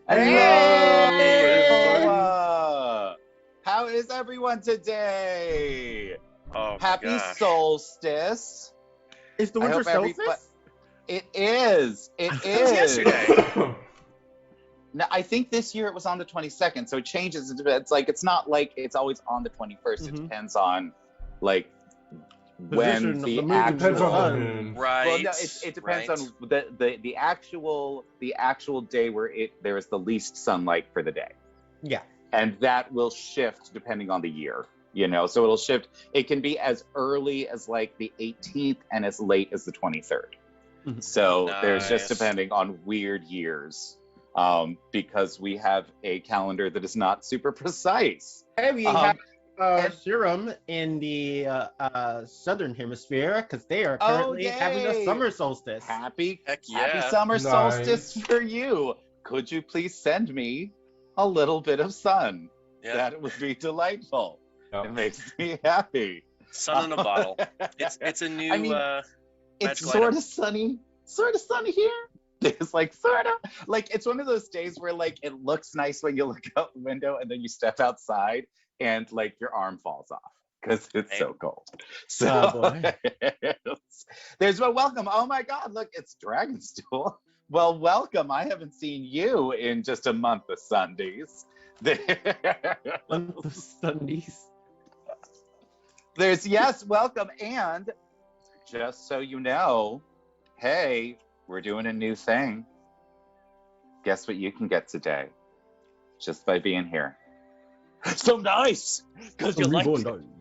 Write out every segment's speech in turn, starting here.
Hello, Hey! everyone. How is everyone today? Oh my Happy gosh. Solstice. Is the I winter hope everybody- solstice? It is. It That was is. yesterday. Now, I think this year it was on the 22nd, so it changes. It's like it's not like it's always on the 21st. It Mhm. depends on like Position when of the the moon actual. Depends on the sun. moon. Right. Well, no, it depends right. on the actual day where there is the least sunlight for the day. Yeah. And that will shift depending on the year, so it'll shift. It can be as early as like the 18th and as late as the 23rd. Mhm. So there's just Nice. depending on weird years, because we have a calendar that is not super precise. Hey, we Um, have and- serum in the southern hemisphere because they are Oh, currently having a yay! summer solstice. Happy Heck yeah. summer Nice. solstice for you. Could you please send me a little bit of sun? Yeah. That would be delightful. Yep. It makes me happy. Sun in a bottle. It's a new I mean, It's magical sort item. of sunny here. It's like sort of like it's one of those days where like it looks nice when you look out the window and then you step outside and like your arm falls off because it's so cold. So Oh, boy. there's a welcome. Oh my God, look, it's Dragonstool. Well, welcome. I haven't seen you in just a month of Sundays. Month of Sundays. There's welcome. And just so you know, hey, we're doing a new thing. Guess what you can get today? Just by being here. So nice! Because you like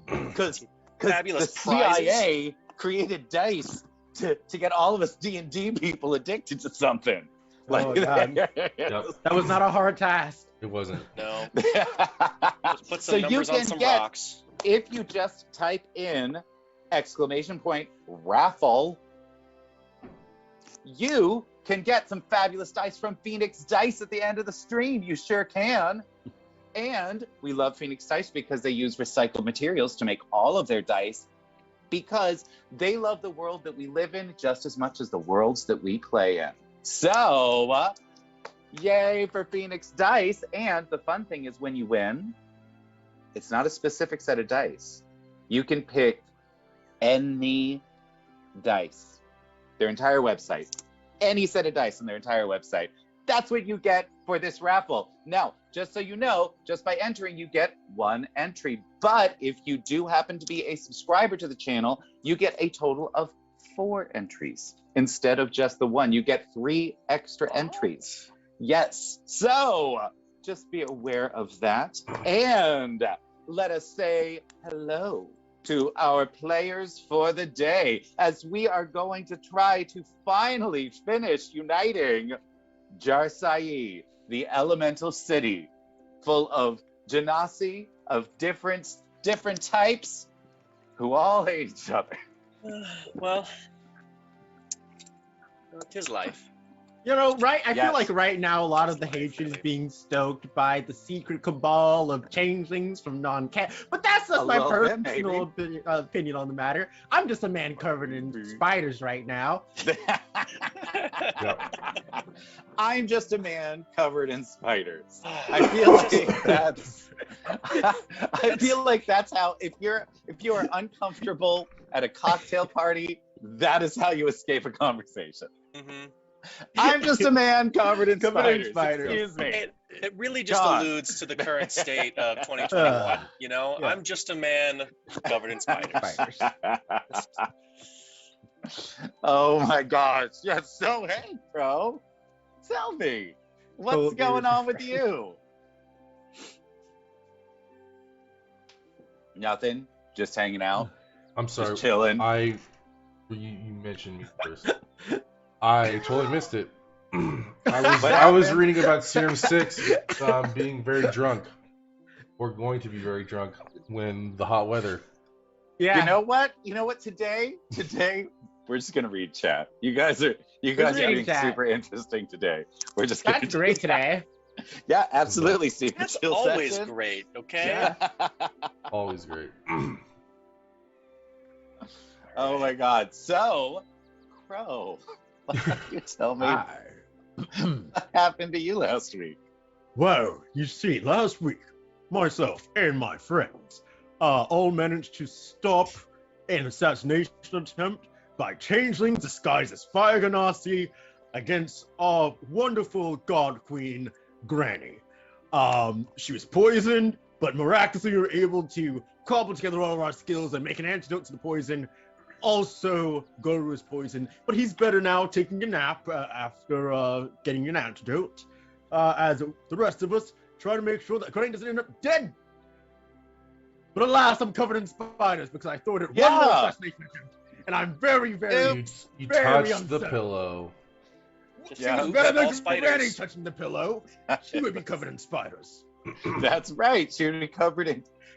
because Fabulous the prizes. CIA created dice to get all of us D&D people addicted to something. Oh, God. Yep, That was not a hard task. it wasn't. No. Put So some you numbers on can some get- rocks. If you just type in !raffle, you can get some fabulous dice from Phoenix Dice at the end of the stream. You sure can. And we love Phoenix Dice because they use recycled materials to make all of their dice, because they love the world that we live in just as much as the worlds that we play in. So, yay for Phoenix Dice. And the fun thing is when you win, it's not a specific set of dice. You can pick any dice, their entire website, any set of dice on their entire website. That's what you get for this raffle. Now, just so you know, just by entering, you get one entry. But if you do happen to be a subscriber to the channel, you get a total of 4 entries instead of just the one. You get 3 extra entries. Yes. So just be aware of that. And let us say hello to our players for the day, as we are going to try to finally finish uniting Jarsai, the elemental city, full of genasi of different types who all hate each other. Well, tis life. You know, right? I Yes. feel like right now a lot of the hatred is being stoked by the secret cabal of changelings from non-cat. But that's just A my little bit, personal opinion on the matter. I'm just a man covered in spiders right now. I'm just a man covered in spiders. I feel like that's I feel like that's how if you are uncomfortable at a cocktail party, that is how you escape a conversation. Mhm. I'm just a man covered in Covered in spiders. spiders. Excuse me. It really just God. alludes to the current state of 2021. You know, Yeah. I'm just a man covered in spiders. Spiders. Oh my gosh. Yeah, so hey, bro. Tell me. What's Cold going news. on with you? Nothing. Just hanging out. I'm sorry. Just chilling. You mentioned me first. I totally missed it. What I was happened? reading about Serum 6 being very drunk. Or going to be very drunk when the hot weather. Yeah. You know what? Today we're just gonna read chat. You guys are reading being chat. super interesting today. We're just gonna That's do great that. today. Yeah, absolutely. Secret That's chill always session. great, okay? Yeah. Always great. Oh my God. So, Crow, why don't you tell me what happened to you last week? Well, you see, last week, myself and my friends all managed to stop an assassination attempt by changelings disguised as fire ganassi against our wonderful god queen, Granny. She was poisoned, but miraculously we were able to cobble together all of our skills and make an antidote to the poison. Also, Guru is poisoned, but he's better now, taking a nap after getting an antidote. As the rest of us try to make sure that Granny doesn't end up dead. But alas, I'm covered in spiders because I thought it one more assassination attempt, and I'm very, very, You very touched the upset. pillow. Just Yeah. poop Better at all than Granny spiders. touching the pillow. She would be covered in spiders. That's right. She would be covered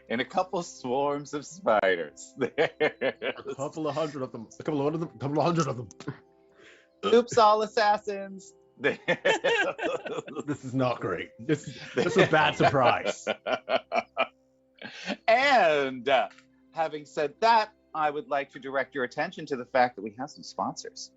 in a couple swarms of spiders. A couple of hundred of them. A couple of hundred of them. Oops, all assassins. This is not great. This is a bad surprise. And having said that, I would like to direct your attention to the fact that we have some sponsors.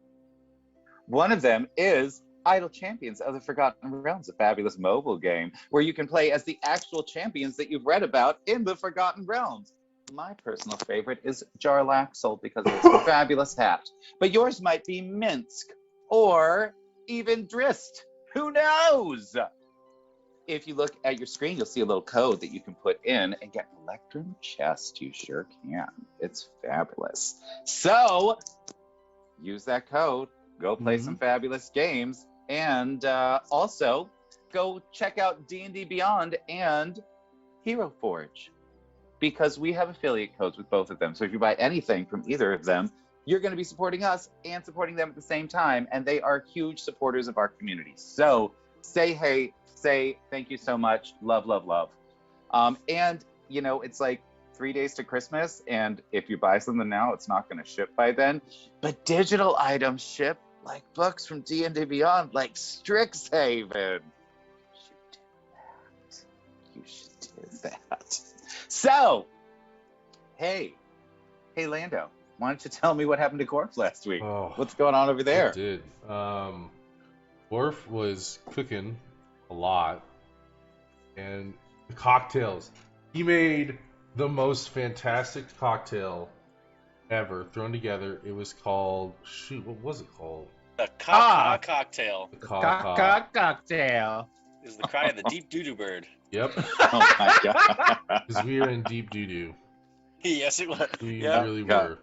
One of them is Idle Champions of the Forgotten Realms, a fabulous mobile game where you can play as the actual champions that you've read about in the Forgotten Realms. My personal favorite is Jarlaxle because of its fabulous hat, but yours might be Minsk or even Drist. Who knows? If you look at your screen, you'll see a little code that you can put in and get an Electrum chest. You sure can. It's fabulous. So use that code. Go play some fabulous games, and also go check out D&D Beyond and Hero Forge, because we have affiliate codes with both of them. So if you buy anything from either of them, you're going to be supporting us and supporting them at the same time, and they are huge supporters of our community. So say hey, say thank you so much, love, love, love. And you know, it's like 3 days to Christmas, and if you buy something now, it's not going to ship by then. But digital items ship, like books from D&D Beyond, like Strixhaven. You should do that. So, hey Lando, why don't you tell me what happened to Gorf last week? Oh, What's going on over there? I did. Worf was cooking a lot, and the cocktails. He made the most fantastic cocktail ever thrown together. It was called, what was it called? The cocktail The Cocktail. is the cry of the deep doo-doo bird. Yep, Oh my god. because we are in deep doo-doo. Yes, it was. We Yeah. really Yeah. were.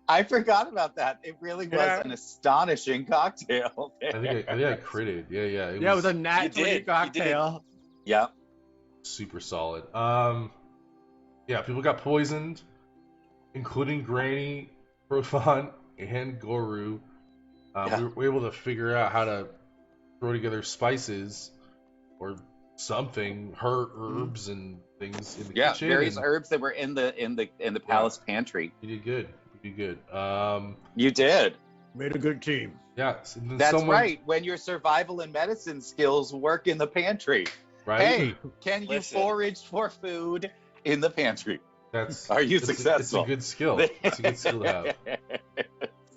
I forgot about that. It really was an astonishing cocktail. I think I critted. Yeah. It Yeah, was with a nat You 20 did. cocktail. Yeah. super solid. Yeah, people got poisoned, including Granny, Profan, and Goru. Yeah. We were able to figure out how to throw together spices or something, herbs and things in the Yeah, kitchen. various and herbs that were in the palace pantry. We did good. You did. Made a good team. Yeah. And then That's someone, right. When your survival and medicine skills work in the pantry. Right? Hey, can you Listen. forage for food in the pantry? That's Are you it's successful? it's a good skill. It's a good skill to have. I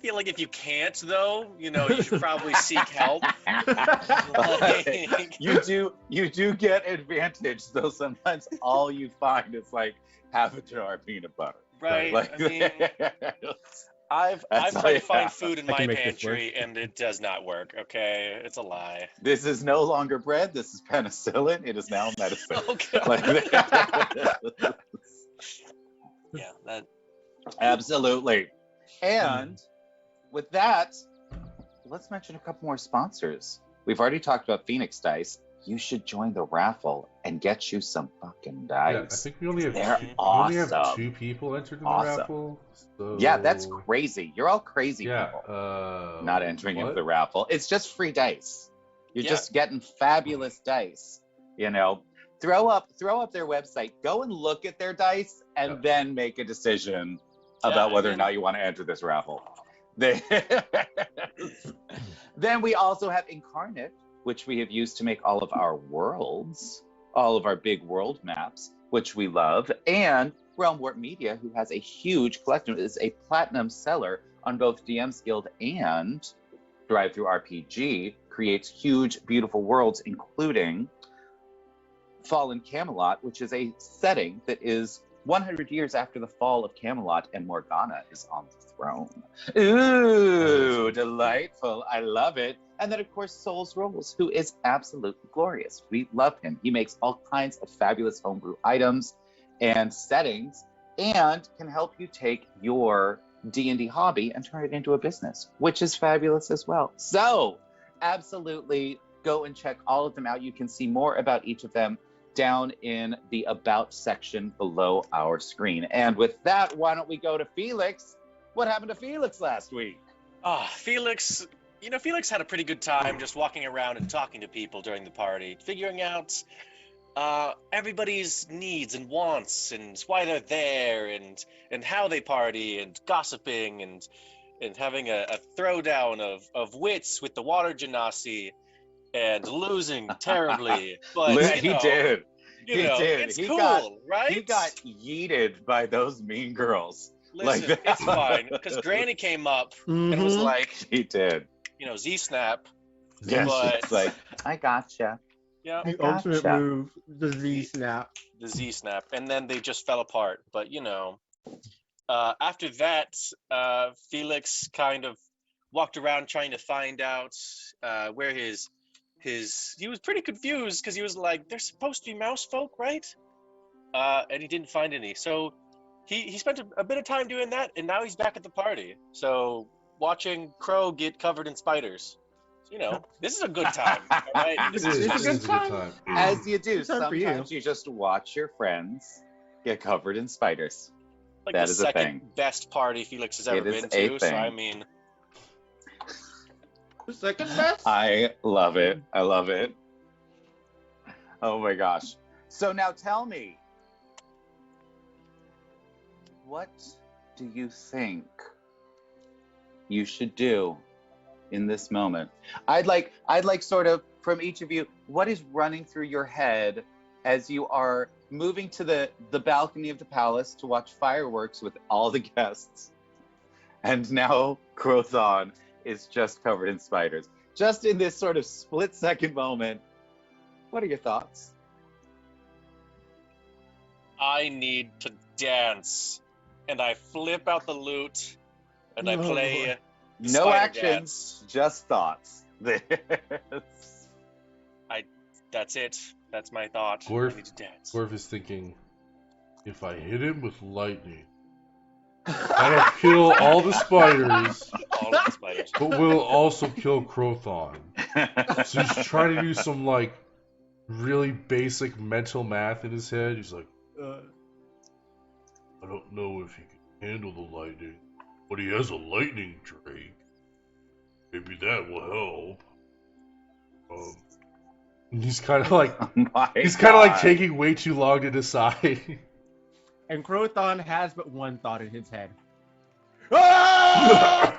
feel like if you can't, though, you should probably seek help. Like, you do get advantage, though sometimes all you find is like half a jar of peanut butter. right? Like, I mean, I've That's tried to yeah. find food in I my can make this pantry, and it does not work. Okay, it's a lie. This is no longer bread. This is penicillin. It is now medicine. Oh god. Like- Yeah, that. Absolutely. And with that, let's mention a couple more sponsors. We've already talked about Phoenix Dice. You should join the raffle and get you some fucking Yeah, I dice. think we only have They're two, we only have awesome. 2 people entered in the Awesome. raffle. So... Yeah, that's crazy. You're all crazy Yeah. people not entering into what? the raffle. It's just free dice. You're Yeah. just getting fabulous dice. Throw up their website. Go and look at their dice, and Yep. then make a decision Yeah, about whether or I mean- not you want to enter this raffle. Then we also have Incarnate, which we have used to make all of our worlds, all of our big world maps, which we love, and Realm Warp Media, who has a huge collection, is a platinum seller on both DM's Guild and Drive Through RPG, creates huge, beautiful worlds, including Fallen Camelot, which is a setting that is 100 years after the fall of Camelot and Morgana is on the throne. Ooh, delightful. I love it. And then, of course, Souls Rolls, who is absolutely glorious. We love him. He makes all kinds of fabulous homebrew items and settings and can help you take your D&D hobby and turn it into a business, which is fabulous as well. So, absolutely go and check all of them out. You can see more about each of them down in the About section below our screen. And with that, why don't we go to Felix? What happened to Felix last week? Felix, Felix had a pretty good time just walking around and talking to people during the party, figuring out everybody's needs and wants and why they're there and how they party and gossiping and having a throwdown of wits with the water genasi and losing terribly. But He did. It's He cool, right? He got yeeted by those mean girls. Listen, like it's fine because Granny came up and was like, he did. Z-snap. Yes, but it's like, I gotcha. Yeah, The ultimate move, the Z-snap. The Z-snap, and then they just fell apart. But after that, Felix kind of walked around trying to find out where his. He was pretty confused because he was like, "There's supposed to be mouse folk, right?" And he didn't find any. So he spent a bit of time doing that, and now he's back at the party. So watching Crow get covered in spiders. This is a good time, all right? This is a good time. As you do. Sometimes you just watch your friends get covered in spiders. Like that the is a second thing. best party Felix has ever It is been a to. So thing. I mean, The second best? I love it. I love it. Oh my gosh. So now tell me, what do you think you should do in this moment? I'd like sort of from each of you, what is running through your head as you are moving to the balcony of the palace to watch fireworks with all the guests? And now Crothon is just covered in spiders. Just in this sort of split-second moment, what are your thoughts? I need to dance, and I flip out the lute, and I play. The No spider actions, dance. just thoughts. That's it. That's my thought. Gorf- I need to dance. Gorf is thinking, if I hit him with lightning, that'll kill all the spiders, All of the spiders. but will also kill Crothon. So he's trying to do some really basic mental math in his head. He's like, I don't know if he can handle the lightning, but he has a lightning drake. Maybe that will help. And he's kind of like taking way too long to decide. And Crothon has but one thought in his head. Ah!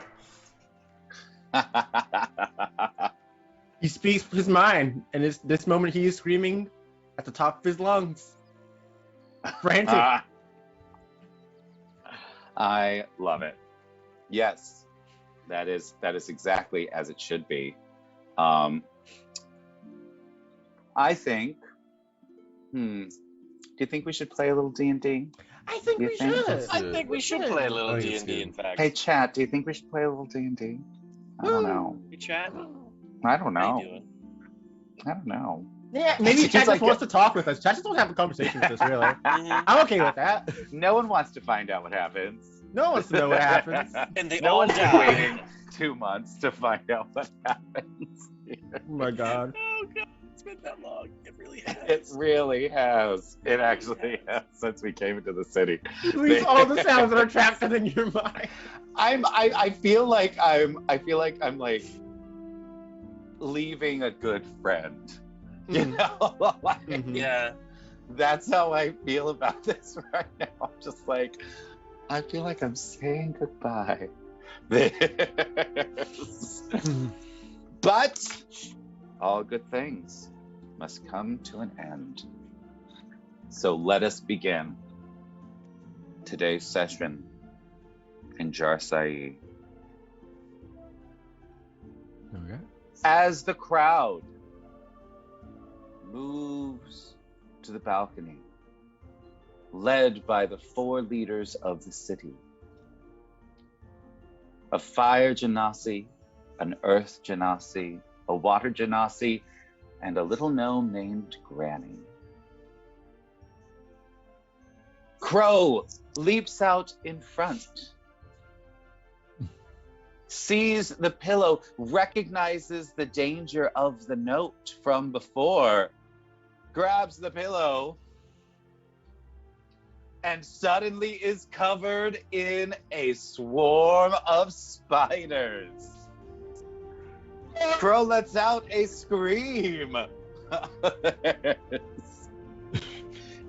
He speaks his mind, and this moment he is screaming at the top of his lungs. Frantic. I love it. Yes, that is exactly as it should be. I think. Do you think we should play a little D&D? I think You we think? should. I think we should play a little I think it's D&D, good. in fact. Hey, chat. Do you think we should play a little D&D? I don't know. Hey, chat. I don't How know. you doing? I don't know. Yeah, maybe Seems Chad like just wants to talk with us. Chad just wants to have a conversation with us, really. Mhm. I'm okay with that. No one wants to find out what happens. No one wants to know what happens. And they No all one's been die. waiting 2 months to find out what happens. Oh my god. Oh god, it's been that long. It really has. It really has. It actually has since we came into the city. Release all the sounds that are trapped within your mind. I feel like I'm like leaving a good friend. You know? Like, Mhm. Yeah. that's how I feel about this right now. I'm just like, I feel like I'm saying goodbye. But all good things must come to an end. So let us begin today's session in Jarsai. Okay. As the crowd moves to the balcony, led by the 4 leaders of the city. A fire genasi, an earth genasi, a water genasi, and a little gnome named Granny. Crow leaps out in front, sees the pillow, recognizes the danger of the note from before, grabs the pillow, and suddenly is covered in a swarm of spiders. Crow lets out a scream.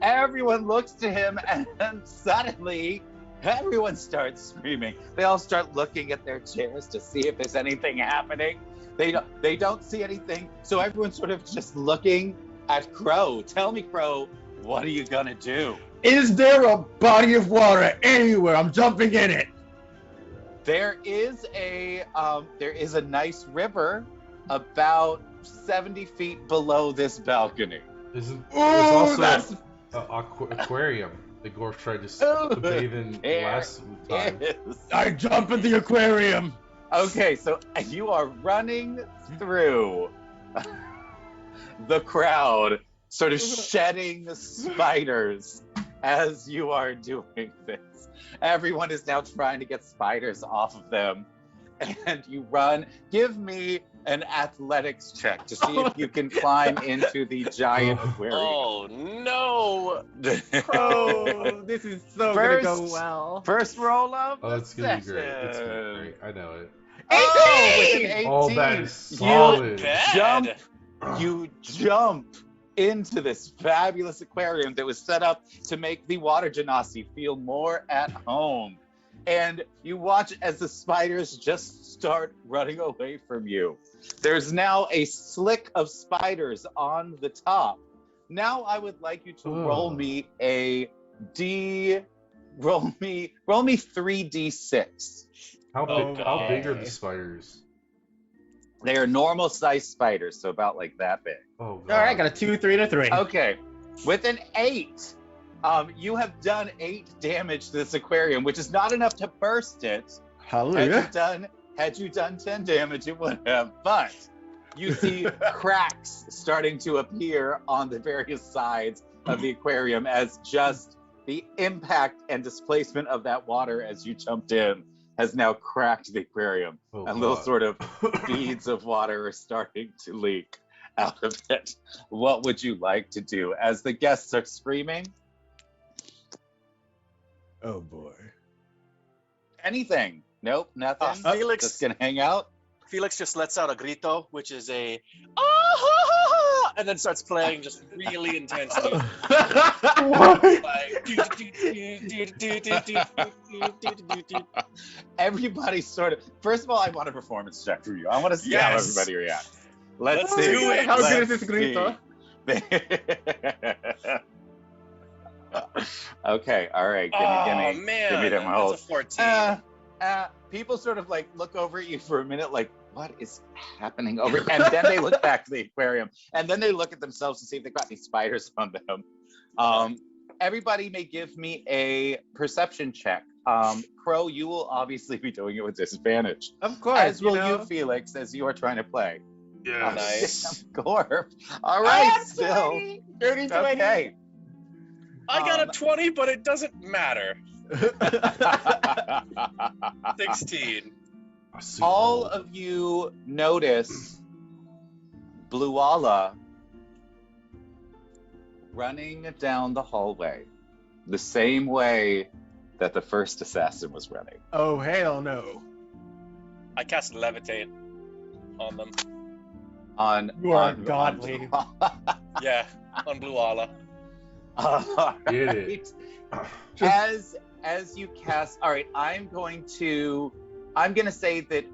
Everyone looks to him, and suddenly everyone starts screaming. They all start looking at their chairs to see if there's anything happening. They don't see anything, so everyone's sort of just looking at Crow. Tell me, Crow, what are you gonna do? Is there a body of water anywhere? I'm jumping in it. There is a nice river about 70 feet below this balcony. There's Ooh, also that's an aquarium that Gorf tried to bathe in last time. I jump in the aquarium. Okay, so you are running through the crowd, sort of shedding spiders as you are doing this. Everyone is now trying to get spiders off of them. And you run. Give me an athletics check to see if you can climb into the giant aquarium. Oh no! Oh, this is so gonna go well. First roll of Oh, it's gonna be great. session. It's gonna be great. I know it. Oh, with an 18, Oh, that is solid. Bad. you jump into this fabulous aquarium that was set up to make the water genasi feel more at home. And you watch as the spiders just start running away from you. There's now a slick of spiders on the top. Now I would like you to roll me 3d6. How big? Oh, How big are okay. the spiders? They are normal sized spiders, so about like that big. Oh God. All right, got a 2, 3, and a 3. Okay, with an 8, you have done 8 damage to this aquarium, which is not enough to burst it. Hallelujah. Had you done 10 damage, it would have. But you see cracks starting to appear on the various sides of the aquarium as just the impact and displacement of that water as you jumped in has now cracked the aquarium. Oh, And little God. sort of beads of water are starting to leak out of it. What would you like to do? As the guests are screaming, Oh boy. anything? Nope, nothing. Felix- Just gonna hang out. Felix just lets out a grito, which is a ah, and then starts playing just really intensely. Like, Everybody sort of. First of all, I want a performance check from you. I want to see how Yes. everybody reacts. Let's Let's see. do it. How good is Let's this grito? see. Okay, all right. Give oh me man, them that's rolls. a 14. People sort of like look over at you for a minute, like, what is happening over? And then they look back to the aquarium, and then they look at themselves to see if they've got any spiders on them. Everybody may give me a perception check. Crow, you will obviously be doing it with disadvantage, Of course. as will know. you, Felix, as you are trying to play. Nice. Gorf. All right, Ah, still 20, 30, 20. okay. I got a 20, but it doesn't matter. 16. All of you notice Bluala running down the hallway, the same way that the first assassin was running. Oh hell no. I cast levitate on them. You are ungodly. Yeah, on Blue Allah. Get it. As you cast, all right, I'm gonna say that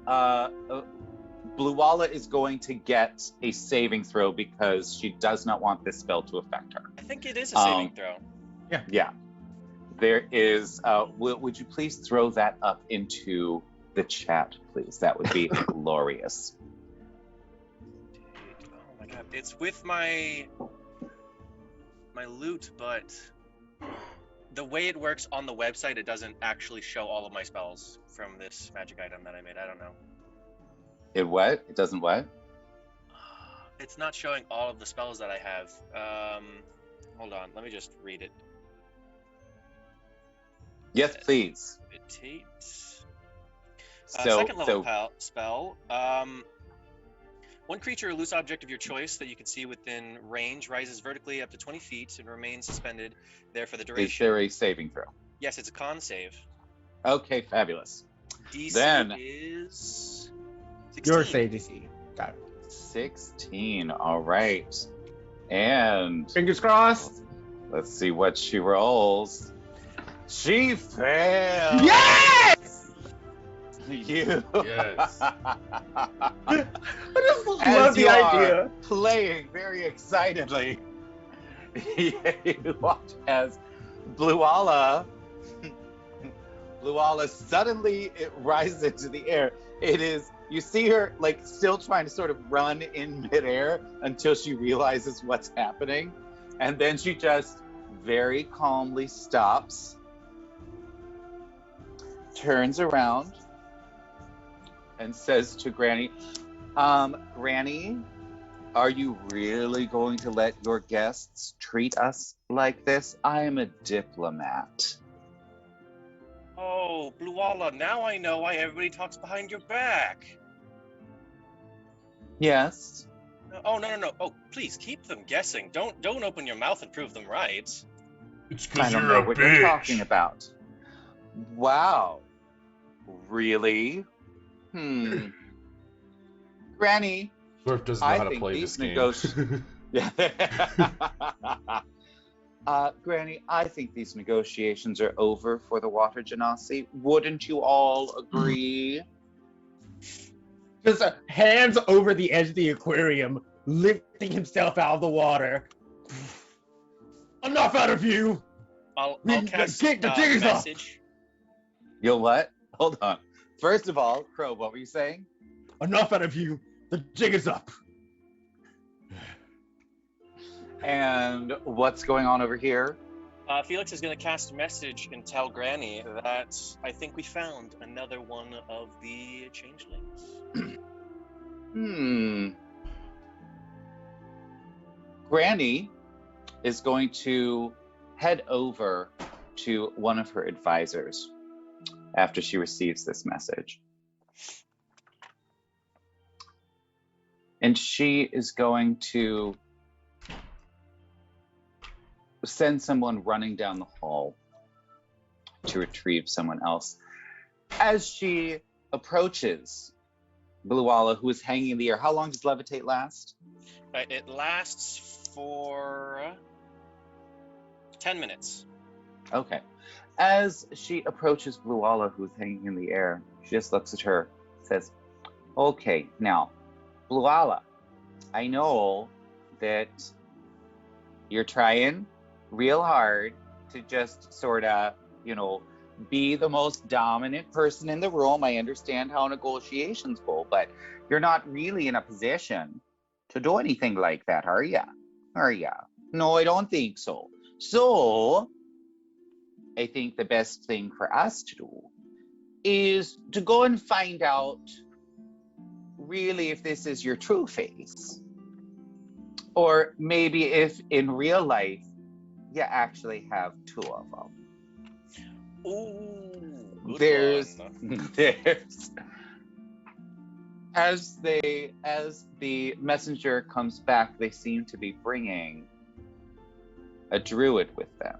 Bluala is going to get a saving throw because she does not want this spell to affect her. I think it is a saving throw. Yeah. There is, would you please throw that up into the chat, please? That would be glorious. Oh my god, it's with my my loot, but the way it works on the website, it doesn't actually show all of my spells from this magic item that I made. I don't know. It what? It doesn't what? It's not showing all of the spells that I have. Hold on, let me just read it. Yes, please. Meditate. So, Second level spell. One creature or loose object of your choice that you can see within range rises vertically up to 20 feet and remains suspended there for the is duration. there a saving throw? Yes, it's a con save. Okay, fabulous. DC Then- is 16. Your save DC. Got it. 16. All right. And Fingers crossed. let's see what she rolls. She failed. Yes! You. Yes. I just love As the you are idea. playing very excitedly, you watch as Bluala suddenly it rises into the air. It is, you see her like still trying to sort of run in midair until she realizes what's happening. And then she just very calmly stops, turns around, and says to Granny, Granny, are you really going to let your guests treat us like this? I am a diplomat. Oh, Bluala, now I know why everybody talks behind your back. Yes. Oh, no. Oh, please, keep them guessing. Don't open your mouth and prove them right. It's I because don't you're know a what bitch. you're talking about. Wow. Really? Granny, Dwarf doesn't know I how to think play these this game. yeah. Granny, I think these negotiations are over for the water genasi. Wouldn't you all agree? Just hands over the edge of the aquarium, lifting himself out of the water. Enough out of you! I'll The cast jig is up. message. You'll what? Hold on. First of all, Crow, what were you saying? Enough out of you. The jig is up. And what's going on over here? Felix is going to cast a message and tell Granny that I think we found another one of the changelings. Granny is going to head over to one of her advisors after she receives this message. And she is going to send someone running down the hall to retrieve someone else. As she approaches Bluala, who is hanging in the air, how long does levitate last? It lasts for 10 minutes. Okay. As she approaches Bluala, who's hanging in the air, she just looks at her, says, okay, now, Bluala, I know that you're trying real hard to just sort of, be the most dominant person in the room. I understand how negotiations go, but you're not really in a position to do anything like that, are ya? Are ya? No, I don't think so. So, I think the best thing for us to do is to go and find out really if this is your true face. Or maybe if in real life you actually have two of them. Ooh, good There's one. as the messenger comes back, they seem to be bringing a druid with them.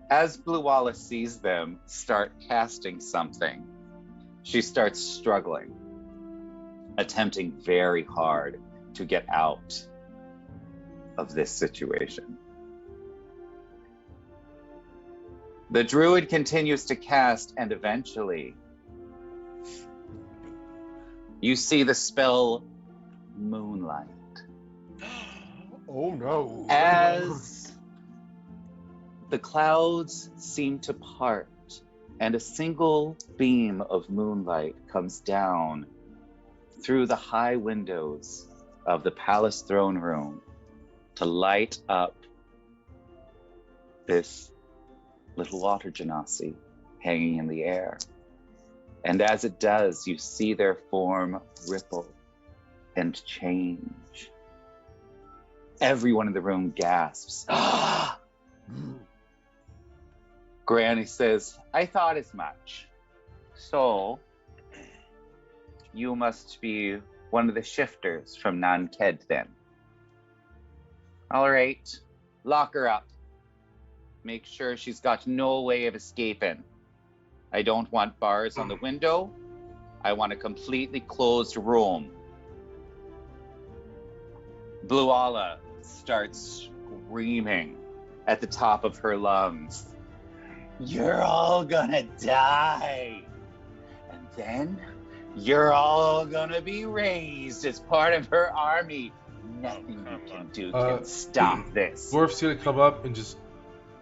As Bluala sees them start casting something, she starts struggling, attempting very hard to get out of this situation. The druid continues to cast, and eventually you see the spell Moonlight. Oh no. As the clouds seem to part and a single beam of moonlight comes down through the high windows of the palace throne room to light up this little water genasi hanging in the air. And as it does, you see their form ripple and change. Everyone in the room gasps. Granny says, I thought as much. So, you must be one of the shifters from Nanked then. All right, lock her up. Make sure she's got no way of escaping. I don't want bars on the window. I want a completely closed room. Bluala starts screaming at the top of her lungs. You're all gonna die. And then you're all gonna be raised as part of her army. Nothing you can do can stop this. Gorf's gonna come up and just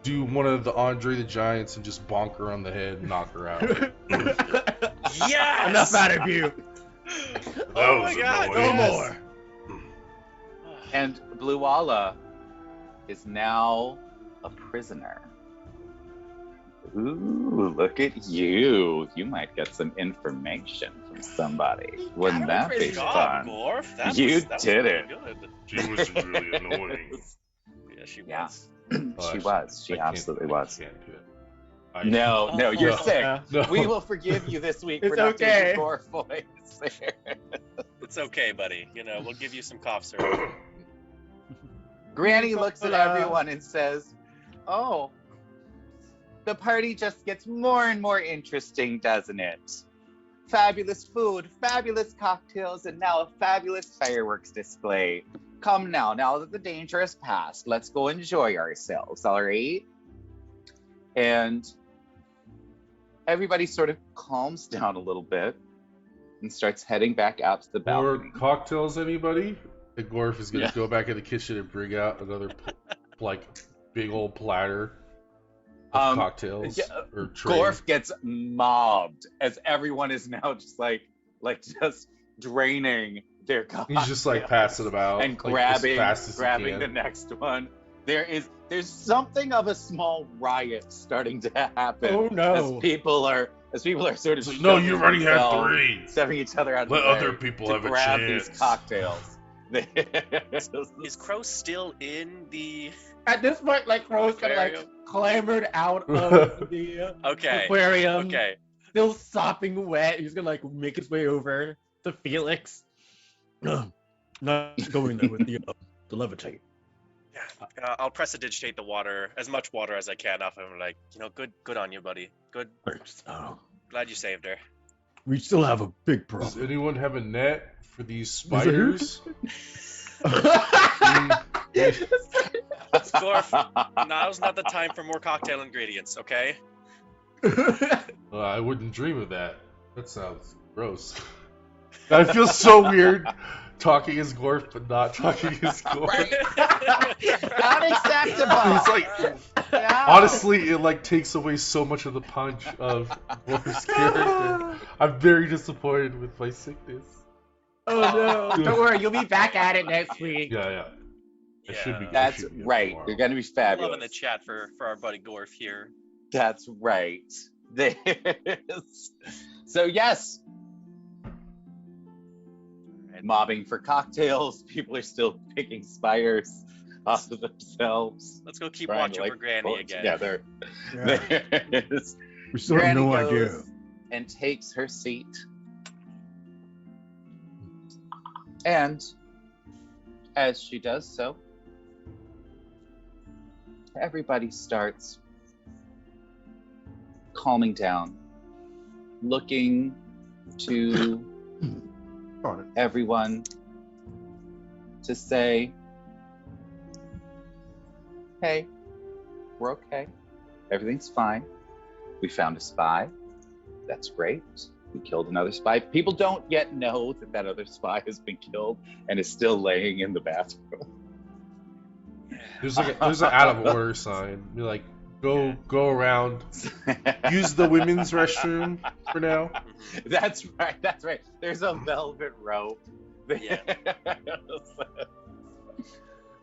do one of the Andre the Giants and just bonk her on the head and knock her out. Yes! Enough out of you. Oh my God! No more. And Bluala is now a prisoner. Ooh, look at you. You might get some information from somebody. Wouldn't that be fun? Gorf. That You was did really it. Good. She was really annoying. Yeah, she Yeah. was. She was. She absolutely was. I can't do it. No, you're No. sick. No. We will forgive you this week It's for not doing okay. your voice. It's okay, buddy. You know, we'll give you some cough syrup. Granny looks at everyone and says, oh, the party just gets more and more interesting, doesn't it? Fabulous food, fabulous cocktails, and now a fabulous fireworks display. Come now that the danger has passed, let's go enjoy ourselves, all right? And everybody sort of calms down a little bit and starts heading back out to the More balcony. cocktails, anybody? And Gorf is gonna Yeah. go back in the kitchen and bring out another like big old platter of cocktails yeah, or tray. Gorf gets mobbed as everyone is now just like just draining their cocktails. He's just like passing them out and like, as grabbing fast as he the can. next one. There's something of a small riot starting to happen. Oh no. As people are sort of It's like, no, you shoving already had themselves, 3. shoving each other out of Let the way other people to have a grab chance. these cocktails. Is Crow still in the? At this point, like Crow's kind of like Aquarium? clambered out of the Okay. aquarium, Okay. still sopping wet. He's gonna like make his way over to Felix. Not going there with the levitate. I'll prestidigitate the water, as much water as I can off him. Like, you know, good on you, buddy. Good. Glad you saved her. We still have a big Does problem. anyone have a net for these it? spiders? Gorf, now's not the time for more cocktail ingredients, okay? I wouldn't dream of that. That sounds gross. I feel so weird talking as Gorf, but not talking as Gorf. Unacceptable. It's like, Yeah. honestly, it like takes away so much of the punch of Gorf's character. I'm very disappointed with my sickness. Oh no! Don't worry, you'll be back at it next week. Yeah. I should be. I That's should be right. tomorrow. You're gonna be fabulous. Loving the chat for our buddy Gorf here. That's right. So yes, mobbing for cocktails. People are still picking spires off of themselves. Let's go keep trying watch to, over like, Granny pull it again. Together. Yeah. There's- We still have Granny no goes idea. and takes her seat. And as she does so, everybody starts calming down, looking to Darn it. everyone to say, hey, we're okay. Everything's fine. We found a spy. That's great. We killed another spy. People don't yet know that that other spy has been killed and is still laying in the bathroom. There's an out of order sign. Be like, go around. Use the women's restroom for now. That's right. That's right. There's a velvet rope. Yeah.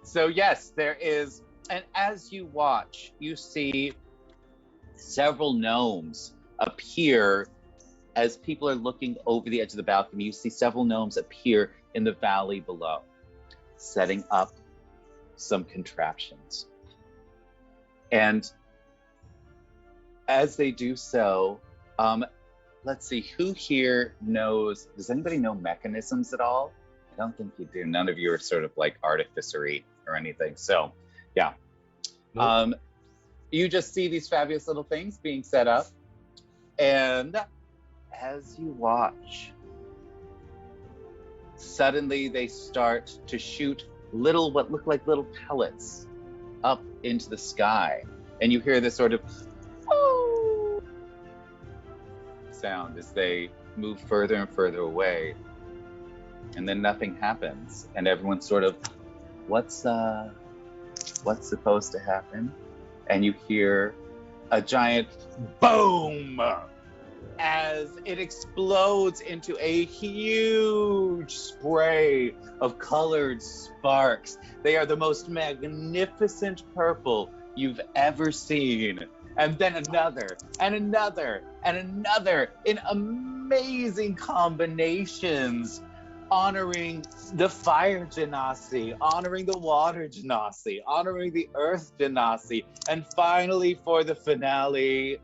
So yes, there is, and as you watch, you see several gnomes appear as people are looking over the edge of the balcony. You see several gnomes appear in the valley below, setting up some contraptions. And as they do so, let's see, who here knows, does anybody know mechanisms at all? I don't think you do. None of you are sort of like artificery or anything. So, yeah. Nope. You just see these fabulous little things being set up. And as you watch, suddenly they start to shoot what look like little pellets up into the sky. And you hear this sort of sound as they move further and further away. And then nothing happens. And everyone's sort of, what's supposed to happen? And you hear a giant boom as it explodes into a huge spray of colored sparks. They are the most magnificent purple you've ever seen. And then another, and another, and another, in amazing combinations, honoring the fire genasi, honoring the water genasi, honoring the earth genasi, and finally for the finale,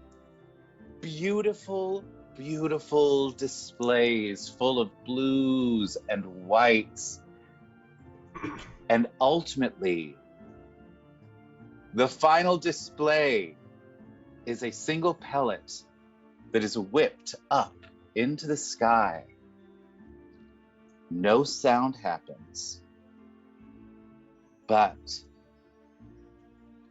beautiful, beautiful displays full of blues and whites. And ultimately, the final display is a single pellet that is whipped up into the sky. No sound happens, but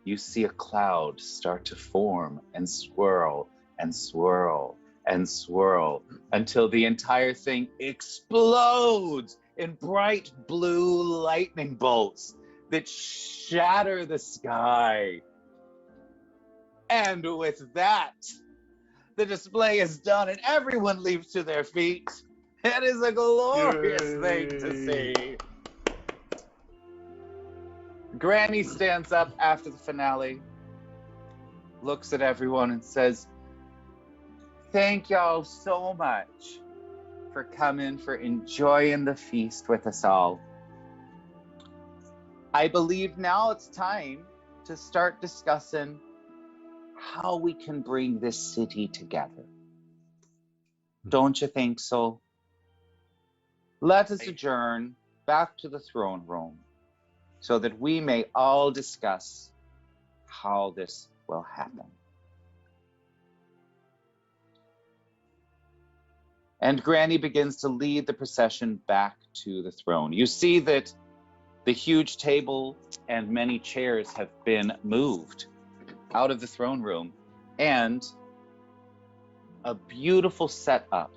you see a cloud start to form and swirl and swirl and swirl until the entire thing explodes in bright blue lightning bolts that shatter the sky. And with that, the display is done and everyone leaps to their feet. It is a glorious thing to see. Granny stands up after the finale, looks at everyone and says, "Thank y'all so much for coming, for enjoying the feast with us all. I believe now it's time to start discussing how we can bring this city together. Don't you think so? Let us adjourn back to the throne room so that we may all discuss how this will happen." And Granny begins to lead the procession back to the throne. You see that the huge table and many chairs have been moved out of the throne room, and a beautiful setup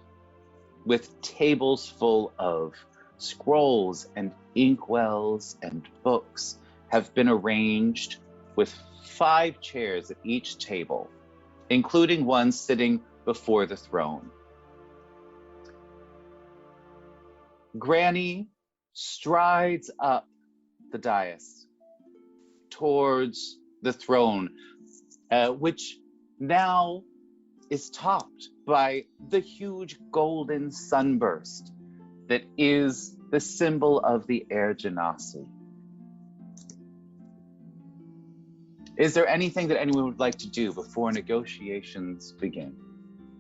with tables full of scrolls and inkwells and books have been arranged with 5 chairs at each table, including one sitting before the throne. Granny strides up the dais towards the throne, which now is topped by the huge golden sunburst that is the symbol of the Air Genasi. Is there anything that anyone would like to do before negotiations begin?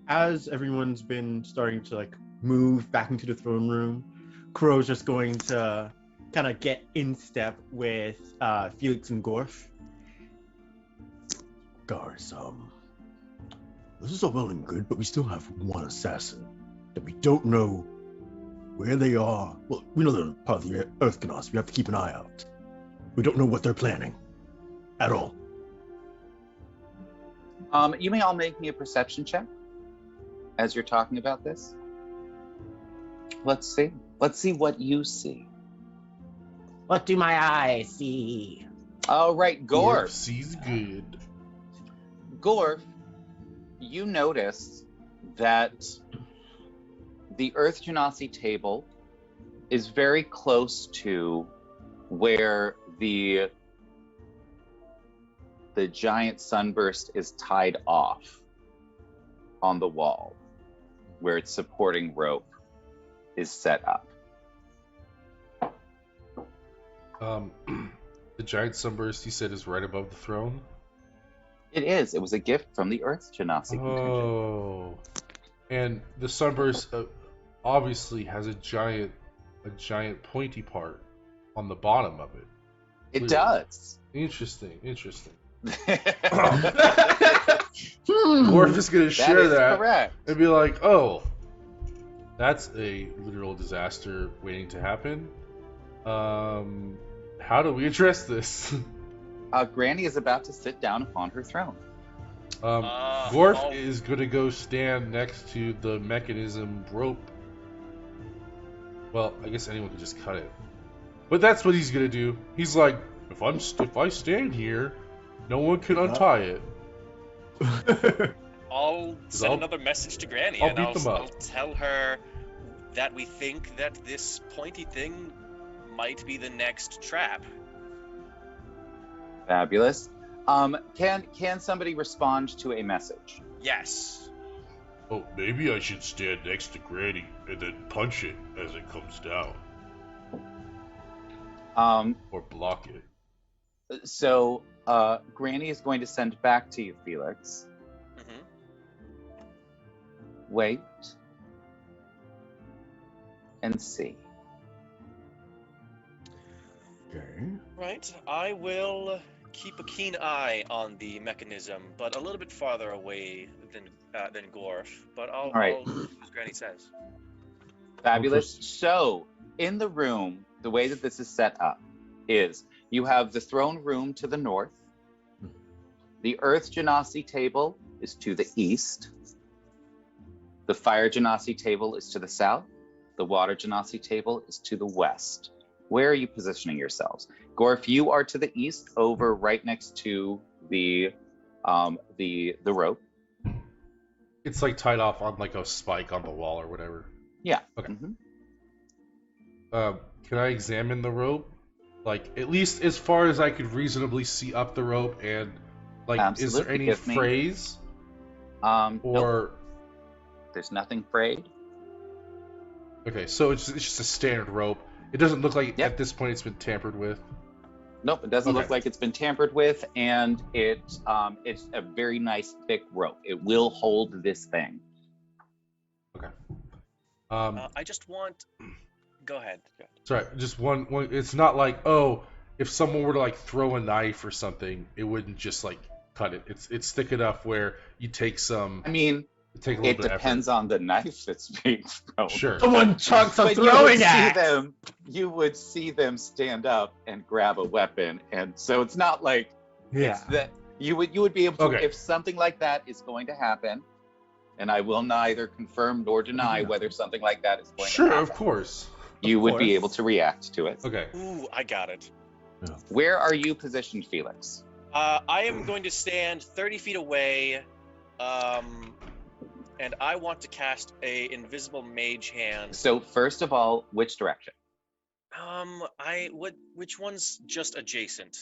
As everyone's been starting to like move back into the throne room, Crow's just going to kind of get in step with Felix and Gorf. Guys, this is all well and good, but we still have one assassin that we don't know where they are. Well, we know they're part of the Earth Genasi. We have to keep an eye out. We don't know what they're planning at all. You may all make me a perception check as you're talking about this. Let's see. Let's see what you see. What do my eyes see? All right, Gorf. Sees good. Gorf, you notice that the Earth Genasi table is very close to where the giant sunburst is tied off on the wall where its supporting rope is set up. The giant sunburst you said is right above the throne? It is. It was a gift from the Earth Genasi contingent. Oh. And the sunburst obviously has a giant pointy part on the bottom of it. It does. Interesting. Hmm. Worf is going to share is that correct. and be like, oh, that's a literal disaster waiting to happen. How do we address this? Granny is about to sit down upon her throne. Gorf is going to go stand next to the mechanism rope. Well, I guess anyone can just cut it. But that's what he's going to do. He's like, if I stand here, no one can untie it. I'll send another message to Granny, I'll and beat them up. I'll tell her that we think that this pointy thing might be the next trap. Fabulous. Can somebody respond to a message? Yes. Oh, maybe I should stand next to Granny and then punch it as it comes down. Or block it. So, Granny is going to send back to you, Felix. Mm-hmm. Wait and see. Okay. Right. I will keep a keen eye on the mechanism, but a little bit farther away than Gorf. But I'll do as Granny says. Fabulous. So, in the room, the way that this is set up is you have the throne room to the north. The Earth Genasi table is to the east. The Fire Genasi table is to the south. The Water Genasi table is to the west. Where are you positioning yourselves? Gorf, you are to the east, over right next to the rope. It's like tied off on like a spike on the wall or whatever. Yeah. Okay. Mm-hmm. Can I examine the rope? Like, at least as far as I could reasonably see up the rope, and like, Absolutely. is there any Give me- phrase? Nope. Or There's nothing frayed. okay, so it's just a standard rope. It doesn't look like Yep. at this point it's been tampered with. Nope, it doesn't Okay. look like it's been tampered with, and it's a very nice thick rope. It will hold this thing. Okay. I just want. Go ahead. Sorry, just one. It's not like, oh, if someone were to like throw a knife or something, it wouldn't just like cut it. It's thick enough where you take some. I mean, Take a little it bit of depends on the knife that's being thrown. effort. Sure. Someone chucks a But you would throwing see axe. them. You would see them stand up and grab a weapon, and so it's not like Yeah. it's that you would be able to, Okay. if something like that is going to happen, and I will neither confirm nor deny whether something like that is going to Sure, happen. of course. You would be course. able to react to it. Okay. Ooh, I got it. Where are you positioned, Felix? I am going to stand 30 feet away, and I want to cast a invisible mage hand. So first of all, which direction? Which one's just adjacent?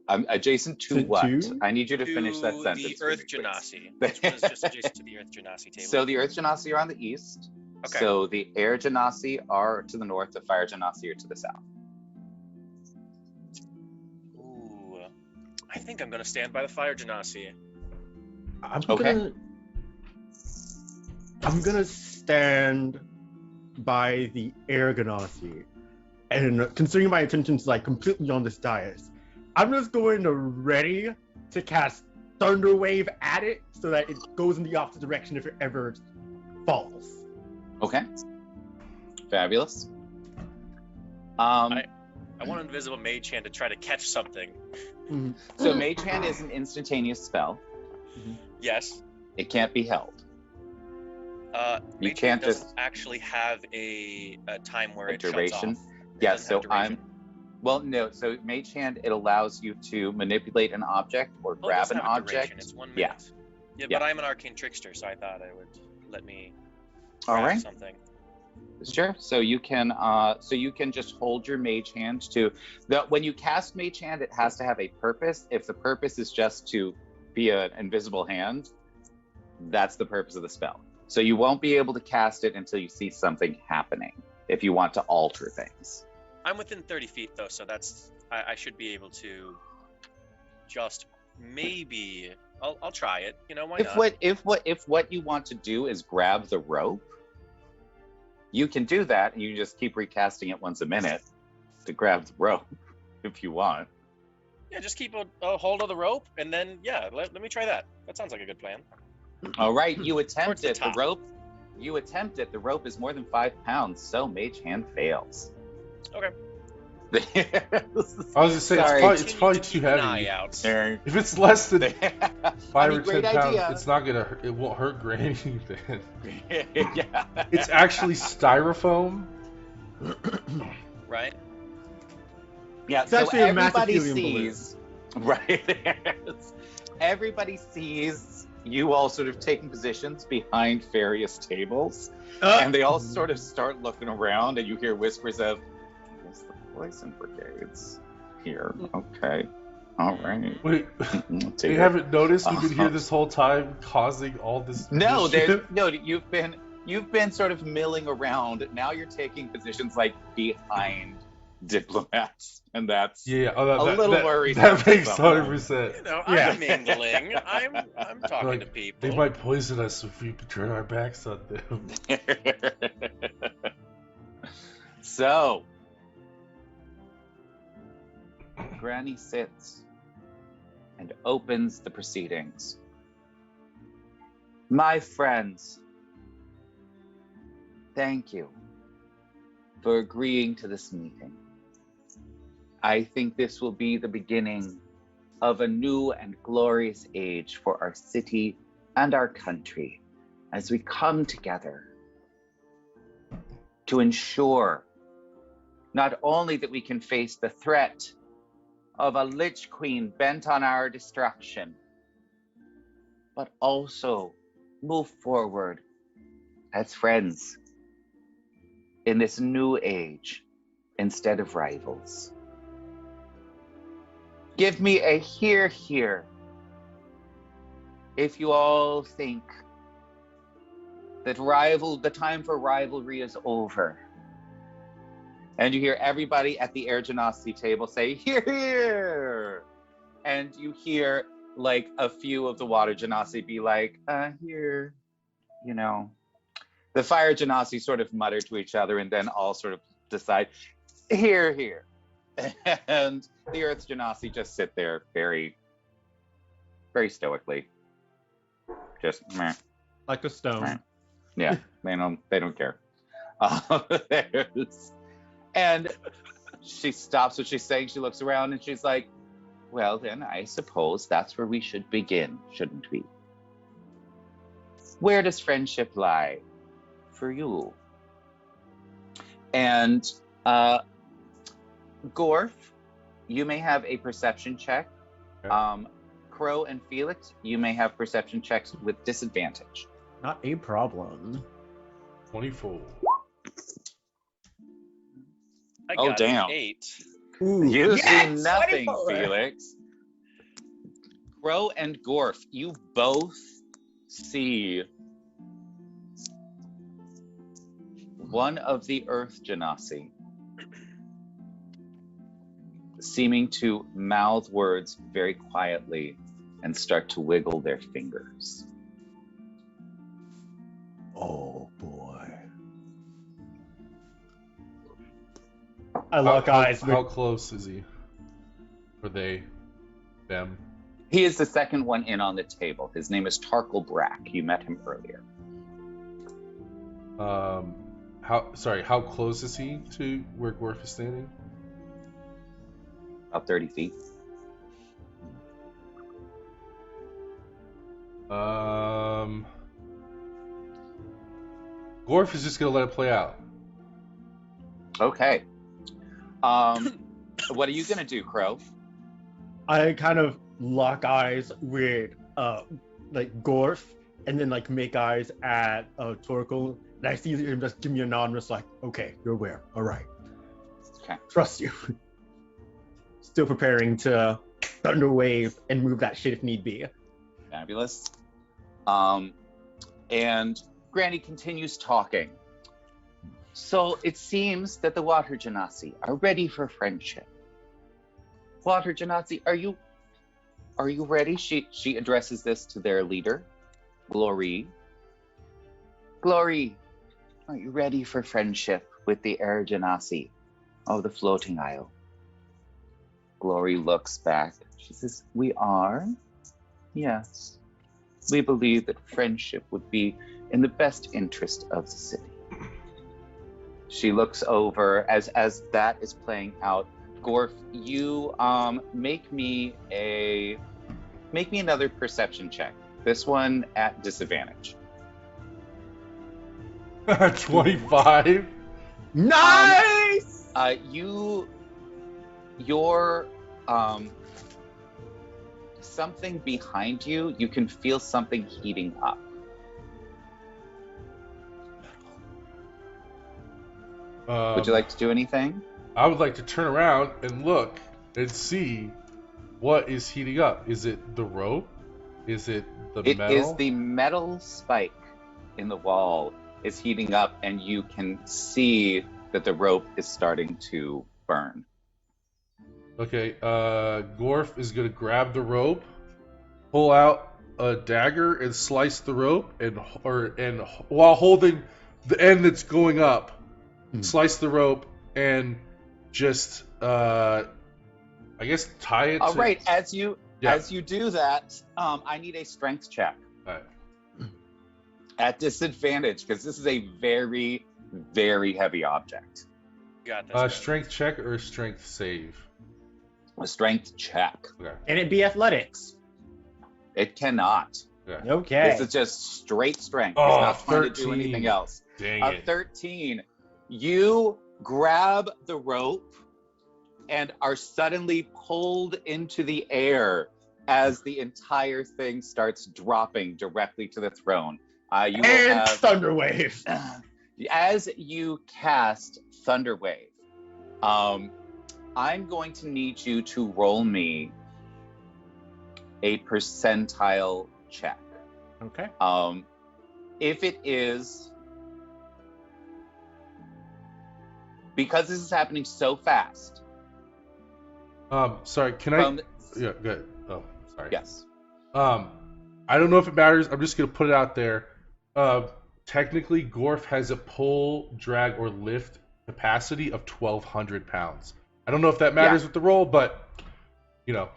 Adjacent to To what? two? I need you to finish that To sentence. the Earth for me, please. Genasi. Which one is just adjacent to the Earth Genasi table? So the Earth Genasi are on the east. Okay. So the Air Genasi are to the north. The Fire Genasi are to the south. Ooh, I think I'm gonna stand by the Fire Genasi. I'm Okay. gonna stand by the Air Ganassi. And considering my attention's like completely on this dais, I'm just going to ready to cast Thunder Wave at it so that it goes in the opposite direction if it ever falls. Okay. Fabulous. I want an invisible mage hand to try to catch something. So Mage Hand is an instantaneous spell. Yes. It can't be held. You Mage can't hand doesn't just- actually have a time where A it shuts duration? off. It Yeah, doesn't so have duration. no, so Mage Hand, it allows you to manipulate an object or Oh, it grab does an have a duration. object. It's 1 Yeah. minute. Yeah, Yeah. but I'm an arcane trickster, so I thought it would let me All grab right. something. Sure. So you can just hold your mage hand to when you cast mage hand, it has to have a purpose. If the purpose is just to be an invisible hand, that's the purpose of the spell. So you won't be able to cast it until you see something happening if you want to alter things. I'm within 30 feet though, so I should be able to just maybe I'll try it. You know, why not? If what you want to do is grab the rope, you can do that, and you just keep recasting it once a minute to grab the rope if you want. Yeah, just keep a hold of the rope, and then let me try that. That sounds like a good plan. All right, you attempt it. top. You attempt it. The rope is more than 5 pounds, so mage hand fails. Okay. I was gonna say it's probably too heavy. Out. If it's less than 5 or 10 pounds, idea. it's not gonna. It won't hurt Granny then. Yeah. It's actually styrofoam. Right. Yeah. It's So actually a massive everybody helium sees. Right. Everybody sees you all sort of taking positions behind various tables, and they all sort of start looking around, and you hear whispers of, "Yes, the poison brigade's here." Okay. All right. Wait, They you haven't noticed we've been here this whole time, causing all this. No, mischief? you've been sort of milling around. Now you're taking positions like behind diplomats, and that's a little worrisome. That makes for someone. 100%. You know, Yeah. I'm mingling. I'm talking Like, to people. They might poison us if we turn our backs on them. So, Granny sits and opens the proceedings. My friends, thank you for agreeing to this meeting. I think this will be the beginning of a new and glorious age for our city and our country as we come together to ensure not only that we can face the threat of a Lich Queen bent on our destruction, but also move forward as friends in this new age instead of rivals. Give me a hear here if you all think that the time for rivalry is over. And you hear everybody at the Air Genasi table say, "Hear, hear!" And you hear like a few of the Water Genasi be like, "Here," you know. The Fire Genasi sort of mutter to each other and then all sort of decide, "Here, here." And the Earth Genasi just sit there very, very stoically. Just meh. Like a stone. Meh. Yeah, they don't care. And she stops what she's saying. She looks around and she's like, "Well, then I suppose that's where we should begin, shouldn't we? Where does friendship lie for you?" And Gorf, you may have a perception check. Okay. Crow and Felix, you may have perception checks with disadvantage. Not a problem. 24. I Oh, got damn. an 8. Ooh. You Yes, see nothing, 24. Felix. Crow and Gorf, you both see one of the Earth Genasi seeming to mouth words very quietly and start to wiggle their fingers. Oh boy. I lock eyes. How close is he? Or they? Them? He is the second one in on the table. His name is Tarkle Brack. You met him earlier. How close is he to where Gorf is standing? About 30 feet. Gorf is just gonna let it play out. Okay. What are you gonna do, Crow? I kind of lock eyes with like Gorf and then like make eyes at Torkel. And I see him just give me a nod, and just like, okay, you're aware. All right. Okay. Trust you. Still preparing to thunder wave and move that shit if need be. Fabulous. And Granny continues talking. So it seems that the Water Genasi are ready for friendship. Water Genasi, are you ready? She addresses this to their leader, Glory. Glory, are you ready for friendship with the Air Genasi of the Floating Isle? Glory looks back. She says, we are? Yes. We believe that friendship would be in the best interest of the city. She looks over as that is playing out. Gorf, you make me another perception check. This one at disadvantage. 25. Nice! Your something behind you, you can feel something heating up. Would you like to do anything? I would like to turn around and look and see what is heating up. Is it the rope? Is it the metal? It is the metal spike in the wall is heating up, and you can see that the rope is starting to burn. Okay, Gorf is gonna grab the rope, pull out a dagger, and slice the rope, and while holding the end that's going up, slice the rope and just I guess tie it. All right, as you do that, I need a strength check. All right. At disadvantage, because this is a very, very heavy object. Got this. Strength check or strength save? A strength check. Okay. And it be athletics. It cannot. Okay. Okay. This is just straight strength. Oh, It's not trying to do 13. anything else. Dang A it. 13. You grab the rope and are suddenly pulled into the air as the entire thing starts dropping directly to the throne. You will And have Thunderwave. as you cast Thunderwave. I'm going to need you to roll me a percentile check. Okay. If it is, because this is happening so fast. Sorry, can From, Yeah, good. Oh, sorry. yes. I don't know if it matters. I'm just gonna put it out there. Technically, Gorf has a pull, drag, or lift capacity of 1,200 pounds. I don't know if that matters with the roll, but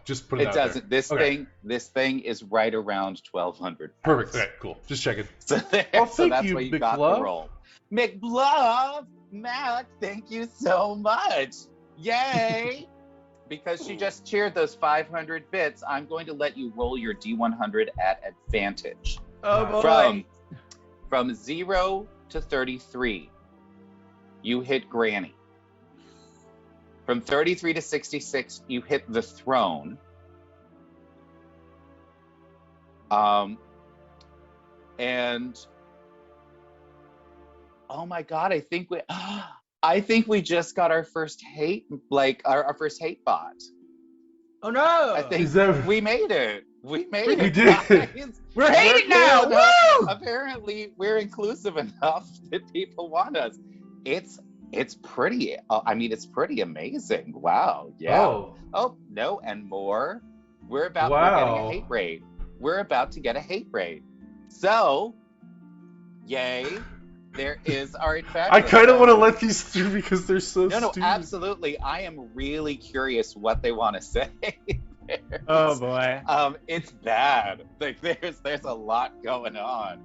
just put it out doesn't. there. This thing is right around 1,200 pounds. Perfect. Okay, cool. Just checking. So, Well, so thank that's you, why you got the McBluff. roll. McBluff, Mac, thank you so much. Yay! Because she just cheered those 500 bits, I'm going to let you roll your D100 at advantage. Oh boy. From 0 to 33, you hit Granny. From 33 to 66, you hit the throne. And oh my God, I think we just got our first hate, our first hate bot. Oh no. I think Is that- we made it. We made We it. did. Guys. We're hated now. cool enough. Woo! Apparently, we're inclusive enough that people want us. It's pretty. It's pretty amazing. Wow. Yeah. Oh no, and more. We're getting a hate raid. We're about to get a hate raid. So, yay! There is our fabulous. I kind of want to let these through because they're so No, stupid. absolutely. I am really curious what they want to say. Oh boy. It's bad. Like there's a lot going on.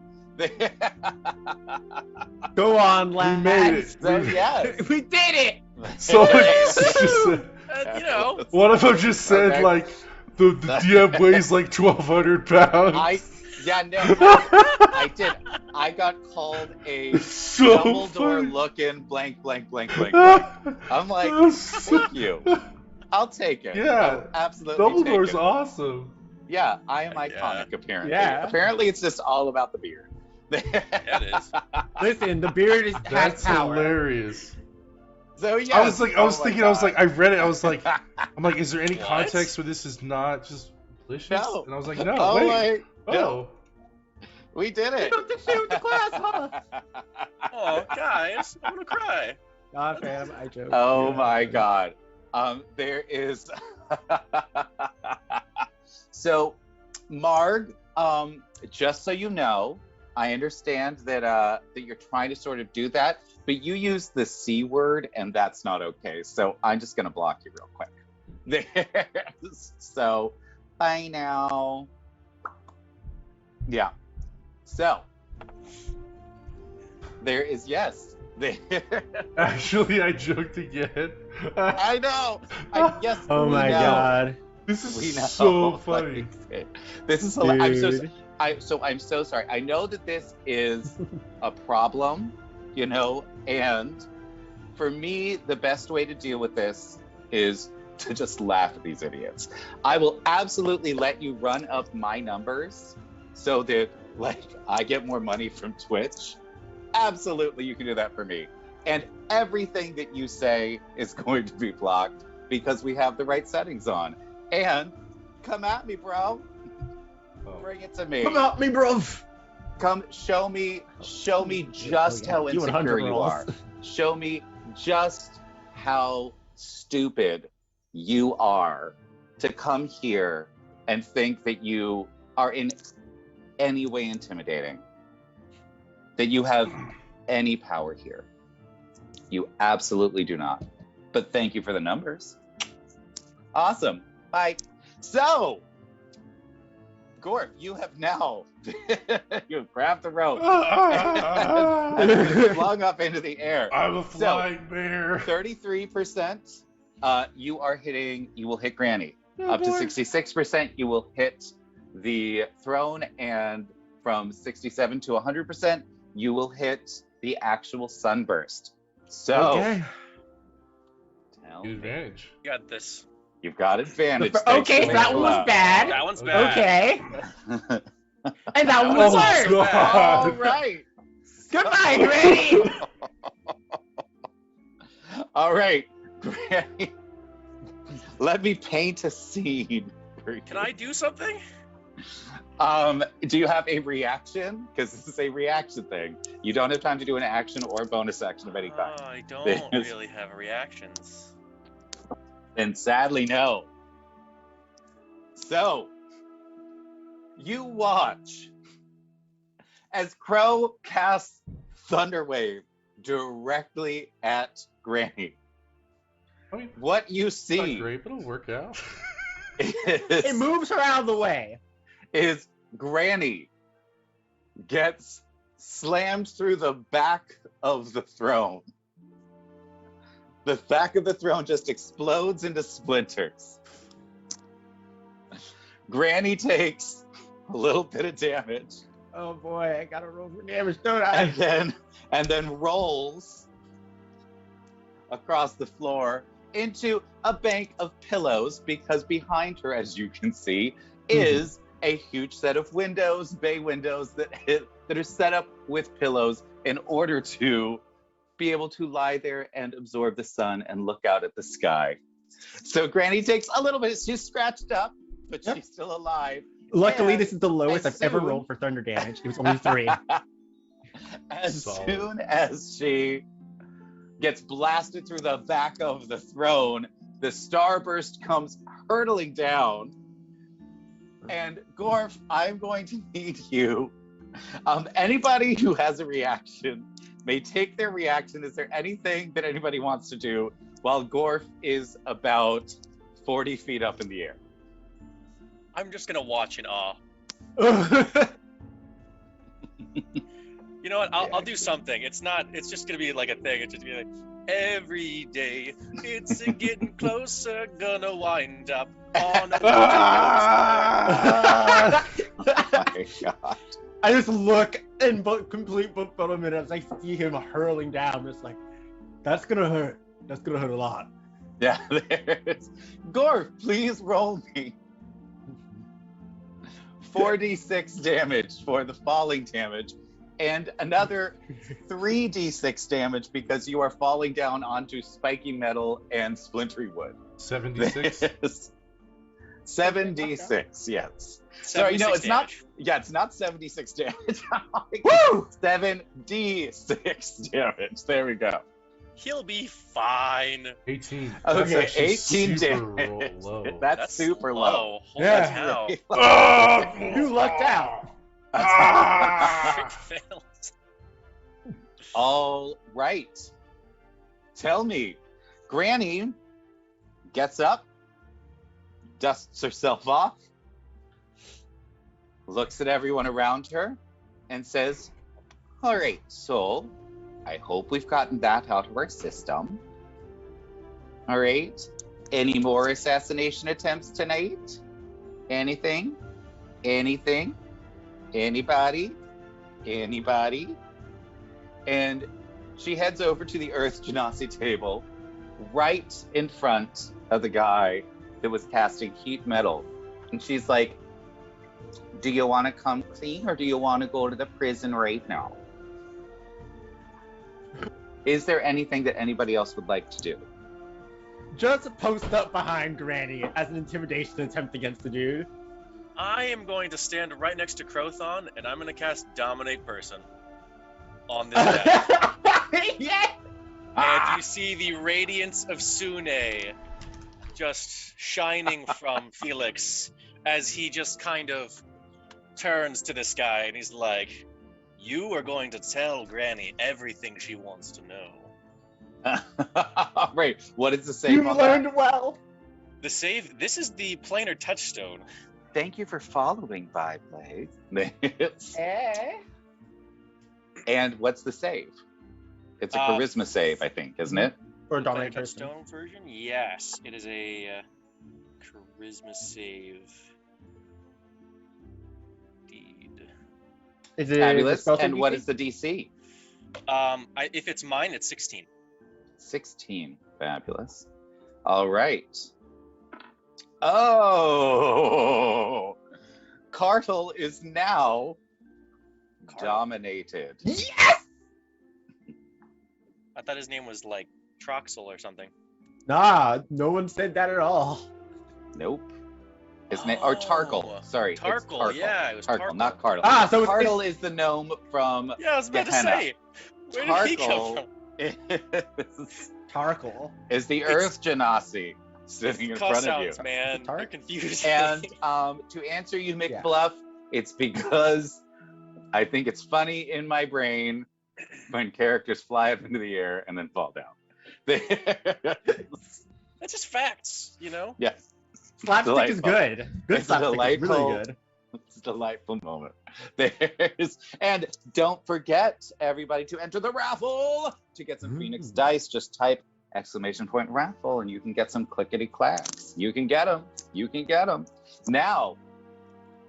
Go on, lads. We made it. So yes. We did it. So just said, one of them just said Okay. like the DM weighs like 1,200 pounds. I did. I got called a It's so Dumbledore funny. looking blank. I'm like, thank you. I'll take it. Yeah. I'll absolutely. Dumbledore's take it. awesome. Yeah, I am Yeah. iconic, apparently. Yeah. Apparently, it's just all about the beard. Yeah, it is. Listen, the beard has That's power. hilarious. So, yes. I was oh thinking, my I read it, I was like, is there any What? context where this is not just delicious? No. And I was like, no, Oh, wait. my- no. Oh. We did it. You don't fit with the class, huh? Oh, guys, I'm gonna cry. Nah, fam, I joke. Oh Yeah. my God. There is. So, Marg, just so you know, I understand that that you're trying to sort of do that, but you use the C word, and that's not okay. So I'm just gonna block you real quick. There. So, bye now. Yeah. So, there is yes. There. Actually, I joked again. I know. Yes. Oh we my know. God. This is We know. so funny. This is hilarious. Dude. I'm so sorry. I know that this is a problem, you know, and for me, the best way to deal with this is to just laugh at these idiots. I will absolutely let you run up my numbers so that, like, I get more money from Twitch. Absolutely, you can do that for me. And everything that you say is going to be blocked because we have the right settings on. And come at me, bro. Oh. Bring it to me. Come at me, bruv. Come show me just how You 100 insecure you rolls. are. Show me just how stupid you are to come here and think that you are in any way intimidating, that you have any power here. You absolutely do not. But thank you for the numbers. Awesome. Bye. So, Gorf, you have now you've grabbed the rope and been flung up into the air. I'm a flying bear. 33%, you will hit Granny. Oh, Up to boy. 66%, you will hit the throne, and from 67 to 100%, you will hit the actual sunburst. So, Okay. tell Good me. advantage. You got this. You've got advantage. Okay, thanks to that one was Nicola. bad. That one's bad. Okay. And that one Oh, was God. hard. God. All right. Goodbye, Granny. All right, Granny. Let me paint a scene for you. Can I do something? Do you have a reaction? Because this is a reaction thing. You don't have time to do an action or a bonus action of any kind. I don't This- really have reactions. And sadly, no. So, you watch as Crow casts Thunderwave directly at Granny. I mean, What you it's not see great, but it'll work out. It moves her out of the way. is Granny gets slammed through the back of the throne. The back of the throne just explodes into splinters. Granny takes a little bit of damage Oh boy, I gotta roll for damage, don't I? and then rolls across the floor into a bank of pillows, because behind her, as you can see, is a huge set of windows, bay windows that are set up with pillows in order to be able to lie there and absorb the sun and look out at the sky. So Granny takes a little bit. She's scratched up, but Yep. she's still alive. Luckily, And this is the lowest as I've ever soon- rolled for thunder damage. It was only 3. As Solid. soon as she gets blasted through the back of the throne, the starburst comes hurtling down. And Gorf, I'm going to need you. Anybody who has a reaction may take their reaction. Is there anything that anybody wants to do while Gorf is about 40 feet up in the air? I'm just gonna watch in awe. You know what? I'll do something. It's just gonna be like a thing. It's just gonna be like, every day it's a getting closer, gonna wind up on a Oh my God. I just look in complete bewilderment as I see him hurling down. It's like, that's gonna hurt. That's gonna hurt a lot. Yeah, there's Gorf, please roll me. 4d6 damage for the falling damage, and another 3d6 damage because you are falling down onto spiky metal and splintery wood. 76. 7d6, yes. Sorry, no, it's not. Yeah, it's not 76 damage. Woo! 7d6 damage. There we go. He'll be fine. 18. Okay, That's actually 18 super damage. low. That's super low. Holy Yeah. cow. You lucked out. Crit failed. All right. Tell me, Granny gets up, dusts herself off, looks at everyone around her, and says, all right, so I hope we've gotten that out of our system. All right. Any more assassination attempts tonight? Anything? Anything? Anybody? Anybody? And she heads over to the Earth Genasi table right in front of the guy that was casting heat metal. And she's like, do you want to come clean or do you want to go to the prison right now? Is there anything that anybody else would like to do? Just post up behind Granny as an intimidation attempt against the dude. I am going to stand right next to Crothon, and I'm going to cast Dominate Person on this guy. Yeah. And you see the radiance of Sune just shining from Felix as he just kind of turns to this guy, and he's like, you are going to tell Granny everything she wants to know. Right. What is the save You on learned well. The save, this is the planar touchstone. Thank you for following, Viblade. Eh? And what's the save? It's a charisma save, I think, isn't it? Or a Planar dominant person. touchstone version? Yes, it is a charisma save. Indeed. Is it Fabulous. spell save And what DC? is the DC? If it's mine, it's 16. 16. Fabulous. All right. Oh! Cartel is now dominated. Yes! I thought his name was like Troxel or something. Nah, no one said that at all. Nope. His name, or Tarkle. Oh, Sorry. it's Tarkle, yeah, it was Tarkle, Tarkle. not Cartel. Ah, so it's Cartel is the gnome from Yeah, I was about Gehenna. to say. Where did he come from? Tarkle. is the Earth Genasi sitting in Cuss front of you. outs, man. Tark? You're confusing. And to answer you, McBluff, it's because I think it's funny in my brain when characters fly up into the air and then fall down. That's just facts, you know? Yes. Slapstick is Delightful. good. Good It's slapstick is delightful. really good. It's a delightful moment. And don't forget, everybody, to enter the raffle to get some Phoenix dice. Just type !raffle and you can get some clickety clacks. You can get them. You can get them. Now,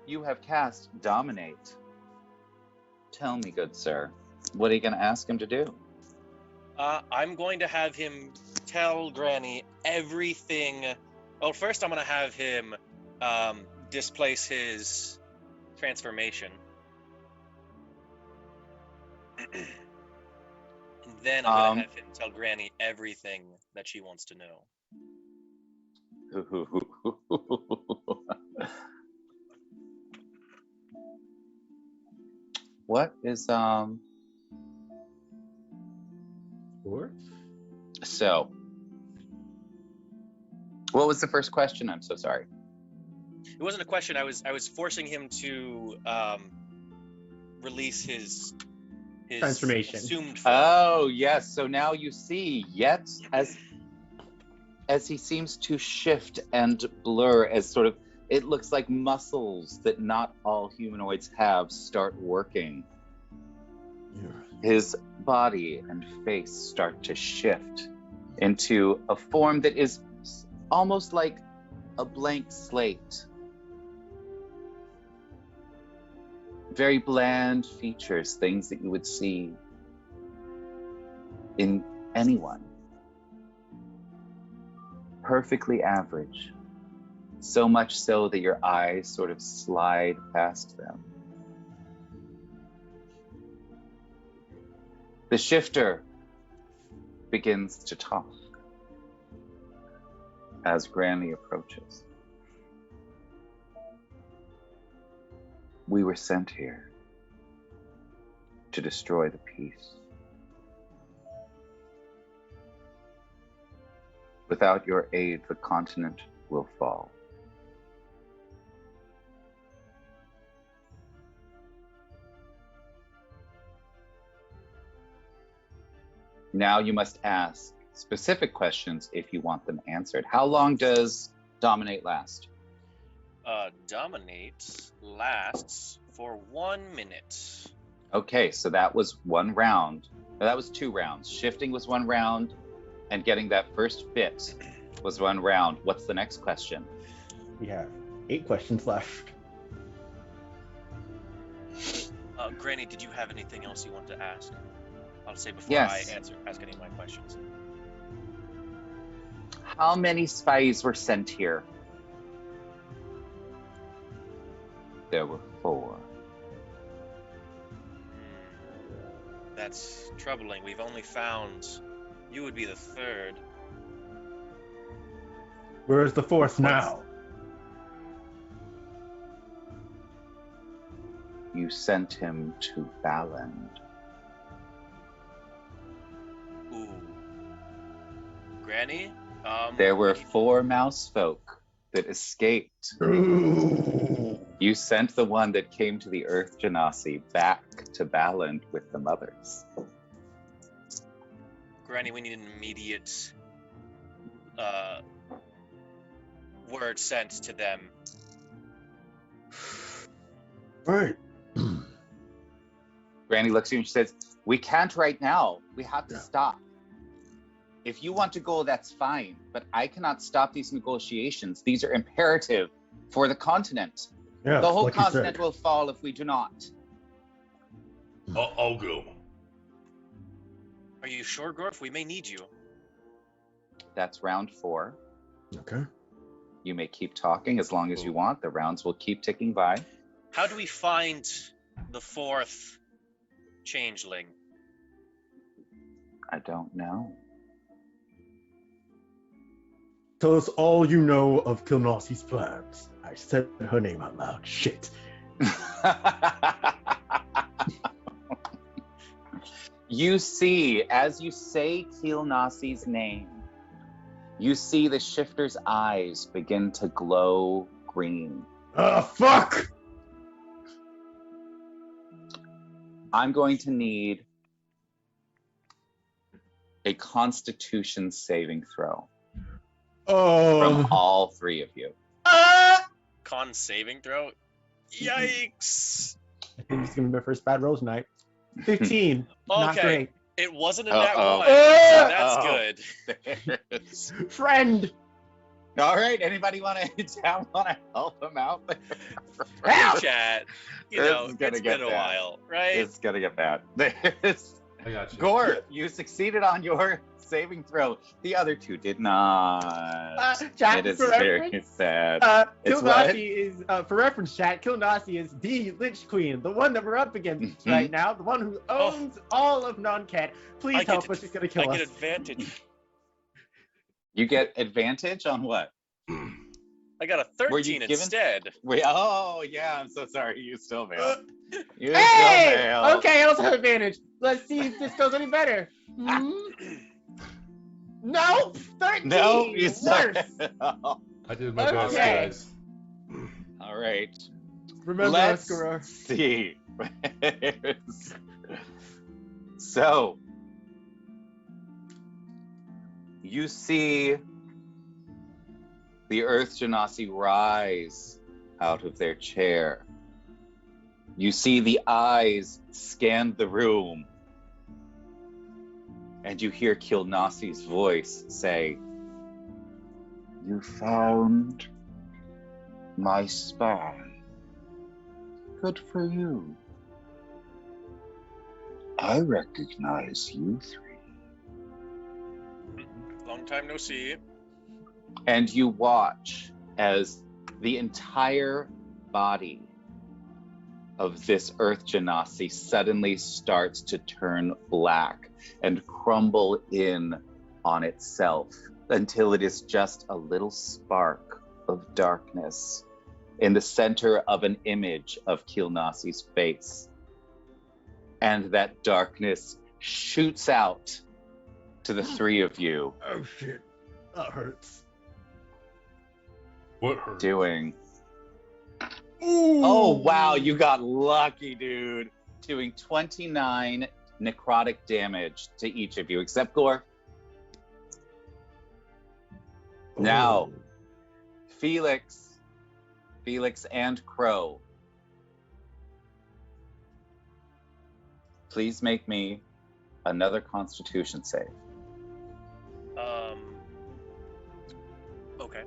you have cast Dominate. Tell me, good sir, what are you going to ask him to do? I'm going to have him tell Granny everything. Well, first I'm going to have him displace his transformation. And then I'm going to have him tell Granny everything that she wants to know. What is Or? so what was the first question? I'm so sorry. It wasn't a question. I was forcing him to release his Transformation. assumed form. Oh yes, so now you see, yet as he seems to shift and blur, as sort of, it looks like muscles that not all humanoids have start working. His body and face start to shift into a form that is almost like a blank slate. Very bland features, things that you would see in anyone. Perfectly average. So much so that your eyes sort of slide past them. The shifter begins to talk as Granny approaches. We were sent here to destroy the peace. Without your aid, the continent will fall. Now you must ask specific questions if you want them answered. How long does dominate last? Dominate lasts for 1 minute. Okay, so that was one round. No, that was 2 rounds. Shifting was 1 round, and getting that first bit was 1 round. What's the next question? We have 8 questions left. Granny, did you have anything else you want to ask? I'll say before Yes. I ask any of my questions. How many spies were sent here? There were 4. That's troubling. We've only found... You would be the 3rd. Where's the 4th now? You sent him to Baland. Ooh. Granny? There were 4 mouse folk that escaped. You sent the one that came to the Earth Genasi back to Baland with the mothers. Granny, we need an immediate word sent to them. Right. Granny looks at you and she says, we can't right now. We have to stop. If you want to go, that's fine. But I cannot stop these negotiations. These are imperative for the continent. Yeah, The whole like you continent said. will fall if we do not. I'll go. Are you sure, Gorf? We may need you. That's round 4. Okay. You may keep talking as long as you want. The rounds will keep ticking by. How do we find the 4th changeling? I don't know. Tell us all you know of Kilnaughty's plans. I said her name out loud. Shit. You see, as you say Kilnaughty's name, you see the shifter's eyes begin to glow green. Ah, fuck! I'm going to need a Constitution saving throw from all 3 of you. Con saving throw? Yikes! I think it's gonna be my first bad roll tonight. 15. Not Okay. great. It wasn't in that Uh-oh. one, so that's good. Friend! All right, anybody want to help him out? Chat. You This know, is gonna it's get been a bad. while, right? It's gonna get bad. There's I got you. Gore, you succeeded on your saving throw. The other 2 did not. Chat, It is for very reference, sad. It's Kilnaughty is, for reference, chat, Kilnaughty is the Lich Queen, the one that we're up against Mhm. right now, the one who owns all of Non-Cat. Please I help get- us, she's gonna kill I us. get advantage. You get advantage on what? I got a Were you 13 given- instead. Oh, yeah, I'm so sorry. You still failed. You Hey! still failed. Okay, I also have advantage. Let's see if this goes any better. Hmm? Nope! 13! No, you still Worse! failed. I did my best, Okay. guys. All right. Remember Let's us, Garor. see. So, you see the Earth Genasi rise out of their chair. You see the eyes scan the room. And you hear Kilnaughty's voice say, "You found my spy. Good for you. I recognize you 3." Long time no see. And you watch as the entire body of this Earth Genasi suddenly starts to turn black and crumble in on itself until it is just a little spark of darkness in the center of an image of Kilnasi's face. And that darkness shoots out to the three of you, Oh shit, that hurts. What hurt? doing... Ooh. Oh, wow, you got lucky, dude. Doing 29 necrotic damage to each of you, except Gore. Now, Felix and Crow, please make me another Constitution save. Okay.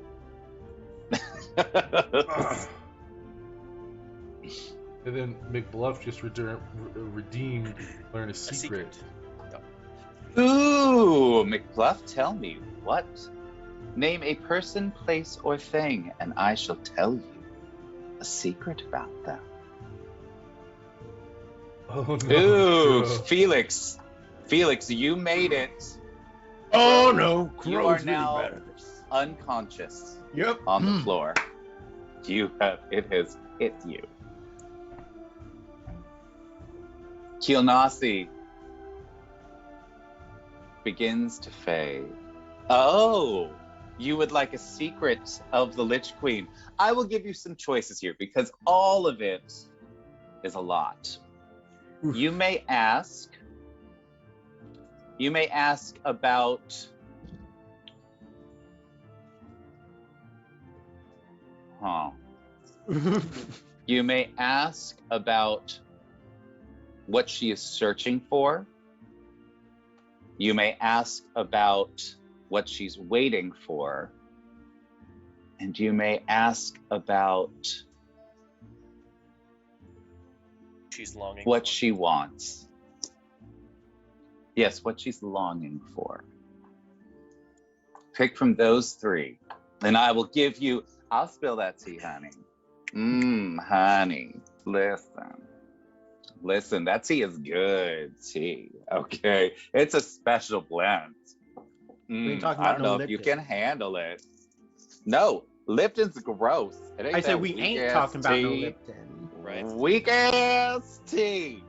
And then McBluff just redeemed, learn a secret. Ooh, McBluff, tell me what? Name a person, place, or thing, and I shall tell you a secret about them. Oh no. Ooh, Crow. Felix, you made it. Oh no, You Crow's are really now bad at this. unconscious Yep. on the floor. It has hit you. Kilnasi begins to fade. Oh, you would like a secret of the Lich Queen. I will give you some choices here because all of it is a lot. Oof. You may ask about you may ask about what she is searching for. You may ask about what she's waiting for. And you may ask about She's longing what for. she wants. Yes, what she's longing for. Pick from those three. And I will give you, I'll spill that tea, honey. Honey, listen, that tea is good tea, okay? It's a special blend. We ain't talking I about don't no know if you Lipton. can handle it. No, Lipton's gross. It ain't I said that we ain't weak-ass talking about no tea. Lipton. Right. Weak ass tea.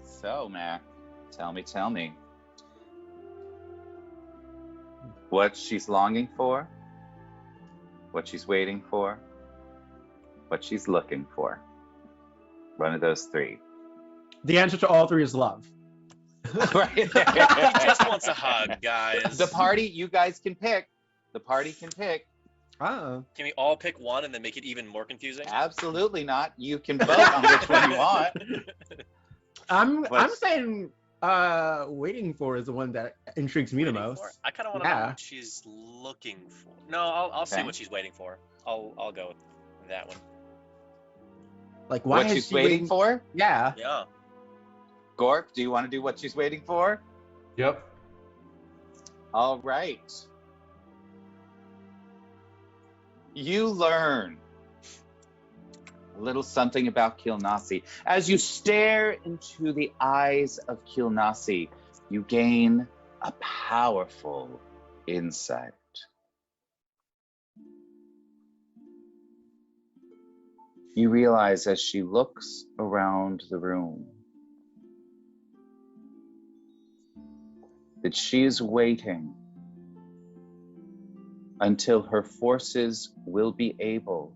So, Mac, tell me. What she's longing for, what she's waiting for, what she's looking for. One of those three. The answer to all three is love. Right He just wants a hug, guys. The party, you guys can pick. The party can pick. Oh. Can we all pick one and then make it even more confusing? Absolutely not. You can vote on which one you want. I'm But- saying waiting for is the one that intrigues me the Waiting most. for? I kind of want to know Yeah. what she's looking for. No, I'll say Okay. what she's waiting for. I'll go with that one. Like why What is she's she waiting for? Yeah. Yeah. Gorp, do you want to do what she's waiting for? Yep. All right. You learn a little something about Kilnasi. As you stare into the eyes of Kilnasi, you gain a powerful insight. You realize as she looks around the room that she is waiting until her forces will be able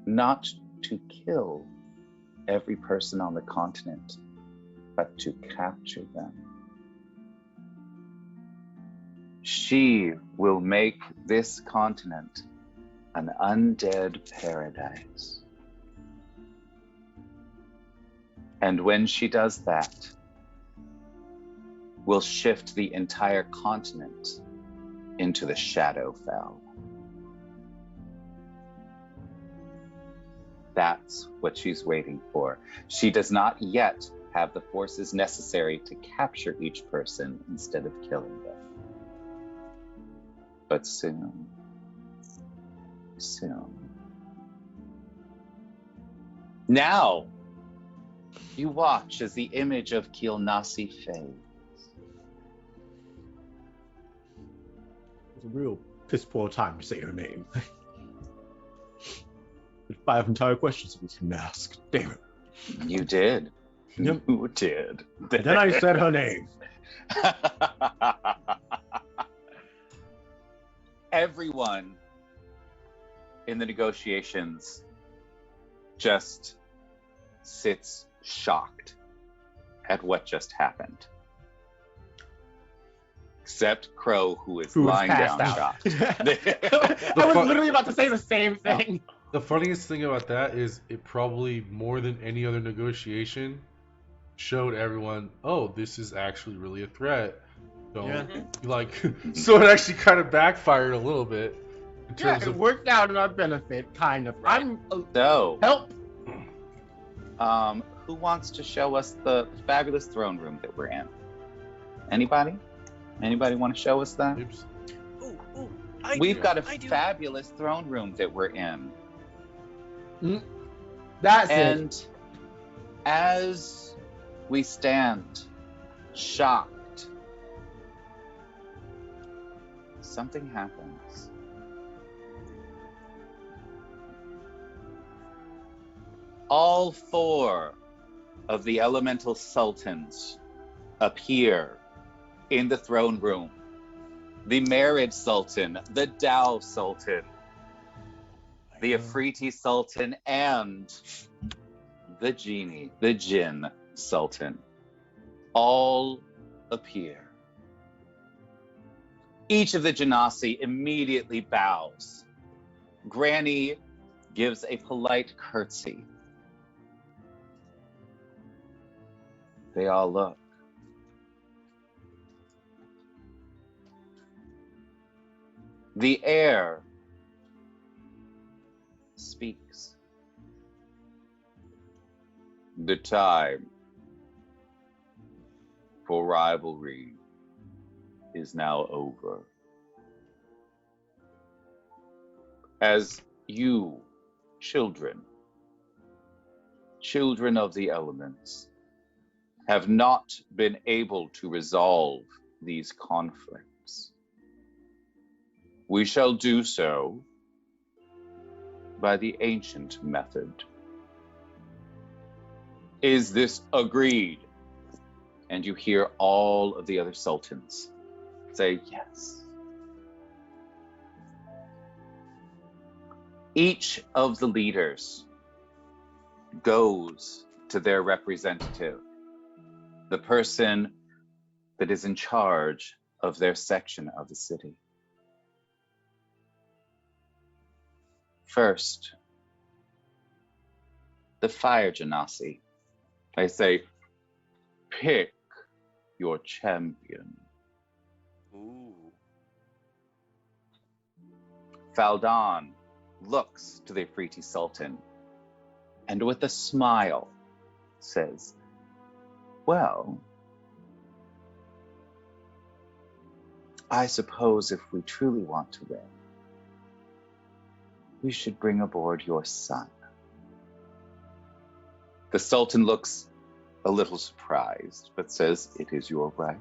not to kill every person on the continent, but to capture them. She will make this continent an undead paradise. And when she does that, will shift the entire continent into the Shadowfell. That's what she's waiting for. She does not yet have the forces necessary to capture each person instead of killing them. But soon. soon. Now, you watch as the image of Kilnasi fades. It's a real piss poor time to say her name. There's 5 entire questions we can ask. Damn it. You did. Yep. You did. And then I said her name. Everyone in the negotiations just sits shocked at what just happened. Except Crow, who is lying down shocked. I was literally about to say the same thing. The funniest thing about that is it probably more than any other negotiation showed everyone, oh, this is actually really a threat. So, so it actually kind of backfired a little bit in terms it of. worked out in our benefit, kind of. Right. So, help. Who wants to show us the fabulous throne room that we're in? Anybody? Anybody want to show us that? Oops. Ooh, We've got a I do. fabulous throne room that we're in. That's it. And as we stand shocked, something happens. All 4 of the elemental sultans appear in the throne room. The Merid Sultan, the Dao Sultan, the Afriti Sultan, and the Genie, the Jinn Sultan, all appear. Each of the Genasi immediately bows. Granny gives a polite curtsy. They all look. The air speaks. The time for rivalry is now over. As you, children of the elements, have not been able to resolve these conflicts, we shall do so by the ancient method. Is this agreed? And you hear all of the other sultans say yes. Each of the leaders goes to their representative, the person that is in charge of their section of the city. First, the Fire Genasi. I say, pick your champion. Ooh. Faldan looks to the Afriti Sultan and with a smile says, well, I suppose if we truly want to win, we should bring aboard your son. The Sultan looks a little surprised, but says, it is your right.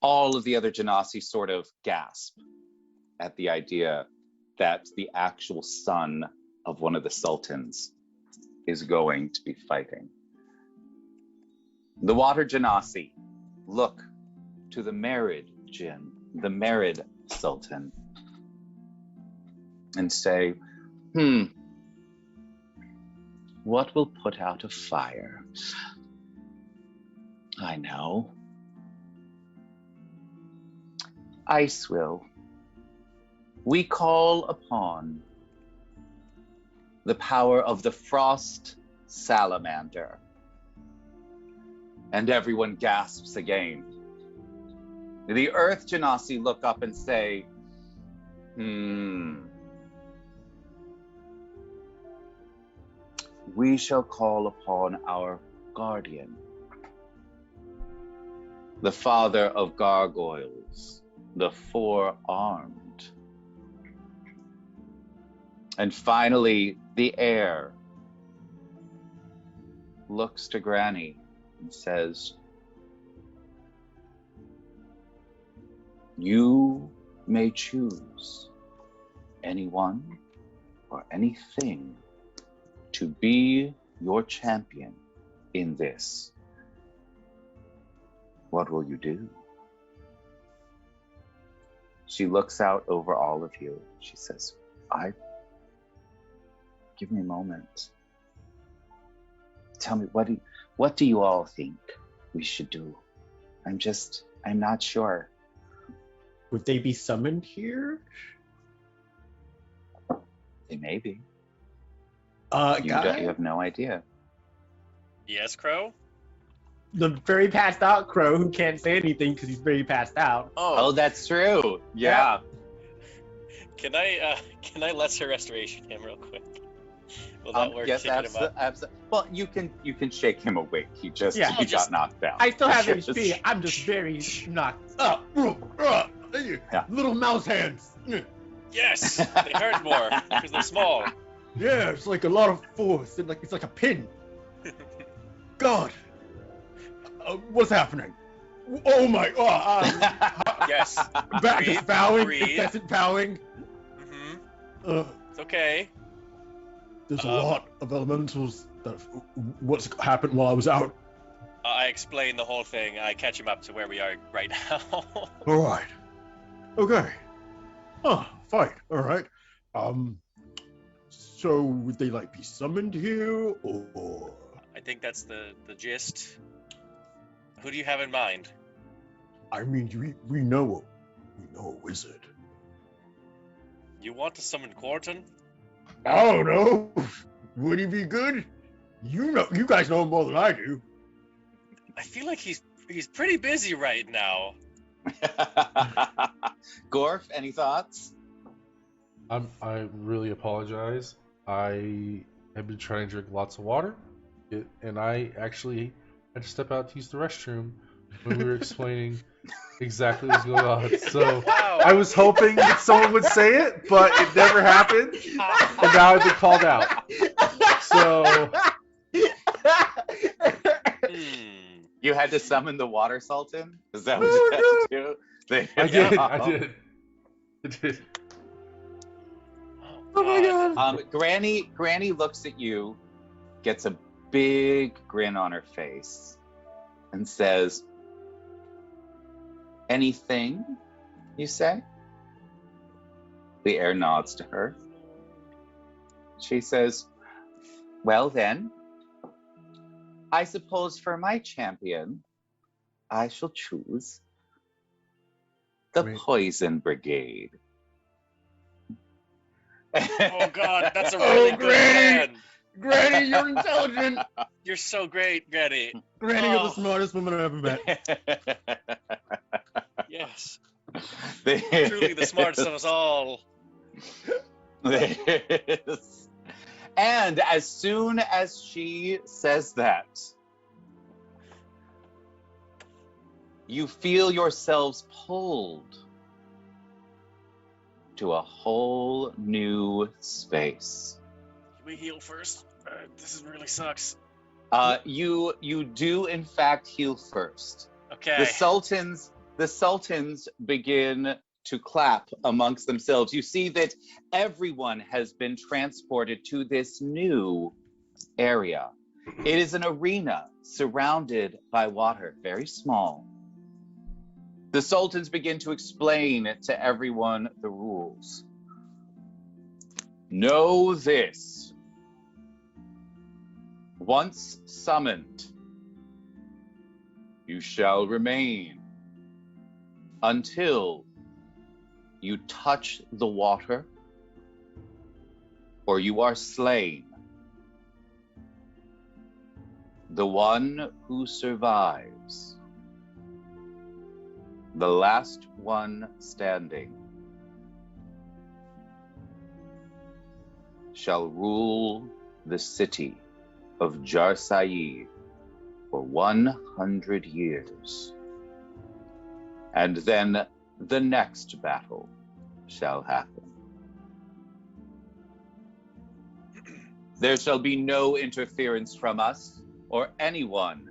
All of the other Genasi sort of gasp at the idea that the actual son of one of the sultans is going to be fighting. The Water Genasi look to the Merid Jinn, the Merid Sultan, and say, what will put out a fire? I know. Ice will. We call upon the power of the Frost Salamander. And everyone gasps again. The Earth Genasi look up and say, we shall call upon our guardian, the father of gargoyles the four-armed. And finally, the heir looks to Granny and says, "You may choose anyone or anything to be your champion in this. What will you do?" She looks out over all of you. She says, give me a moment. Tell me, what do you all think we should do? I'm not sure. Would they be summoned here? They may be. You Guy? have no idea. Yes, Crow? The very passed out Crow who can't say anything because he's very passed out. Oh, that's true. Yeah. Can I lesser restoration him real quick? Will that work? Yes, Kicking him up? absolutely. Well, you can shake him awake. He I'll got just- knocked down. I still have HP. I'm just very knocked up. Little mouse hands. Yes, they hurt more because they're small. Yeah, it's like a lot of force. It's like a pin. God. What's happening? Oh my God. Yes. Back is bowing. breathe. Incessant bowing. hmm It's okay. There's a lot of elementals that what's happened while I was out. I explain the whole thing. I catch him up to where we are right now. All right. Okay. Oh, fine. All right. So would they be summoned here or? I think that's the gist. Who do you have in mind? I mean, we know a wizard. You want to summon Quarton? I don't know. Would he be good? You guys know him more than I do. I feel like he's pretty busy right now. Gorf, any thoughts? I really apologize. I have been trying to drink lots of water, and I actually had to step out to use the restroom when we were explaining exactly what's going on. So Wow. I was hoping that someone would say it, but it never happened, and now I've been called out. So You had to summon the water sultan? Is that what you had to do? I did. Oh my God. Granny looks at you, gets a big grin on her face, and says, "Anything, you say?" The heir nods to her. She says, "Well then, I suppose for my champion, I shall choose the Great. Poison Brigade." Oh God, that's a really good Granny! plan. Granny, you're intelligent. You're so great, Granny. Granny, you're the smartest woman I've ever met. Yes, truly the smartest of us all. And as soon as she says that, you feel yourselves pulled to a whole new space. Can we heal first? This really sucks. You do in fact heal first. Okay. The sultans begin to clap amongst themselves. You see that everyone has been transported to this new area. It is an arena surrounded by water, very small. The sultans begin to explain to everyone the rules. Know this. Once summoned, you shall remain until you touch the water or you are slain. The one who survives, the last one standing, shall rule the city of Jarsai for 100 years. And then the next battle shall happen. There shall be no interference from us or anyone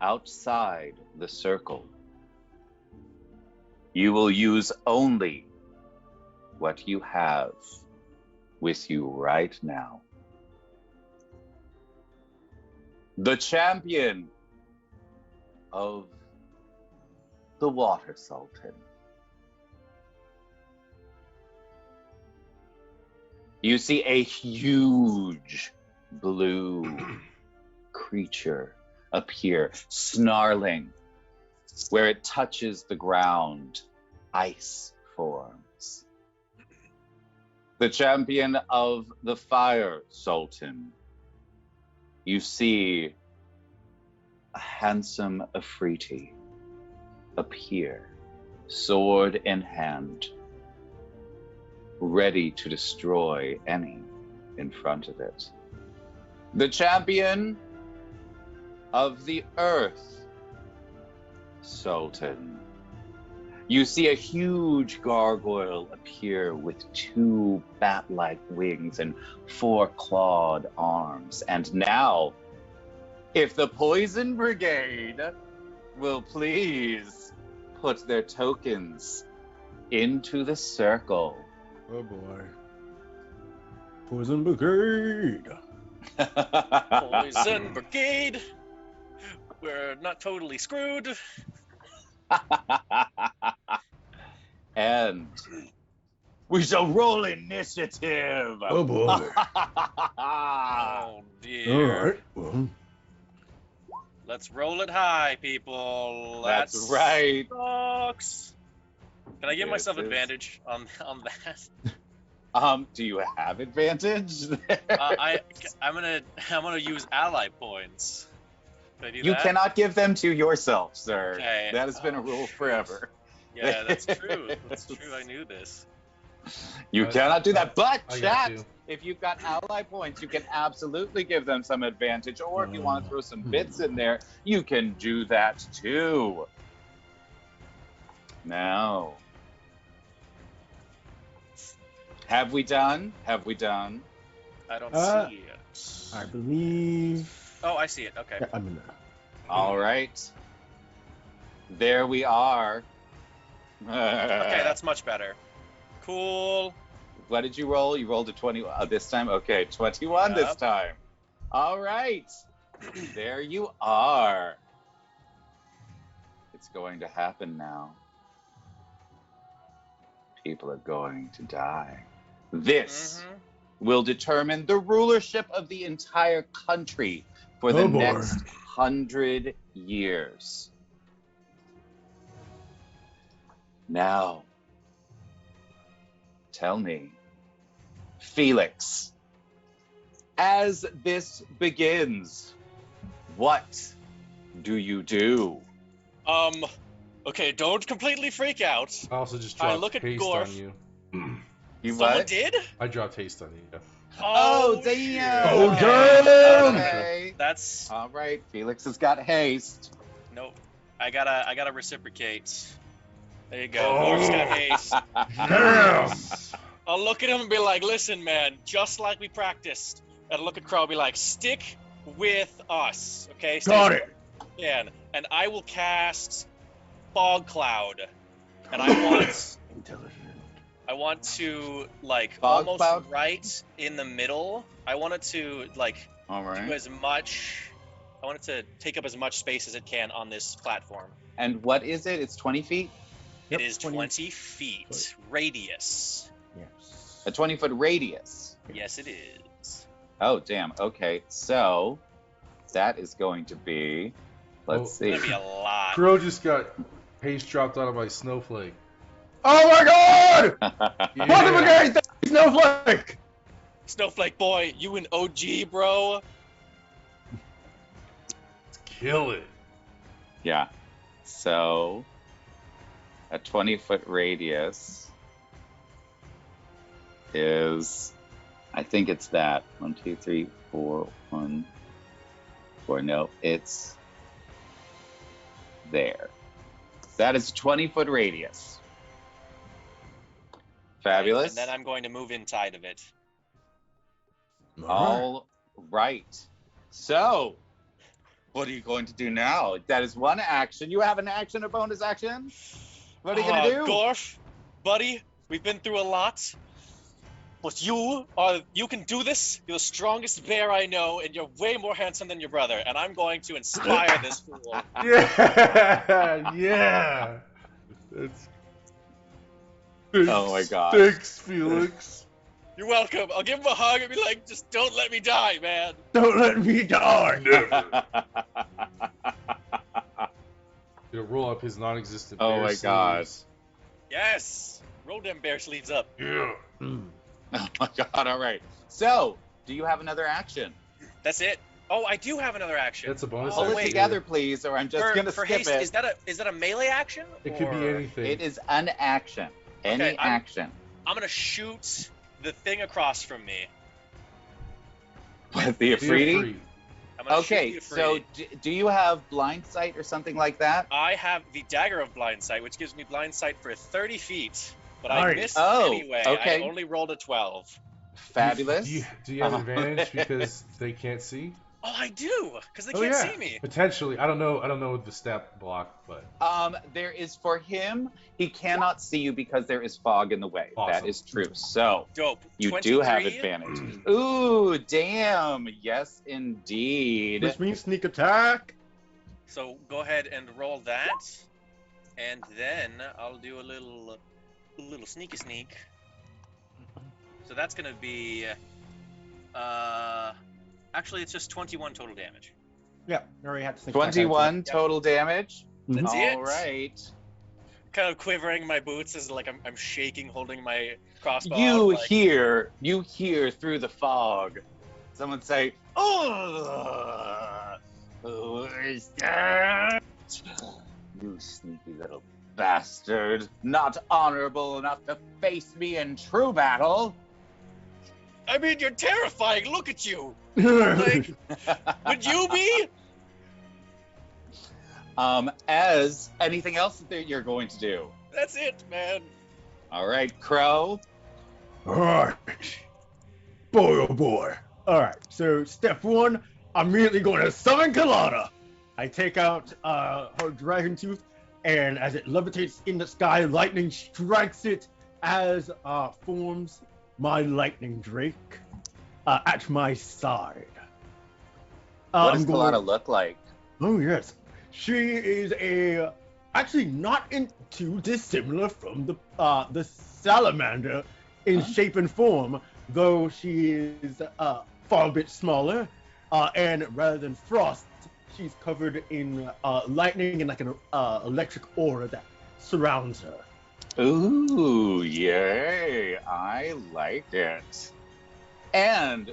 outside the circle. You will use only what you have with you right now. The champion of the Water Sultan. You see a huge blue creature appear, snarling. Where it touches the ground, ice forms. The champion of the Fire Sultan. You see a handsome Afriti appear, sword in hand, ready to destroy any in front of it. The champion of the Earth Sultan. You see a huge gargoyle appear with 2 bat-like wings and 4 clawed arms. And now, if the Poison Brigade will please put their tokens into the circle. Oh boy. Poison Brigade. Poison Brigade. We're not totally screwed. And we shall roll initiative. Oh boy. Oh dear. All right. Well, Let's roll it high, people. That's That right. sucks. Can I give myself This is- advantage on that? Do you have advantage? I'm gonna use ally points. Can I do You that? cannot give them to yourself, sir. Okay. That has been a rule shoot. forever. Yeah, that's true. That's true. I knew this. You cannot do that. But I got chat, you. if you've got ally points, you can absolutely give them some advantage. Or if you want to throw some bits in there, you can do that too. Now, have we done? Have we done? I don't see it. I believe. Oh, I see it. Okay. Yeah, I'm in there. All right. There we are. Okay, that's much better. Cool. What did you roll? You rolled a 20 this time? Okay, 21 this Yep. time. All right. There you are. It's going to happen now. People are going to die. This will determine the rulership of the entire country for the Oh, boy. next 100 years. Now, tell me, Felix, as this begins, what do you do? Okay, don't completely freak out. I also just I dropped look at haste Gorf. on you. You Someone what? did? I dropped haste on you. Yeah. Oh, shit. damn! Oh, damn! Okay. That's All right, Felix has got haste. nope. I gotta reciprocate. There you go. Oh. Gorf's got haste. Damn! I'll look at him and be like, listen, man, just like we practiced. And I'll look at Crow and be like, stick with us, okay? Stay Got it. Man. And I will cast Fog Cloud. And I want to, like, Fog almost Cloud? right in the middle. I want it to, like, All do right. as much... I want it to take up as much space as it can on this platform. And what is it? It's 20 feet? Yep, It is 20 20 feet radius. Yes. A 20-foot radius. Yes, it is. Oh, damn. Okay, so that is going to be... Let's Oh. It's see. gonna be a lot. Crow just got haste dropped out of my snowflake. Oh my God! Yeah. What the brigade? Snowflake! Snowflake boy, you an OG, bro? Kill it. Yeah. So, a 20-foot radius is, I think it's that. 1, 2, 3, 4, 1, 4. No, it's there. That is a 20-foot radius. Fabulous. And then I'm going to move inside of it. All right. So, what are you going to do now? That is one action. You have an action, a bonus action? What are you going to do? Gorf, buddy, we've been through a lot. But you can do this. You're the strongest bear I know, and you're way more handsome than your brother. And I'm going to inspire this fool. Yeah, yeah. It's Oh my God. Thanks, Felix. You're welcome. I'll give him a hug and be like, just don't let me die, man. Don't let me die. Never. He'll roll up his non-existent. Oh bear my God. sleeves. Yes. Roll them bear sleeves up. Yeah. Oh my God. All right. So, do you have another action? That's it. Oh, I do have another action. That's a bonus Hold action. it wait. together, please, or I'm just going to For skip haste, it. is that a melee action? It could be Or- anything. It is an action. Any Okay, I'm- action. I'm gonna shoot the thing across from me. With the Feel Afridi? free. I'm gonna Okay, shoot the so Afridi. do you have blind sight or something like that? I have the dagger of blind sight, which gives me blind sight for 30 feet. But I Nice. missed Oh, anyway. okay. I only rolled a 12. Fabulous. Do you have advantage because they can't see? Oh, I do, because they Oh, can't yeah. see me. Potentially. I don't know the stat block, but There is for him, he cannot see you because there is fog in the way. That Awesome. is true. So Dope. you 23? do have advantage. Ooh, damn. Yes, indeed. Which means sneak attack. So go ahead and roll that, and then I'll do a little sneaky sneak. So that's gonna be, actually it's just 21 total damage. Yeah, I already had to sneak attack. 21 total damage. That's it. All right. Kind of quivering my boots as like I'm shaking, holding my crossbow. You out, like, hear through the fog someone say, "Oh, who is that? You sneaky little bastard! Not honorable enough to face me in true battle." I mean, you're terrifying. Look at you. Like, would you be? As anything else that you're going to do? That's it, man. All right, Crow. Alright. Boy, oh boy. Alright, so step one, I'm immediately going to summon Kalana. I take out her dragon tooth, and as it levitates in the sky, lightning strikes it as forms my lightning drake at my side. What does Kalana look like? Oh yes, she is actually not too dissimilar from the salamander in shape and form, though she is far a bit smaller, and rather than frost, she's covered in lightning and like an electric aura that surrounds her. Ooh, yay! I like it. And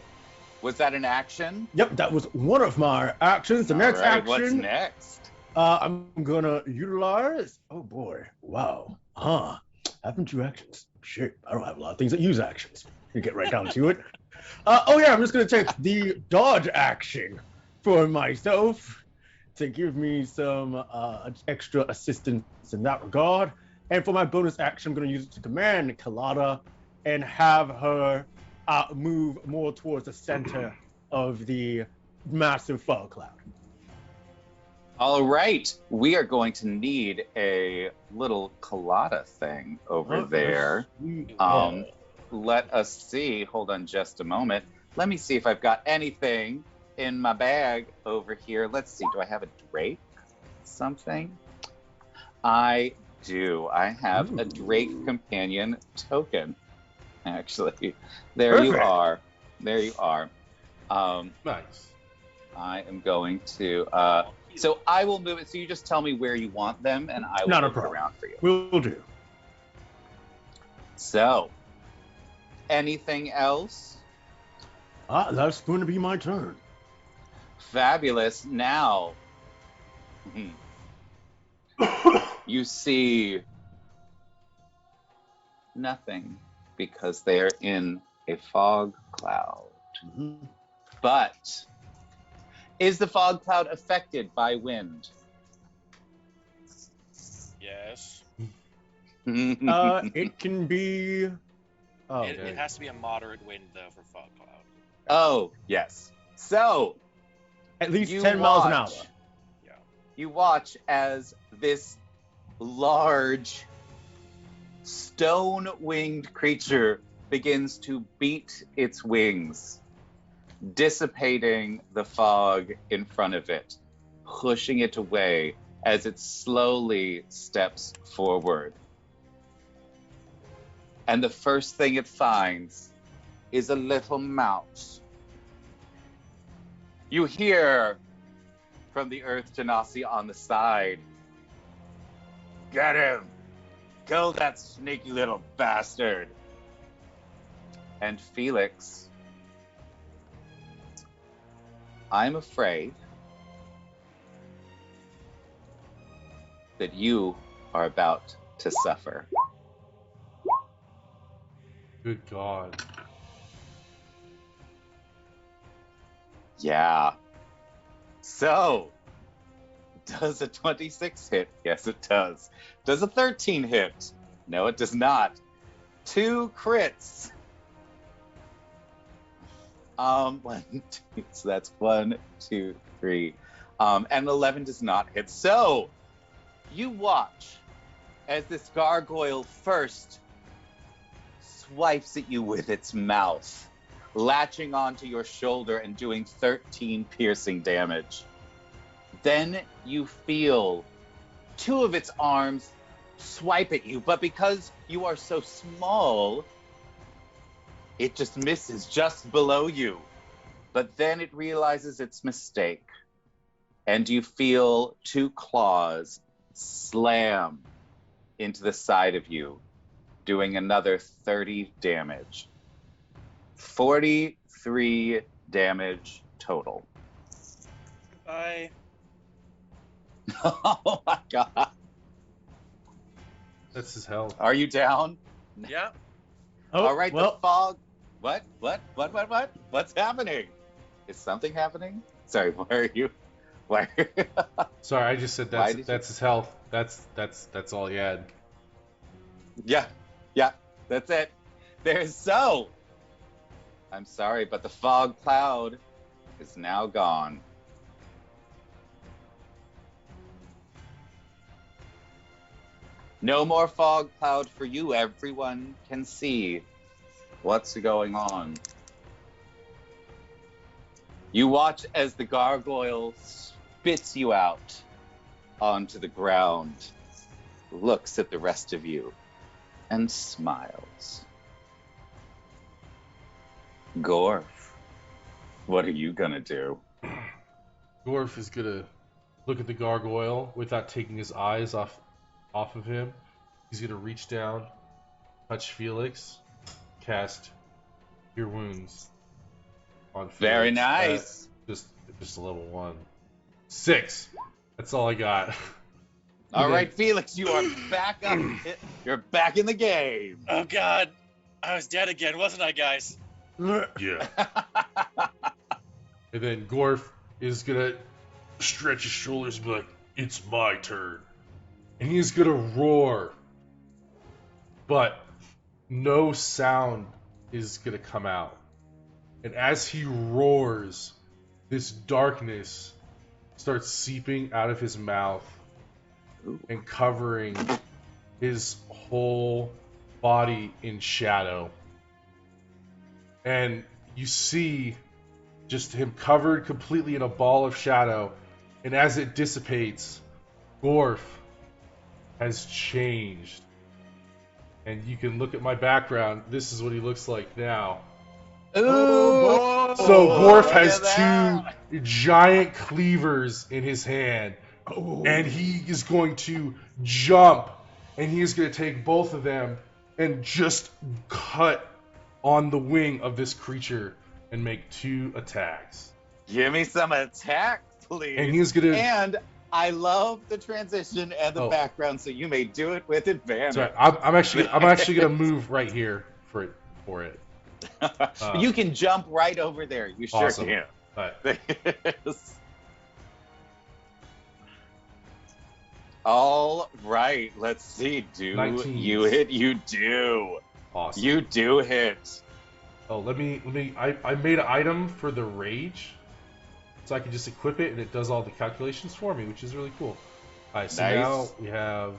was that an action? Yep, that was one of my actions. The next All right, action. what's next? I'm gonna utilize. Oh boy! Wow. Huh? I have 2 actions. Shit, I don't have a lot of things that use actions. You get right down to it. Oh yeah, I'm just gonna take the dodge action for myself to give me some extra assistance in that regard. And for my bonus action, I'm gonna use it to command Kalada and have her move more towards the center of the massive fog cloud. All right, we are going to need a little colada thing over there. Let us see. Hold on just a moment. Let me see if I've got anything in my bag over here. Let's see. Do I have a Drake? Something? I do. I have a Drake companion token. Actually, there you Perfect. are. There you are. nice. I am going to. So I will move it. So you just tell me where you want them, and I will Not a move it problem. around for you. Will do. So, anything else? That's going to be my turn. Fabulous. Now, you see nothing because they are in a fog cloud. But is the fog cloud affected by wind? Yes. It can be Oh, It has to be a moderate wind though for fog cloud. Oh, yes. So, at least you 10 miles an hour. watch- you watch as this large stone-winged creature begins to beat its wings, dissipating the fog in front of it, pushing it away as it slowly steps forward. And the first thing it finds is a little mouse. You hear from the Earth Genasi on the side, "Get him! Kill that sneaky little bastard!" And Felix, I'm afraid that you are about to suffer. Good God. Yeah. So, does a 26 hit? Yes, it does. Does a 13 hit? No, it does not. 2 crits. So that's 1, 2, 3. And 11 does not hit. So, you watch as this gargoyle first swipes at you with its mouth, latching onto your shoulder and doing 13 piercing damage. Then you feel 2 of its arms swipe at you, but because you are so small, it just misses just below you. But then it realizes its mistake, and you feel 2 claws slam into the side of you, doing another 30 damage. 43 damage total. Bye. Oh my god. That's his health. Are you down? Yeah. Oh, All right, well, the fog. What? What's happening? Is something happening? Sorry, why are you? Why? Sorry, I just said Why did you- that's his health. That's all he had. Yeah, that's it. I'm sorry, but the fog cloud is now gone. No more fog cloud for you. Everyone can see what's going on. You watch as the gargoyle spits you out onto the ground, looks at the rest of you, and smiles. Gorf, what are you gonna do? Gorf is gonna look at the gargoyle without taking his eyes off of him. He's gonna reach down, touch Felix, cast Cure Wounds on Felix. Very nice. Just a level 1. 6. That's all I got. All right, Felix, you are back up. You're back in the game. Oh god. I was dead again, wasn't I, guys? Yeah. And then Gorf is gonna stretch his shoulders and be like, "It's my turn." And he's gonna roar. But no sound is gonna come out. And as he roars, this darkness starts seeping out of his mouth and covering his whole body in shadow. And you see just him covered completely in a ball of shadow. And as it dissipates, Gorf has changed. And you can look at my background. This is what he looks like now. Ooh, boy. So Gorf look has at that. 2 giant cleavers in his hand. Oh. And he is going to jump. And he is going to take both of them and just cut on the wing of this creature and make 2 attacks. Give me some attacks, please. And he's going to... And I love the transition and the background, so you may do it with advantage. Sorry, I'm actually going to move right here for it. You can jump right over there. You sure Awesome. can. Right. All right, let's see. Do 19s. you hit? You do. Awesome. You do hit. Oh, let me. I made an item for the rage, so I can just equip it, and it does all the calculations for me, which is really cool. All right, so Nice. now we have.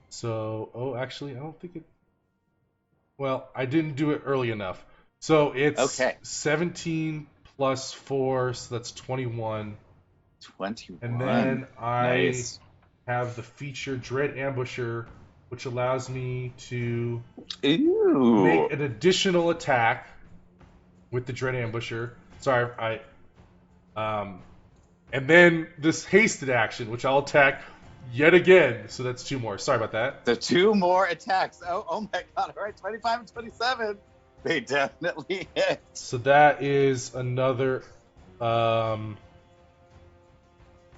So, oh, actually, I don't think it. Well, I didn't do it early enough. So it's Okay. 17 plus 4, so that's 21. 21. And then I Nice. have the feature Dread Ambusher, which allows me to Ooh. make an additional attack with the Dread Ambusher. Sorry, and then this hasted action, which I'll attack yet again. So that's 2 more. Sorry about that. The 2 more attacks. Oh my god. All right, 25 and 27. They definitely hit. So that is another. That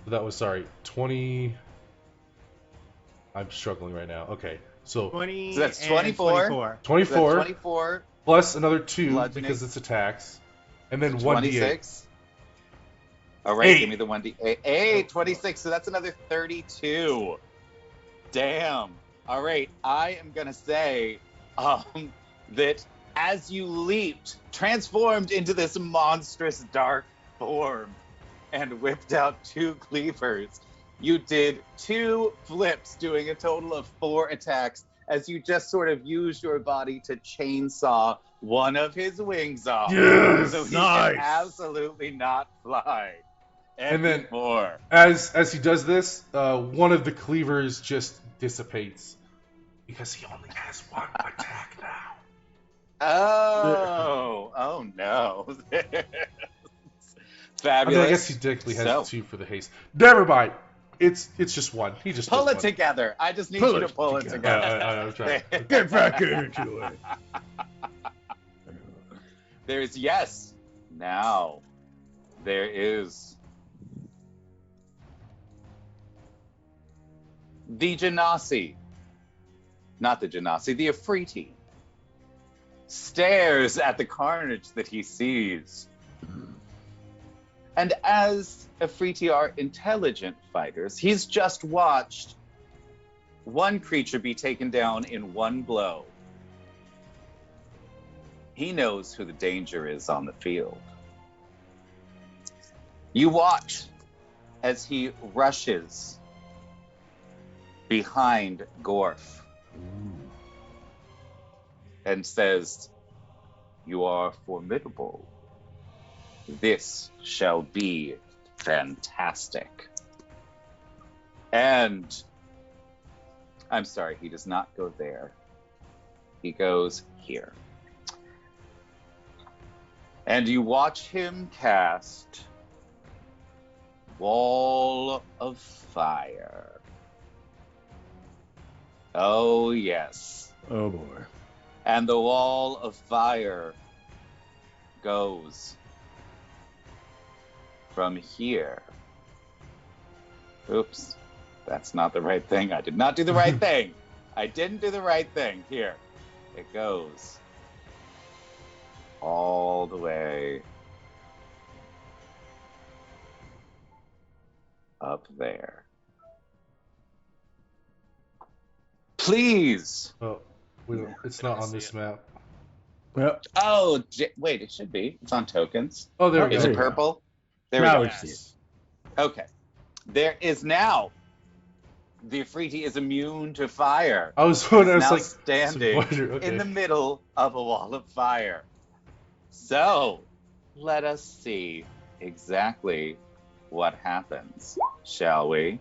was 20. I'm struggling right now. Okay, so 20 So that's and 24. 24. 24 So that's 24. plus another 2 Bludgeoning. because it's attacks, and then So 1d8. 26. All right, 8. give me the 1d8. 8, 26. So that's another 32. Damn. All right, I am going to say that as you leaped, transformed into this monstrous dark form, and whipped out 2 cleavers, you did 2 flips, doing a total of 4 attacks, as you just sort of used your body to chainsaw one of his wings off. Yes, So he nice. can absolutely not fly And then- anymore. As he does this, one of the cleavers just dissipates because he only has 1 attack now. Oh no. I Fabulous. mean, I guess he technically has So, 2 for the haste. Never mind. It's just 1. He just pull does it 1. together. I just need Pull you to it pull it together. together. I'm trying. Get back into it. There's yes. Now there is the Genasi. Not the Genasi, the Afriti. Stares at the carnage that he sees. And as Afriti are intelligent fighters, he's just watched one creature be taken down in 1 blow. He knows who the danger is on the field. You watch as he rushes behind Gorf and says, "You are formidable. This shall be fantastic." And I'm sorry, he does not go there. He goes here. And you watch him cast Wall of Fire. Oh, yes. Oh boy. And the Wall of Fire goes from here. Oops, that's not the right thing. I did not do the right thing. I didn't do the right thing. Here, it goes all the way up there. Please. Oh, it's not on this map. Well, Oh, wait, it should be. It's on tokens. Oh, there we Is go. it purple? There Now we go. we see it. Okay. There is now. The Afriti is immune to fire. I was He's wondering, I now was like, standing okay. in the middle of a wall of fire. So, let us see exactly what happens, shall we?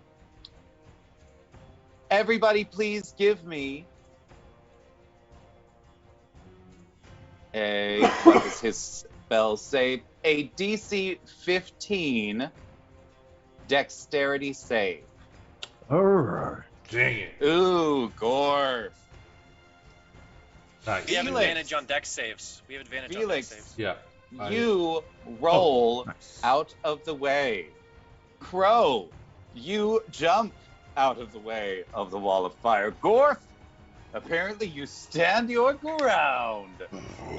Everybody, please give me what is his spell save? A DC 15 dexterity save. All right. Dang it. Ooh, Gorf. Nice. We have Felix. advantage on dex saves. We have advantage on Felix. dex saves. Yeah. You roll Nice. out of the way. Crow, you jump out of the way of the wall of fire. Gorf, apparently you stand your ground.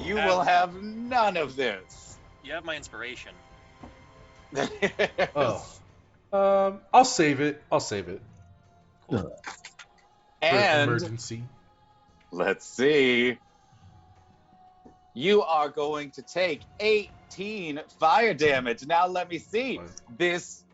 You will have none of this. You have my inspiration. Oh. I'll save it. And emergency. let's see. You are going to take 18 fire damage. Now let me see. Fine. This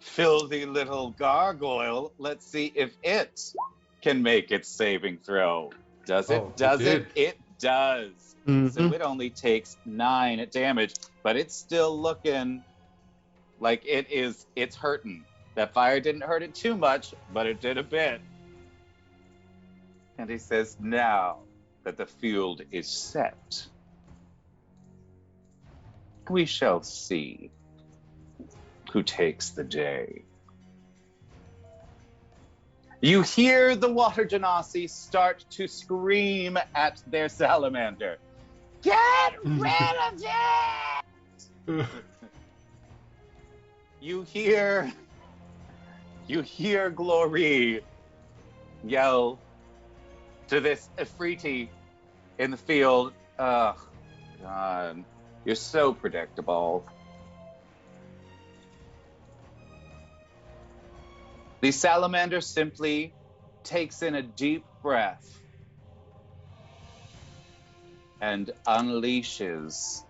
filthy little gargoyle. Let's see if it can make its saving throw. Does it? Oh, it Does it? did. It does. So Mhm. it only takes 9 damage, but it's still looking like it's hurting. That fire didn't hurt it too much, but it did a bit. And he says, now that the field is set, we shall see who takes the day. You hear the water genasi start to scream at their salamander. Get rid of it! You hear Glory yell to this Ifriti in the field. Oh, God, you're so predictable. The salamander simply takes in a deep breath and unleashes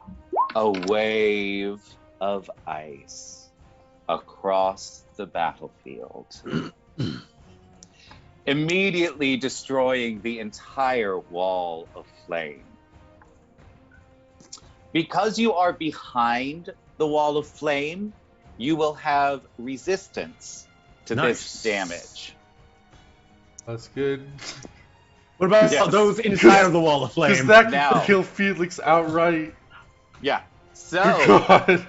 a wave of ice across the battlefield, immediately destroying the entire wall of flame. Because you are behind the wall of flame, you will have resistance to this damage. That's good. What about Yes. those inside of the wall of Because flame? that could Now. kill Felix outright. Yeah. So, Good God.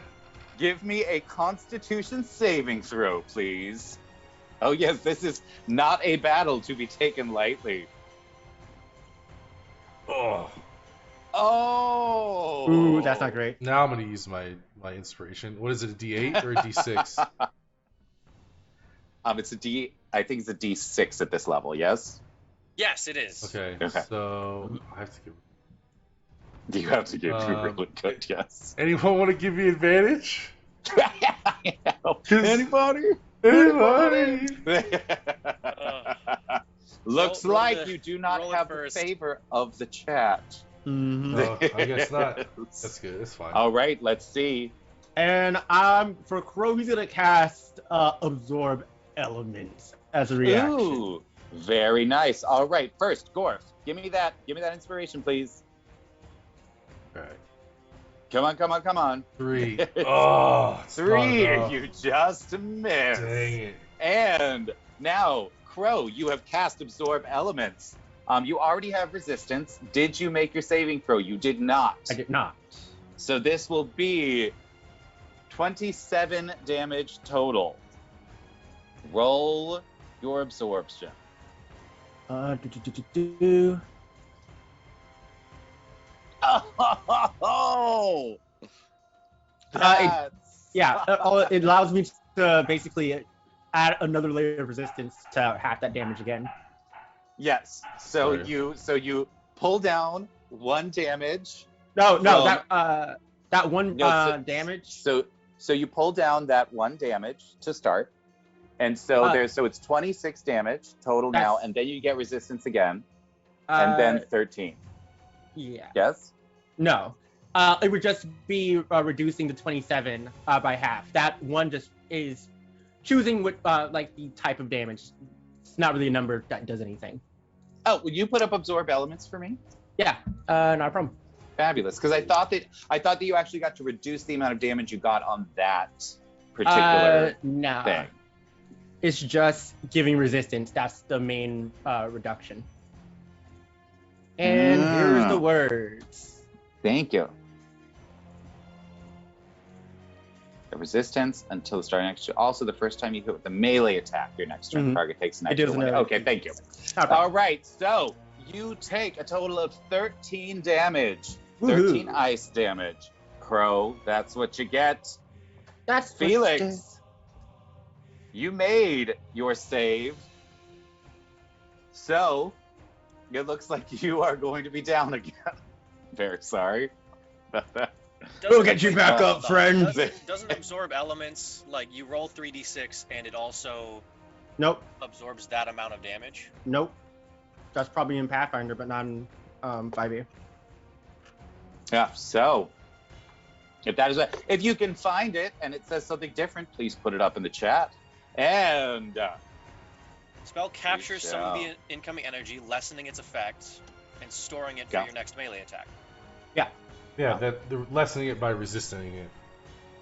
give me a Constitution saving throw, please. Oh, yes, this is not a battle to be taken lightly. Oh. Oh! Ooh, that's not great. Now I'm gonna use my inspiration. What is it, a D8 or a D6? It's a D. I think it's a D6 at this level. Yes. Yes, it is. Okay, Okay. so I have to give. You have to get really good. Yes. Anyone want to give me advantage? Anybody? Anybody? Looks Roll like the- you do not roll it have the first. favor of the chat. Mhm. No, I guess not. That's good. That's fine. All right, let's see. And for Crow, he's gonna cast Absorb Elements as a reaction. Ooh, very nice. All right, first, Gorf, give me that inspiration, please. All right. Come on. 3. Oh, it's 3, not enough. you just missed. Dang it. And now, Crow, you have cast Absorb Elements. You already have resistance. Did you make your saving throw? You did not. I did not. So this will be 27 damage total. Roll your absorption. Do. Oh! Yeah, it allows me to basically add another layer of resistance to half that damage again. Yes. So Sorry. you pull down 1 damage. No, From- that one damage. So you pull down that 1 damage to start. And so it's 26 damage total now, That's- and then you get resistance again, and then 13. Yeah. Yes? No. It would just be reducing the 27 by half. That one just is choosing what like the type of damage. It's not really a number that does anything. Oh, would you put up absorb elements for me? Yeah, not a problem. Fabulous, because I thought that you actually got to reduce the amount of damage you got on that particular Nah. thing. It's just giving resistance. That's the main reduction. And here's the words. Thank you. The resistance until the start of next turn. Also, the first time you hit with the melee attack, your next turn target takes an It extra does 1. another- Okay, thank you. Not a problem. All right, so you take a total of 13 damage. Woohoo. 13 ice damage. Crow, that's what you get. That's Felix, you made your save. So, it looks like you are going to be down again. Very sorry. We'll get you back up, friend. Doesn't absorb elements, like you roll 3d6 and it also Nope. absorbs that amount of damage? Nope. That's probably in Pathfinder, but not in 5e. Yeah. So, if you can find it and it says something different, please put it up in the chat. And Spell captures some of shall. the incoming energy, lessening its effect, and storing it for Yeah. your next melee attack. Yeah, that they're lessening it by resisting it.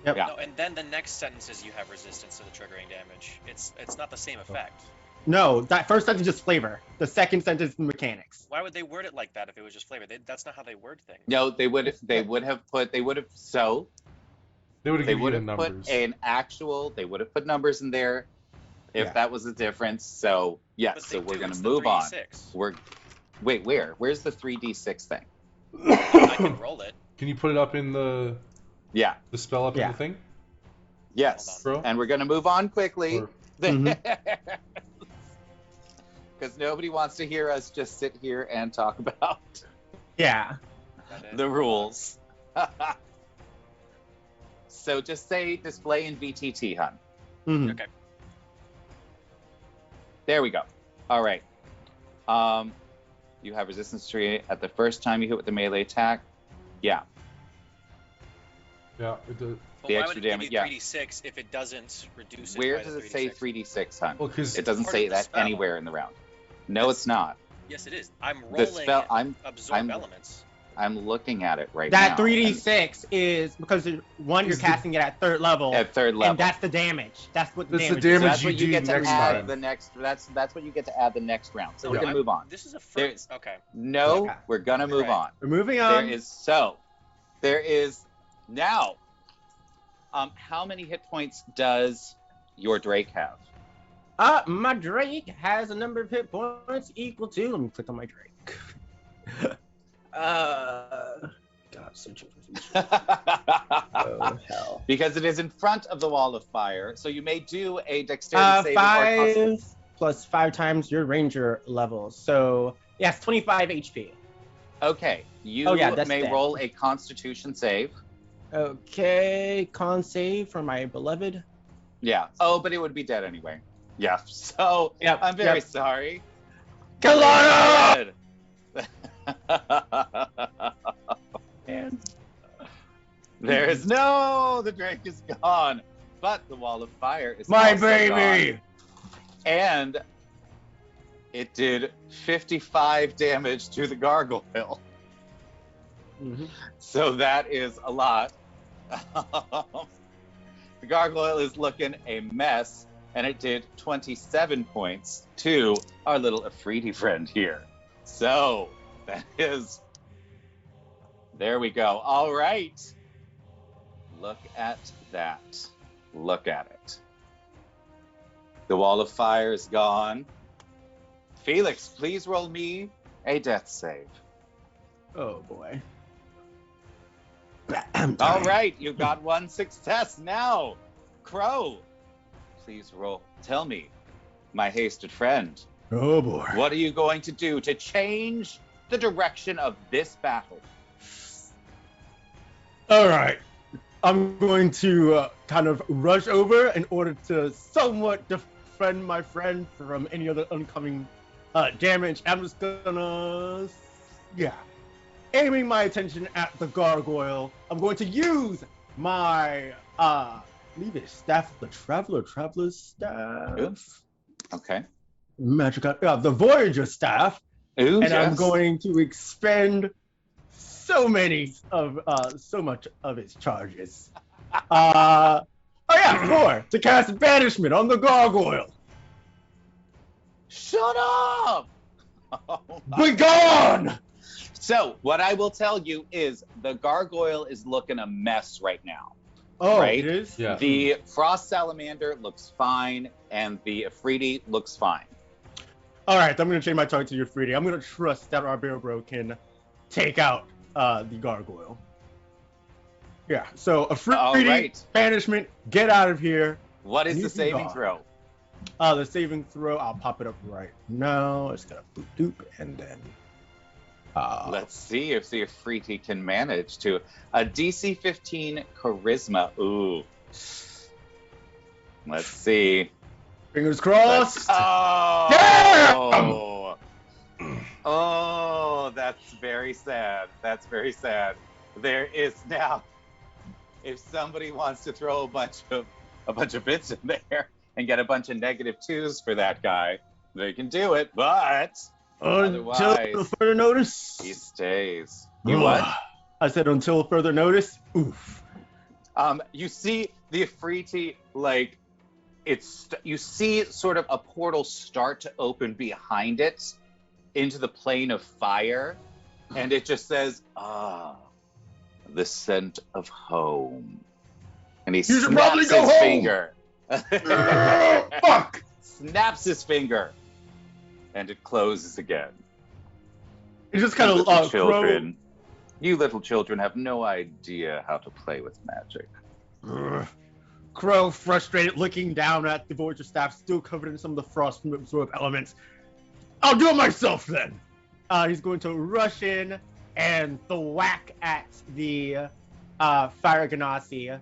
Yep. Yeah. No, and then the next sentence is you have resistance to the triggering damage. It's not the same effect. No, that first sentence is just flavor. The second sentence is mechanics. Why would they word it like that if it was just flavor? That's not how they word things. no, they would have They would have put numbers. an actual. They would have put numbers in there if Yeah. that was the difference. So yes, But so they we're do, gonna it's the move on. 3d6. Wait, where's the 3d6 thing? I can roll it. Can you put it up in the Yeah. spell up in Yeah. the thing? Yes. Bro? And we're gonna move on quickly. Or- Because nobody wants to hear us just sit here and talk about Yeah. That is- the rules. So just say display in VTT, hun. Mhm. Okay. There we go. All right. You have resistance tree at the first time you hit with the melee attack. Yeah. Yeah. It does. But The why extra would it give damage, you yeah. 3d6 if it doesn't reduce it Where by does the it say 3d6? 3d6, hun? Well, because It doesn't part say of the that spell. anywhere in the round. No, it's not. Yes, it is. I'm The rolling spell. it. Absorb I'm- elements. I'm looking at it right now. That 3d6 is because you're Is the- casting it at third level, at third level. and that's the damage. That's what the That's the damage. So damage that's you what you do get to next add time. the next. That's what you get to add the next round. So we're No, gonna move on. This is a There's- first. Okay. No, Okay. we're gonna You're move right. on. We're moving on. There is now. How many hit points does your Drake have? My Drake has a number of hit points equal to. Let me click on my Drake. God, searching for these. Oh hell. Because it is in front of the wall of fire, so you may do a dexterity saving or 5 plus 5 times your ranger level. So yes, 25 HP. Okay, you Oh, yeah, that's may dead. roll a Constitution save. Okay, con save for my beloved. Yeah. Oh, but it would be dead anyway. Yeah. So Yep, I'm very yep. sorry. Kalana! Man. There is the Drake is gone, but the wall of fire is My also baby! gone. And it did 55 damage to the gargoyle. Mhm. So that is a lot. The gargoyle is looking a mess, and it did 27 points to our little Afridi friend here. So that is. There we go. All right. Look at that. Look at it. The wall of fire is gone. Felix, please roll me a death save. Oh boy. All right, you got one success now. Crow, please roll. Tell me, my hasted friend, Oh boy. what are you going to do to change the direction of this battle? All right. I'm going to kind of rush over in order to somewhat defend my friend from any other oncoming damage. I'm just gonna, aiming my attention at the gargoyle. I'm going to use my, leave it, staff of the traveler's staff. Oof. Okay. Magic, the Voyager staff. Ooh, And I'm yes. going to expend so much of its charges. 4 to cast banishment on the gargoyle. Shut up! Oh my- Be gone! So, what I will tell you is the gargoyle is looking a mess right now. Oh, Right? it is? Yeah. The frost salamander looks fine, and the Afridi looks fine. All right, I'm going to change my target to your Afridi. I'm going to trust that our Baro Bro can take out the gargoyle. Yeah, so Afridi, All right. banishment, get out of here. What is And the you can saving go. throw? The saving throw, I'll pop it up right now. It's going to boop doop, and then... Let's see if the Afridi can manage to. A DC 15 charisma. Ooh. Let's see. Fingers crossed. Oh! Damn! That's very sad. That's very sad. There is now, if somebody wants to throw a bunch of bits in there and get a bunch of -2s for that guy, they can do it. But Until otherwise, further notice. he stays. You what? I said until further notice. Oof. You see the Afriti, like, you see sort of a portal start to open behind it into the plane of fire, and it just says, the scent of home. And he snaps his finger. Fuck! Snaps his finger, and it closes again. It's just kind You of little children. You little children have no idea how to play with magic. Crow, frustrated, looking down at the Voyager staff, still covered in some of the frost absorb elements. I'll do it myself then. He's going to rush in and thwack at the Fire Ganassi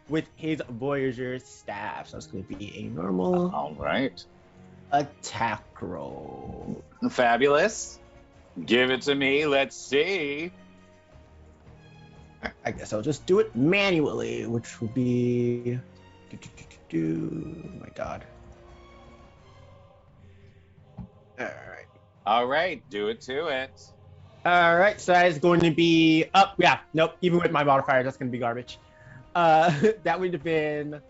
with his Voyager staff. So it's going to be a normal All right. attack roll. Fabulous. Give it to me. Let's see. I guess I'll just do it manually, which will be. Oh my god. All right. Do it to it. Alright, so that is going to be up. Yeah, nope. Even with my modifier, that's going to be garbage. That would have been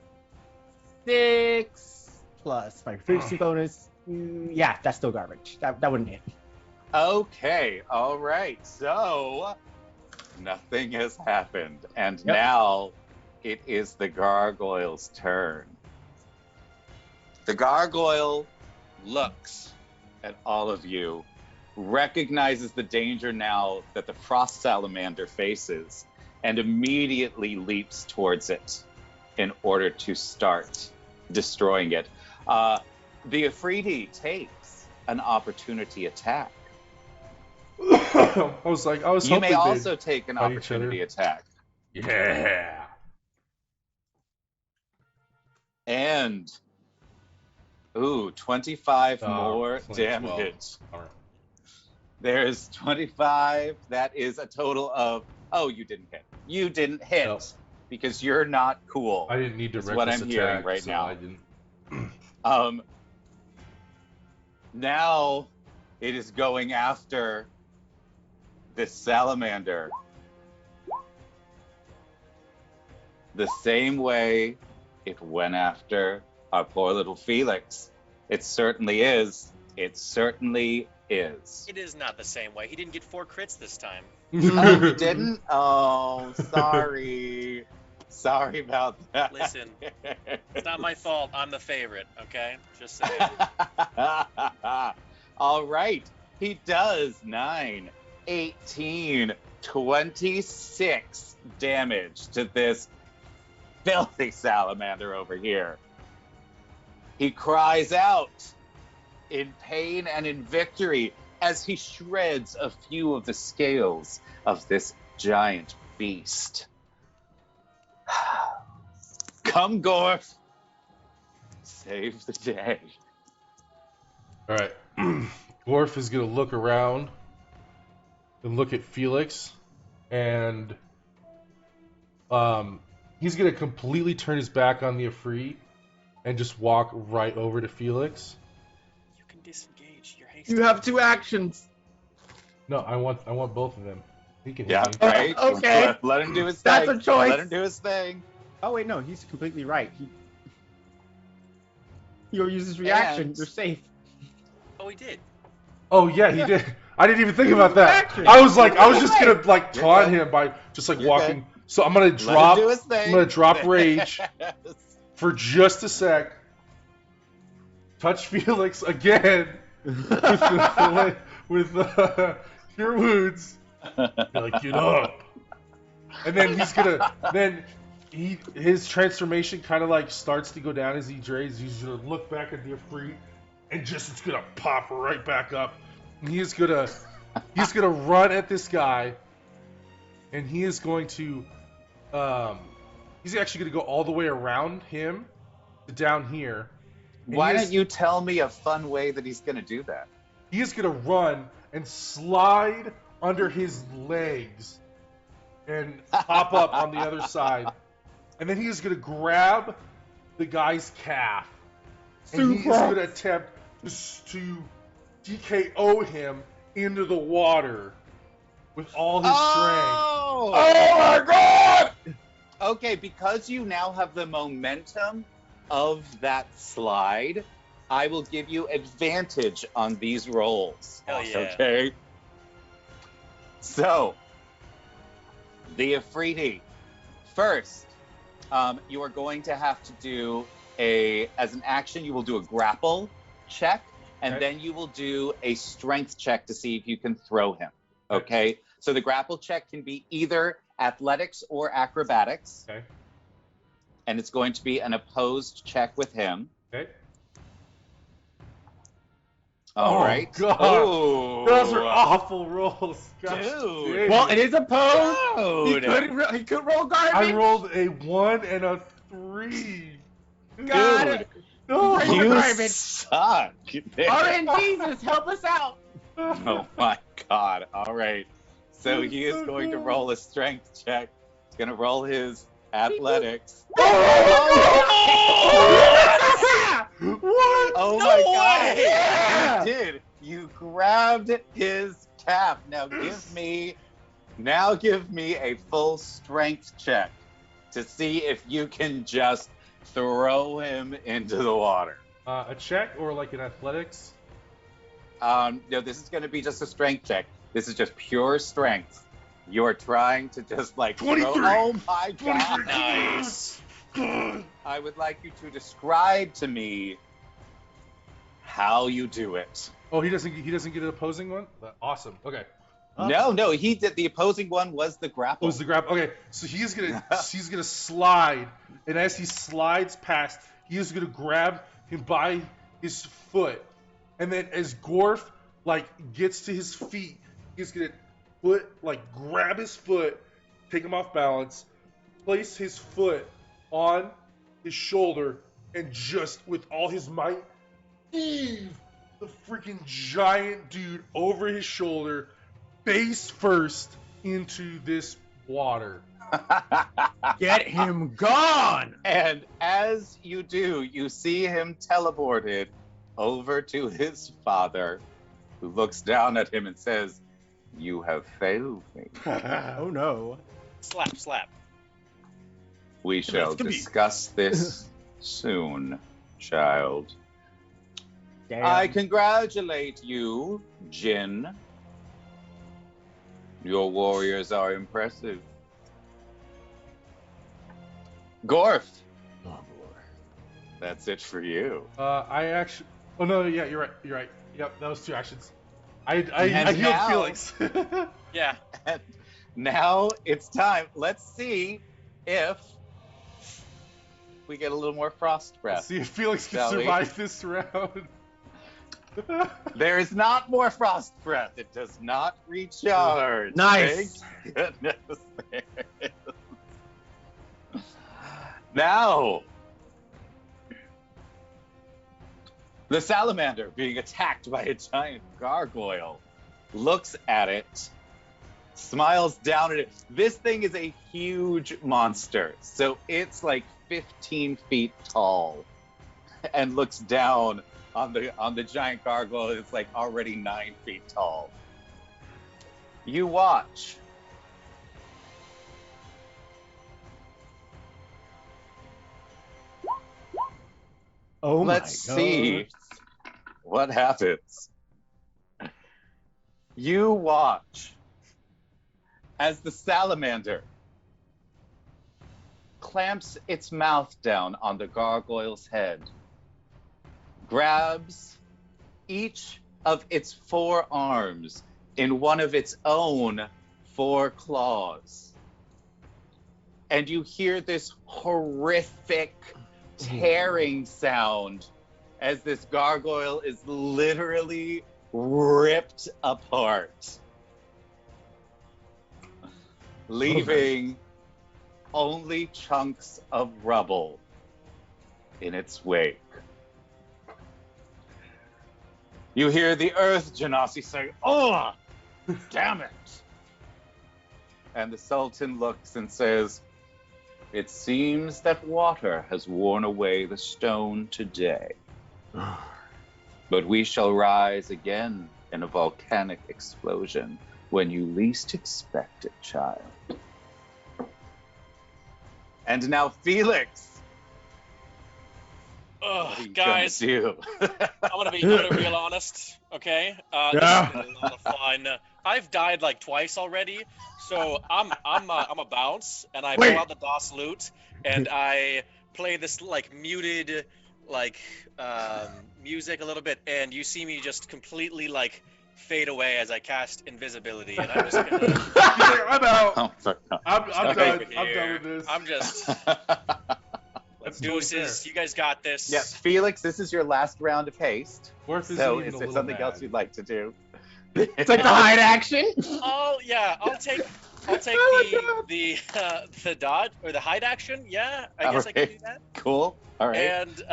6 plus my frequency bonus. Yeah, that's still garbage. That wouldn't hit. Okay. All right. So nothing has happened. And now it is the gargoyle's turn. The gargoyle looks at all of you, recognizes the danger now that the frost salamander faces, and immediately leaps towards it in order to start destroying it. The Afriti takes an opportunity attack. I was You hoping may they'd also take an fight each opportunity other. attack. Yeah. And 25 Oh, more it's like damage. 12. All right. There's 25. That is a total of. Oh, you didn't hit. You didn't hit No. because you're not cool. I didn't need to That's reckless what I'm attack, hearing right so now. I didn't. Now it is going after this salamander. The same way it went after our poor little Felix. It certainly is. It certainly is. It is not the same way. He didn't get 4 crits this time. Oh, you didn't? Oh, sorry. Sorry about that. Listen, it's not my fault. I'm the favorite, okay? Just saying. All right. He does 9, 18, 26 damage to this filthy salamander over here. He cries out in pain and in victory as he shreds a few of the scales of this giant beast. Come, Gorf. Save the day. All right. Gorf is going to look around and look at Felix, and he's going to completely turn his back on the Afri and just walk right over to Felix. You can disengage. You're hasty. You have 2 actions. No, I want both of them. He can Yeah, hit me. right? Okay. Let him do his That's thing. a choice. Let him do his thing. Oh wait, no, he's completely right. He'll use his reaction. And- You're safe. Oh, he did. Oh yeah, he did. I didn't even think about that. Action. I was just gonna like You're taunt good. him by just like You're walking. good. So I'm gonna Let drop. him do his thing. I'm gonna drop rage for just a sec. Touch Felix again with your wounds. Be like, get up. And then he's gonna his transformation kind of like starts to go down as he drays. He's gonna look back at the Afri, and just it's gonna pop right back up. And he's gonna run at this guy, and he is going to he's actually gonna go all the way around him to down here. And Why he is- don't you tell me a fun way that he's going to do that? He is gonna run and slide under his legs and pop up on the other side. And then he's going to grab the guy's calf. And he is going to attempt to DKO him into the water with all his strength. Oh my god! Okay, because you now have the momentum of that slide, I will give you advantage on these rolls. Hell yeah. Okay. So, the Afridi. First, you are going to have to do as an action, you will do a grapple check, and Okay. then you will do a strength check to see if you can throw him. Okay? So the grapple check can be either athletics or acrobatics. Okay. And it's going to be an opposed check with him. Okay. All Oh, right. God. Oh, Those are awful rolls. Gosh, Dude. dang Well, it. it is opposed. He Dude. he could roll garbage. I rolled a 1 and a 3. God. Dude, No. You you garbage. suck. RN Jesus, help us out. Oh my God. All right. So he is going to roll a strength check. He's going to roll his athletics. What? Oh No my way! God. You did. You grabbed his cap. Now give me a full strength check to see if you can just throw him into the water. A check or like an athletics? No, this is going to be just a strength check. This is just pure strength. You're trying to just like 23. Oh my God! 23. Nice. I would like you to describe to me how you do it. Oh, he doesn't get an opposing one? Awesome. Okay. No, he did. The opposing one was the grapple. Was the grab? Okay, so he's gonna slide, and as he slides past, he is gonna grab him by his foot, and then as Gorf like gets to his feet, he's gonna grab his foot, take him off balance, place his foot on his shoulder, and just with all his might, heave the freaking giant dude over his shoulder, face first into this water. Get him gone. And as you do, you see him teleported over to his father, who looks down at him and says, "You have failed me. Oh no. Slap, slap. We shall gonna be- discuss this soon, child. Damn. I congratulate you, Jin. Your warriors are impressive. Gorf, Oh, boy. that's it for you. I actually. Oh no, yeah, you're right. You're right. Yep, that was 2 actions. I And healed now- Felix. Yeah. And now it's time. Let's see if we get a little more frost breath. See if Felix can Shall we? survive this round. There is not more frost breath. It does not recharge. Nice. Thank goodness there is. Now, the salamander being attacked by a giant gargoyle looks at it, smiles down at it. This thing is a huge monster. So it's like 15 feet tall and looks down on the giant gargoyle. It's like already 9 feet tall. You watch. Oh my Let's God. see what happens. You watch as the salamander clamps its mouth down on the gargoyle's head, grabs each of its 4 arms in one of its own 4 claws. And you hear this horrific tearing sound as this gargoyle is literally ripped apart, leaving only chunks of rubble in its wake. You hear the earth genasi say, "Oh!" Damn it! And the Sultan looks and says, "It seems that water has worn away the stone today. But we shall rise again in a volcanic explosion when you least expect it, child." And now, Felix, what are you Guys, gonna do? I'm gonna be real honest, okay? This has been a lot of fun. I've died like twice already, so I'm a bounce, and I Wait. pull out the DOS loot, and I play this like muted like music a little bit, and you see me just completely like fade away as I cast invisibility, and I'm just gonna. He's like, I'm out. Oh, sorry. I'm Okay. done. I'm done with this. I'm just. That's Deuces, you guys got this. Yes, Felix, this is your last round of haste. Worf is So even is a there little something mad. else you'd like to do? It's like the hide action. Oh yeah, I'll take Oh my the dodge or the hide action. Yeah, I guess I can do that. Cool. All right. And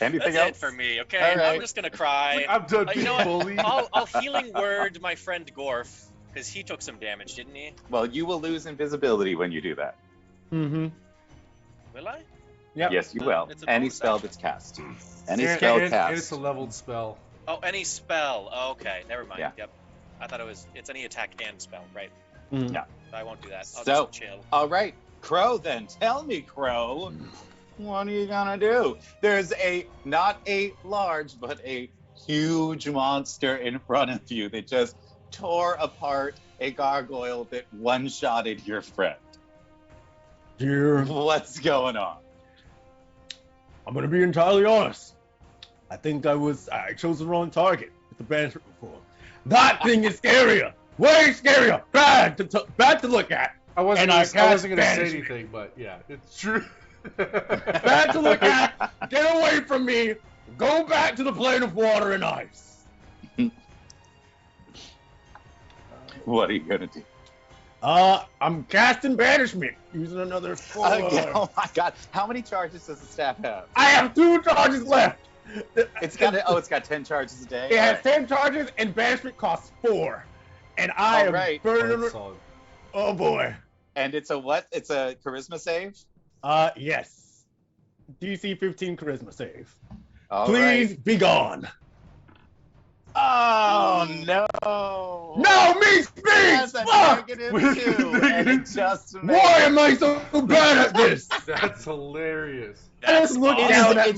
Anything that's else? it for me. Okay, All right. I'm just gonna cry. I'm done You being know what? bullied. I'll healing word my friend Gorf because he took some damage, didn't he? Well, you will lose invisibility when you do that. Mm-hmm. Will I? Yep. Yes, you will. It's a Any bonus spell action. that's cast. Any and, spell and cast. it's a leveled spell. Oh, any spell. Oh, okay, never mind. Yeah. Yep. I thought it's any attack and spell, right? Mm. Yeah. I won't do that. I'll So- just chill. All right, Crow, then. Tell me, Crow, what are you gonna do? There's not a large, but a huge monster in front of you that just tore apart a gargoyle that one-shotted your friend. Dear, What's going on? I'm gonna be entirely honest. I think I chose the wrong target with the banishment before. That thing is scarier, way scarier, bad to look at, I wasn't And gonna, I I cast wasn't gonna say banishment. anything, but yeah, it's true. bad to look at. Get away from me. Go back to the plane of water and ice. What are you gonna do? I'm casting banishment using another 4. Oh my God! How many charges does the staff have? I have 2 charges left. It's got 10 charges a day. It has All right. 10 charges and banishment costs 4. And I All am right. burning. That's solid. Oh boy. And it's a what? It's a charisma save. Yes. DC 15 charisma save. All Please right. be gone. Oh no! No, me speaks! That's a Fuck! -2, and it just Why am I so bad at this? That's hilarious. I just look awesome. down at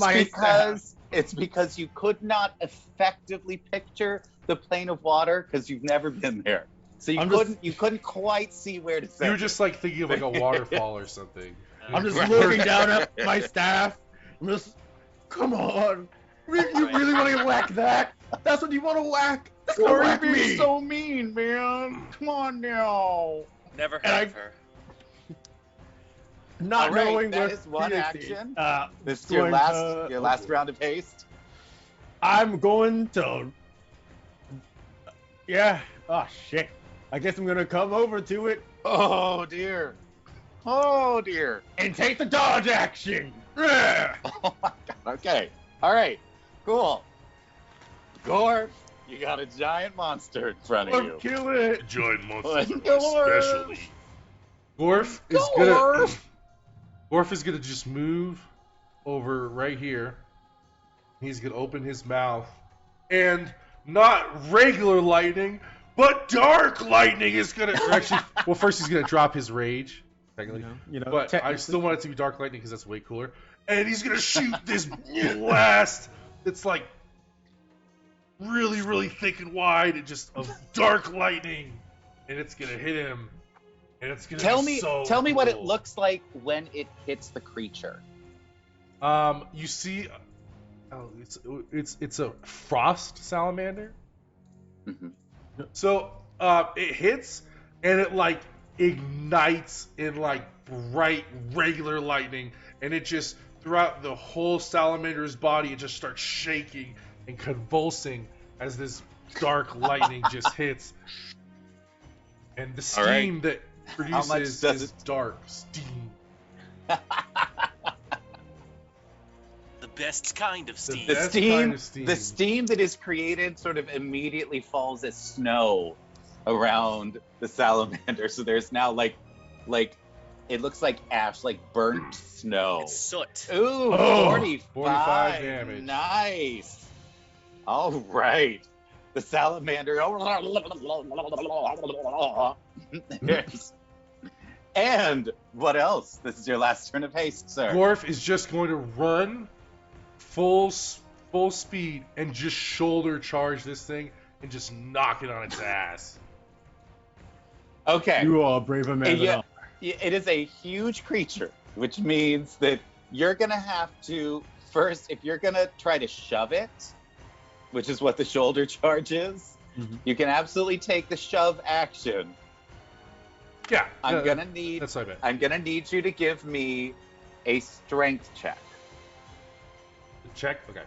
It's my because you could not effectively picture the plane of water because you've never been there. So you couldn't quite see where to You set were it. just like thinking of like a waterfall or something. I'm just looking down at my staff. I'm just, come on. You really want to whack that? That's what you want to whack? That's gonna whack me. so mean, man. Come on now. Never And heard of her. Not All right, knowing that where is one Phoenix action. is. This is your going last to- round of haste. I'm going to. Yeah. Oh shit. I guess I'm gonna come over to it Oh dear. Oh dear. and take the dodge action. Yeah. Oh my God. Okay. All right. Cool. Gorf, you got a giant monster in front of I'm you. killing it. Giant monsters Let's are go, my Gorf. specialty. Gorf is gonna just move over right here. He's gonna open his mouth, and not regular lightning, but dark lightning is gonna. Or actually, well, first he's gonna drop his rage, technically. You know, But I still want it to be dark lightning because that's way cooler. And he's gonna shoot this blast. It's like really, really thick and wide, and just of dark lightning, and it's gonna hit him. And it's gonna Tell be me, so tell me what it cool. looks like when it hits the creature. You see, oh, it's a frost salamander. Mhm. So it hits and it like ignites in like bright regular lightning, and it just throughout the whole salamander's body it just starts shaking and convulsing as this dark lightning just hits. And the All right. steam that much produces does is it- dark steam. The The best kind of steam. The That's steam, kind of steam. the steam that is created sort of immediately falls as snow around the salamander. So there's now like it looks like ash, like burnt snow. It's soot. Ooh, Oh, 45 damage. Nice. All right. The salamander. And what else? This is your last turn of haste, sir. Gorf is just going to run full speed and just shoulder charge this thing and just knock it on its ass. Okay. You are a braver man than I. It is a huge creature, which means that you're going to have to first, if you're going to try to shove it, which is what the shoulder charge is, you can absolutely take the shove action. Yeah, I'm going to need that's what I meant. I'm going to need you to give me a strength check. Check. Okay.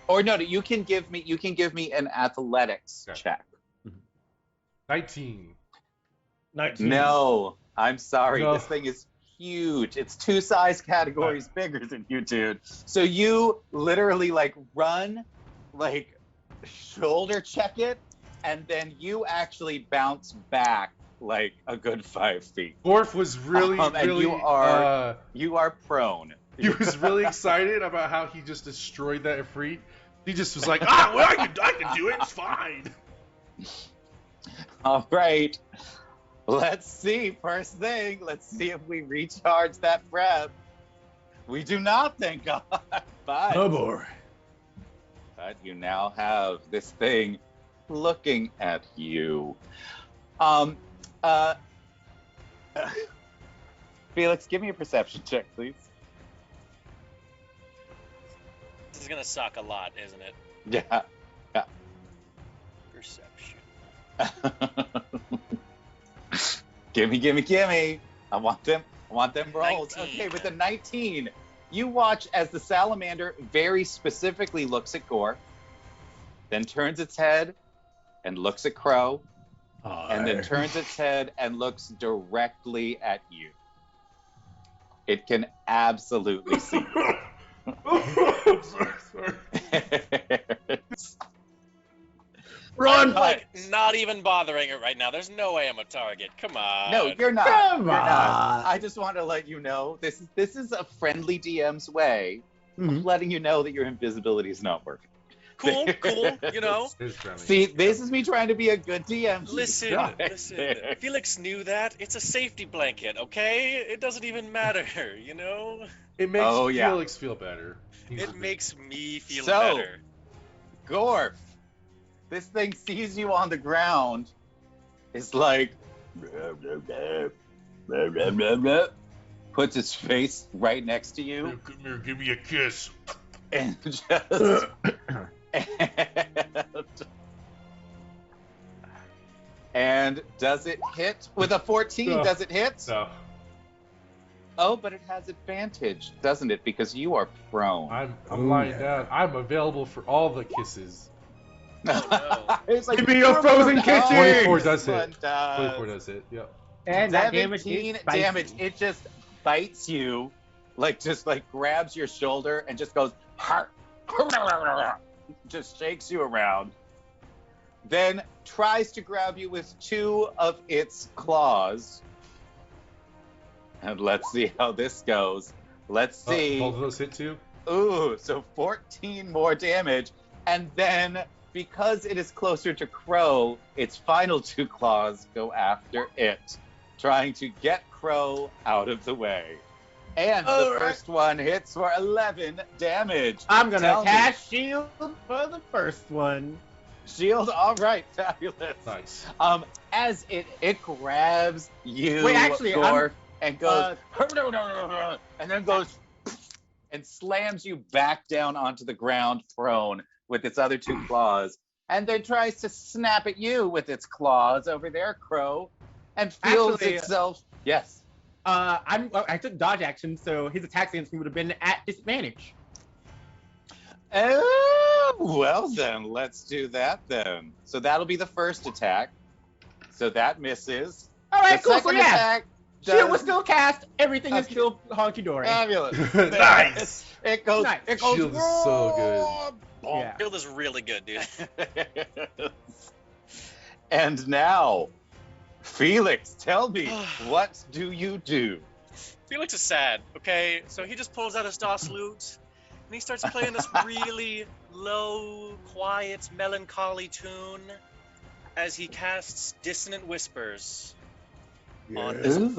Or no, you can give me an athletics Okay. check. 19. 19. No, I'm sorry. No. This thing is huge. It's 2 size categories bigger than you, dude. So you literally like run, like shoulder check it, and then you actually bounce back like a good 5 feet. Gorf was really, And really. you are prone. He was really excited about how he just destroyed that Ifrit. He just was like, well, I can do it. It's fine. All right. Let's see. First thing, let's see if we recharge that breath. We do not, thank God. But, Oh boy. but you now have this thing looking at you. Felix, give me a perception check, please. This is gonna suck a lot, isn't it? Yeah. Perception. Gimme. I want them rolls. 19. Okay, with the 19, you watch as the salamander very specifically looks at Gore, then turns its head and looks at Crow, and then turns its head and looks directly at you. It can absolutely see you. I'm sorry. Run! I'm like not even bothering it right now. There's no way I'm a target. Come on. No, you're not. Come You're not. on. I just want to let you know this is a friendly DM's way of letting you know that your invisibility is not working. Cool. You know. It's friendly. See, this is me trying to be a good DM. Listen. Felix knew that. It's a safety blanket, okay? It doesn't even matter, you know? It makes Oh, yeah. Felix feel better. It makes me feel So- better. Gorf, this thing sees you on the ground. It's like puts its face right next to you Come here, give me a kiss. and just and does it hit with a 14? No. Does it hit? No, Oh, but it has advantage, doesn't it? Because you are prone. I'm lying down. I'm available for all the kisses. Oh, no. It's like, Give me your frozen kisses! 24 does this hit. one does. 24 does it. Yep. And that damage 17 is spicy. damage. It just bites you, just grabs your shoulder and just goes, just shakes you around. Then tries to grab you with 2 of its claws. And let's see how this goes. Let's see. Both of those hit too? Ooh, so 14 more damage. And then, because it is closer to Crow, its final 2 claws go after it, trying to get Crow out of the way. And the first one hits for 11 damage. I'm gonna Tell me. cast shield for the first one. Shield, all right, fabulous. Nice. As it grabs you, Wait, actually, Gorf, and goes, and then goes and slams you back down onto the ground prone with its other 2 claws, and then tries to snap at you with its claws over there, Crow, and feels Actually, itself. Yes. I took dodge action, so his attacks against me would have been at disadvantage. Oh, well then, let's do that then. So that'll be the first attack. So that misses. All right, The cool. So second yeah, attack Shield was still cast. Everything is still honky dory. Fabulous. Nice. It goes. Nice. It goes. Shield is so good. Yeah. Shield is really good, dude. And now, Felix, tell me, what do you do? Felix is sad, okay? So he just pulls out his DOS lute, and he starts playing this really low, quiet, melancholy tune as he casts Dissonant Whispers on this Ooh.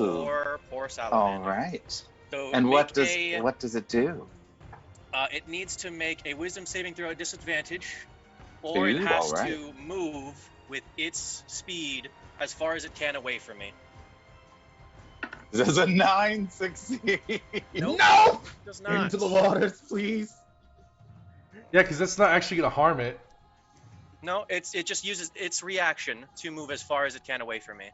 poor salamander. All right. So And what does make it do? it needs to make a Wisdom saving throw at disadvantage, or it Ooh, has all right. to move with its speed as far as it can away from me. Does a 9 succeed? Nope. No! Does not. Into the waters, please. Yeah, because that's not actually gonna harm it. No, it just uses its reaction to move as far as it can away from me.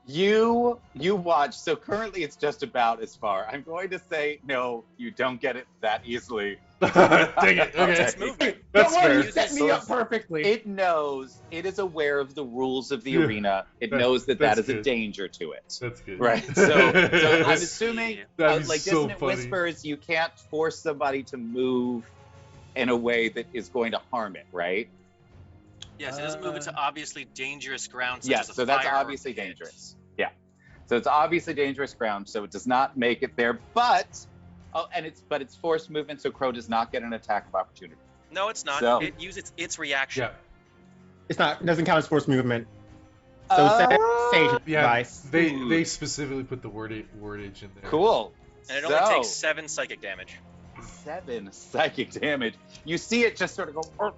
You watch. So currently it's just about as far. I'm going to say no. You don't get it that easily. Dang it. Okay. It's movement. That's Don't worry, fair. you set me up perfectly. It knows. It is aware of the rules of the Yeah. arena. It That- knows that that's is a good. danger to it. That's good. Right. So I'm assuming, That'd be like so Dissonant funny. Whispers, you can't force somebody to move in a way that is going to harm it, right? Yes, it doesn't move into obviously dangerous ground. Such Yes. as a So that's fire or obviously pit. dangerous. Yeah. So it's obviously dangerous ground. So it does not make it there, but it's forced movement. So Crow does not get an attack of opportunity. No, it's not. So- It uses its reaction. Yeah. It's not. It doesn't count as force movement. So sage Yeah. advice. They specifically put the wordage in there. Cool. And it So, only takes 7 psychic damage. 7 psychic damage. You see it just sort of go.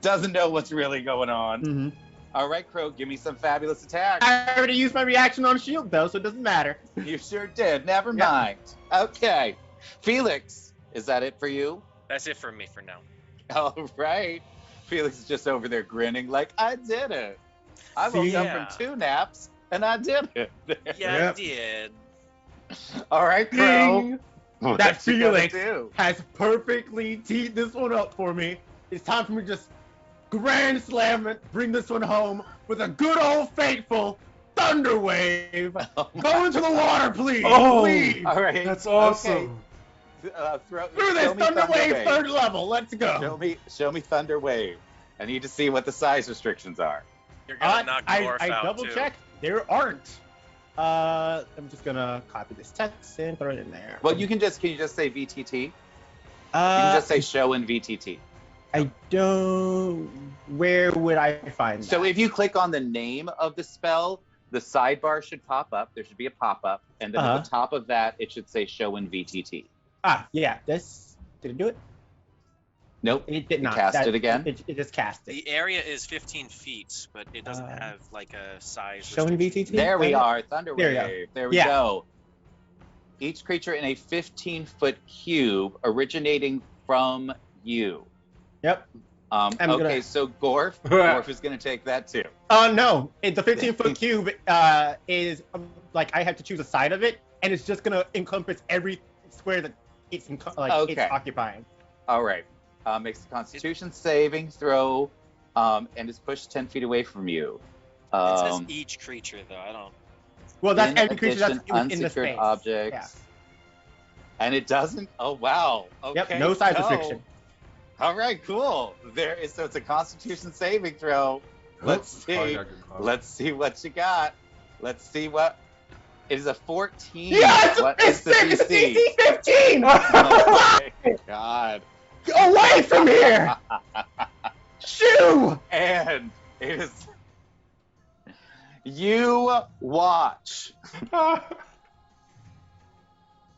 Doesn't know what's really going on. Mhm. All right, Crow, give me some fabulous attacks. I already used my reaction on shield though, so it doesn't matter. You sure did. Never Yeah. mind. Okay. Felix, is that it for you? That's it for me for now. All right. Felix is just over there grinning like, I did it. I woke up Yeah. from 2 naps and I did it. Yeah, Yep. I did. All right, Crow. Ding! What That you gonna Felix do? has perfectly teed this one up for me. It's time for me to just grand slam it, bring this one home with a good old faithful thunder wave. Oh my- Go into the water, please. Oh! Please. All right. That's awesome. Okay. Through this show me thunder wave, Wave. third level. Let's go. Show me Thunder Wave. I need to see what the size restrictions are. You're gonna knock Gorf I out double too. checked. There aren't. I'm just gonna copy this text and throw it in there. Well, can you just say VTT? You can just say show in VTT. I don't. Where would I find that? So if you click on the name of the spell, the sidebar should pop up. There should be a pop-up, and then at the top of that, it should say show in VTT. Yeah. This did it do it? Nope. It did not. cast it again? It just cast it. The area is 15 feet, but it doesn't have like a size. Showing restriction. VTT. There we are, Thunder There you Wave. There we Yeah. go. Each creature in a 15-foot cube originating from you. Yep. I'm Okay, gonna- so Gorf is going to take that too. No. The 15-foot cube is like I have to choose a side of it, and it's just gonna encompass every square that it's it's Okay. occupying. All right. Makes a Constitution saving throw, and is pushed 10 feet away from you. It says each creature though. I don't. Well, that's in every creature that's addition, in the unsecured space. objects. Yeah. And it doesn't. Oh wow. Okay. Yep. No size restriction. All right. Cool. There is. So it's a Constitution saving throw. Let's Oh, I see. got good call. Let's see what you got. Let's see what. It is a 14. Yes! What is the It's DC? DC 15! Oh my God. Away from here! Shoo! And it is. You watch.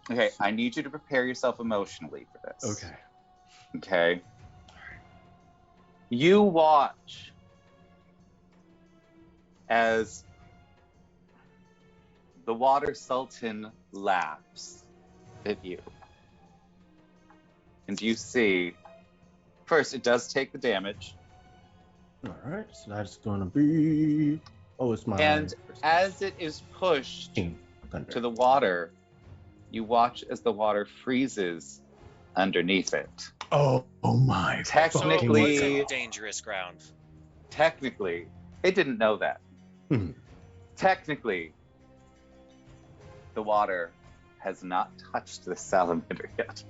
Okay, I need you to prepare yourself emotionally for this. Okay. Okay. You watch as the Water Sultan laughs at you. And you see, first, it does take the damage. All right, so that's gonna be. Oh, it's my. And as it is pushed to the water, you watch as the water freezes underneath it. oh my. So it Technically, wasn't dangerous ground. technically, it didn't know that. Mhm. Technically, the water has not touched the salamander yet.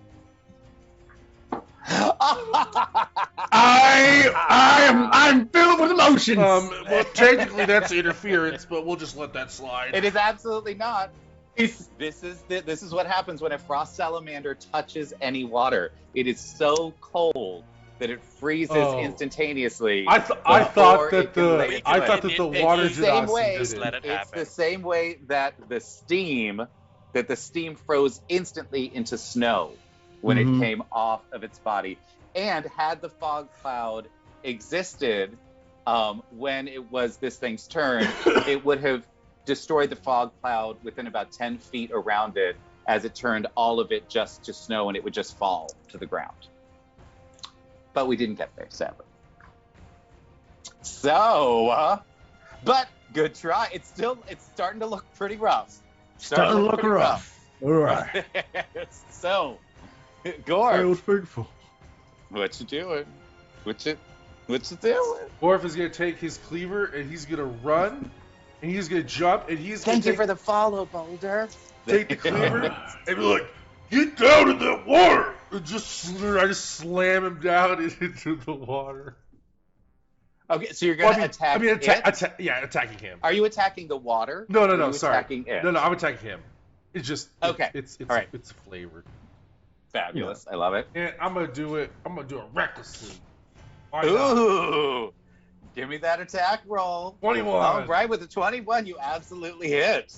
I'm filled with emotions. Well, technically that's interference, but we'll just let that slide. It is absolutely not. It's This is what happens when a frost salamander touches any water. It is so cold that it freezes instantaneously. I thought that the water It's the same way. Just let it It's happen. the same way that the steam froze instantly into snow when it came off of its body. And had the fog cloud existed when it was this thing's turn, it would have destroyed the fog cloud within about 10 feet around it, as it turned all of it just to snow, and it would just fall to the ground. But we didn't get there, sadly. So, but good try. It's starting to look pretty rough. starting to look pretty rough. All right. So, I Gore, was faithful. what you doing? What you doing? Gorf is gonna take his cleaver and he's gonna run and he's gonna jump and he's Thank gonna you for the follow, Boulder. take the cleaver and be like, "Get down in that water!" And I just slam him down into the water. Okay, so you're gonna attack. Attacking him. Are you attacking the water? No, Or are you sorry. Attacking it? No, I'm attacking him. It's just Okay. It's All right. It's flavored. Fabulous. I love it. And I'm gonna do it recklessly. Why not? Ooh, give me that attack roll. 21. All right, with the 21, you absolutely hit.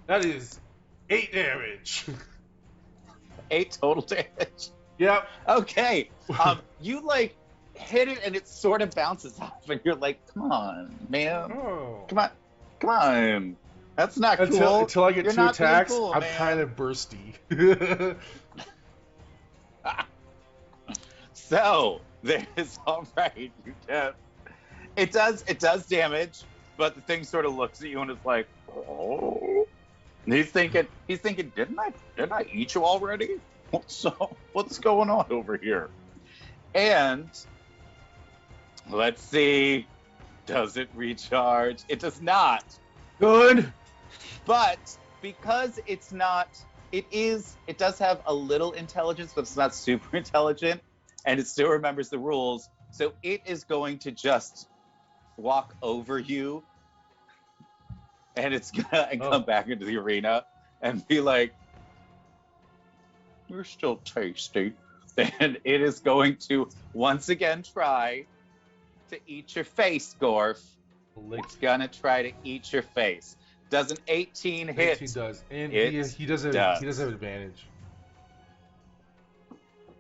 That is 8 damage. 8 total damage. Yep. Okay. You like hit it and it sort of bounces off, and you're like, "Come on, man. Oh. Come on. That's not cool." Until I get You're 2 not being attacks, cool, I'm man. kind of bursty. So there's all right. You get it does damage, but the thing sort of looks at you and is like, "Oh." And he's thinking, didn't I eat you already? What's going on over here? And let's see, does it recharge? It does not. Good. But because it does have a little intelligence, but it's not super intelligent, and it still remembers the rules. So it is going to just walk over you, and it's gonna come back into the arena and be like, "You're still tasty." And it is going to once again try to eat your face, Gorf. It's gonna try to eat your face. Does an 18 hit? He does, and It he doesn't does. have advantage.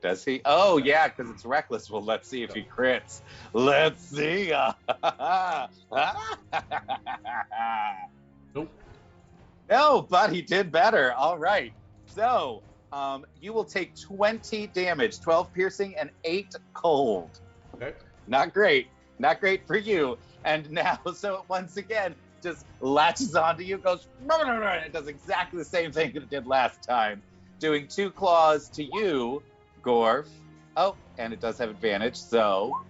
Does he? Oh yeah, because it's reckless. Well, let's see if he crits. Let's see. Nope. No, but he did better. All right. So, you will take 20 damage, 12 piercing and 8 cold. Okay. Not great. Not great for you. And now, so it once again just latches onto you, goes, and it does exactly the same thing that it did last time, doing 2 claws to you, Gorf. Oh, and it does have advantage, so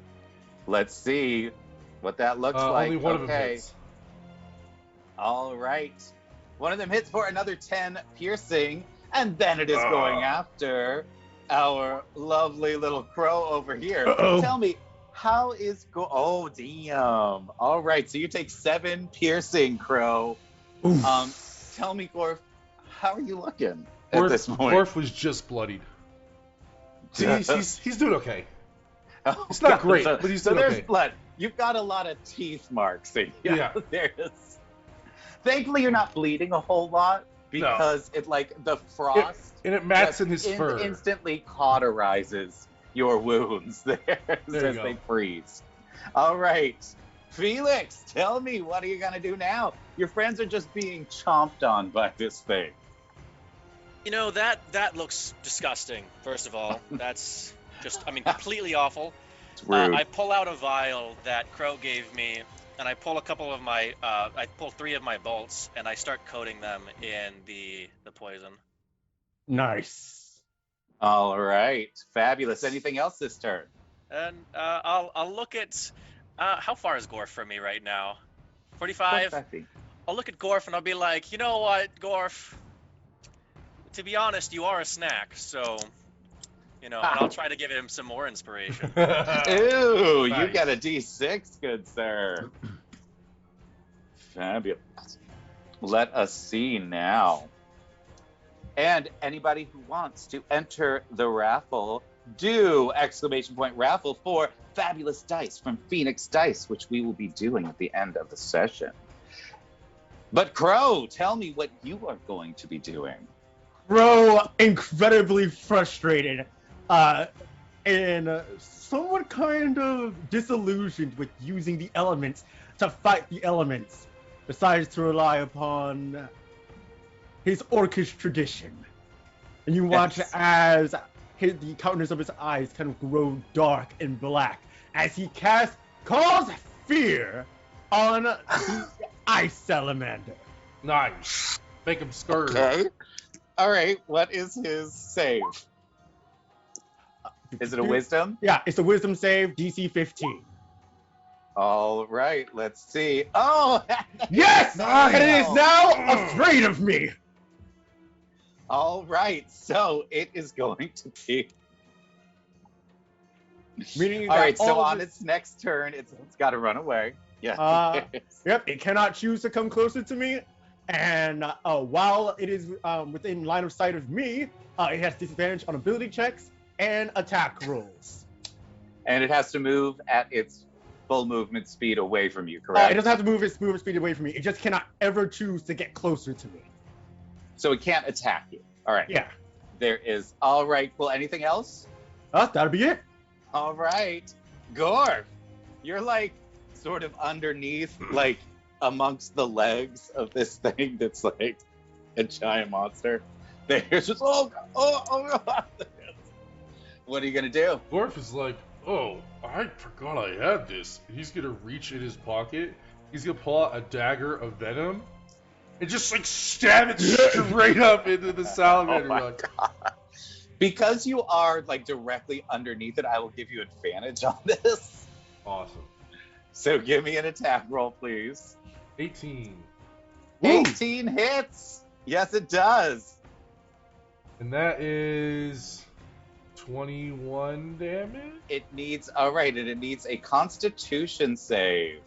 let's see what that looks like. Only one of them Okay. hits. All right. One of them hits for another 10 piercing, and then it is going after our lovely little crow over here. Uh-oh. Tell me, how is oh damn. All right, so you take 7 piercing, crow. Oof. Tell me, Gorf, how are you looking at this point? Gorf was just bloodied. He's doing okay. Oh, It's not God. great, So, but he's so doing there's okay. blood. You've got a lot of teeth marks in you. Yeah. There's. Thankfully, you're not bleeding a whole lot because it like the frost And it mats just in his fur. instantly cauterizes your wounds there There you as go. they freeze. All right, Felix, tell me, what are you gonna do now? Your friends are just being chomped on by this thing. You know, that looks disgusting, first of all. That's just, completely awful. It's rude. I pull out a vial that Crow gave me, and I pull I pull 3 of my bolts, and I start coating them in the poison. Nice. All right, fabulous. Anything else this turn? And I'll look at, how far is Gorf from me right now? 45? I'll look at Gorf and I'll be like, you know what, Gorf? To be honest, you are a snack, so, and I'll try to give him some more inspiration. Ooh, you Nice. got a D6, good sir. Fabulous. Let us see now. And anybody who wants to enter the raffle, do ! Raffle for fabulous dice from Phoenix Dice, which we will be doing at the end of the session. But Crow, tell me what you are going to be doing. Crow, incredibly frustrated, and somewhat kind of disillusioned with using the elements to fight the elements, decides to rely upon his orcish tradition. And you watch Yes. as the countenance of his eyes kind of grow dark and black as he casts Cause Fear on the Ice Salamander. Nice. Make him scurry. Okay. All right, what is his save? Is it a wisdom? Yeah, it's a wisdom save, DC 15. All right, let's see. Oh! Yes! Nice. And it is now afraid of me! All right, so it is going to be. Meaning All that right, so all on this- its next turn, it's got to run away. Yeah. Yep, it cannot choose to come closer to me. And while it is within line of sight of me, it has disadvantage on ability checks and attack rolls. And it has to move at its full movement speed away from you, correct? It doesn't have to move its movement speed away from me. It just cannot ever choose to get closer to me. So it can't attack you. All right. Yeah. There is. All right, cool. Anything else? That'll be it. All right. Gorf, you're like sort of underneath, like amongst the legs of this thing that's like a giant monster. There's just, oh. What are you going to do? Gorf is like, oh, I forgot I had this. He's gonna reach in his pocket. He's gonna pull out a dagger of venom and just like stab it straight up into the salamander. Oh my Like, God. Because you are like directly underneath it, I will give you advantage on this. awesome. So give me an attack roll, please. 18. 18 hits. Yes, it does. And that is 21 damage? It needs, all right, and it needs a Constitution save.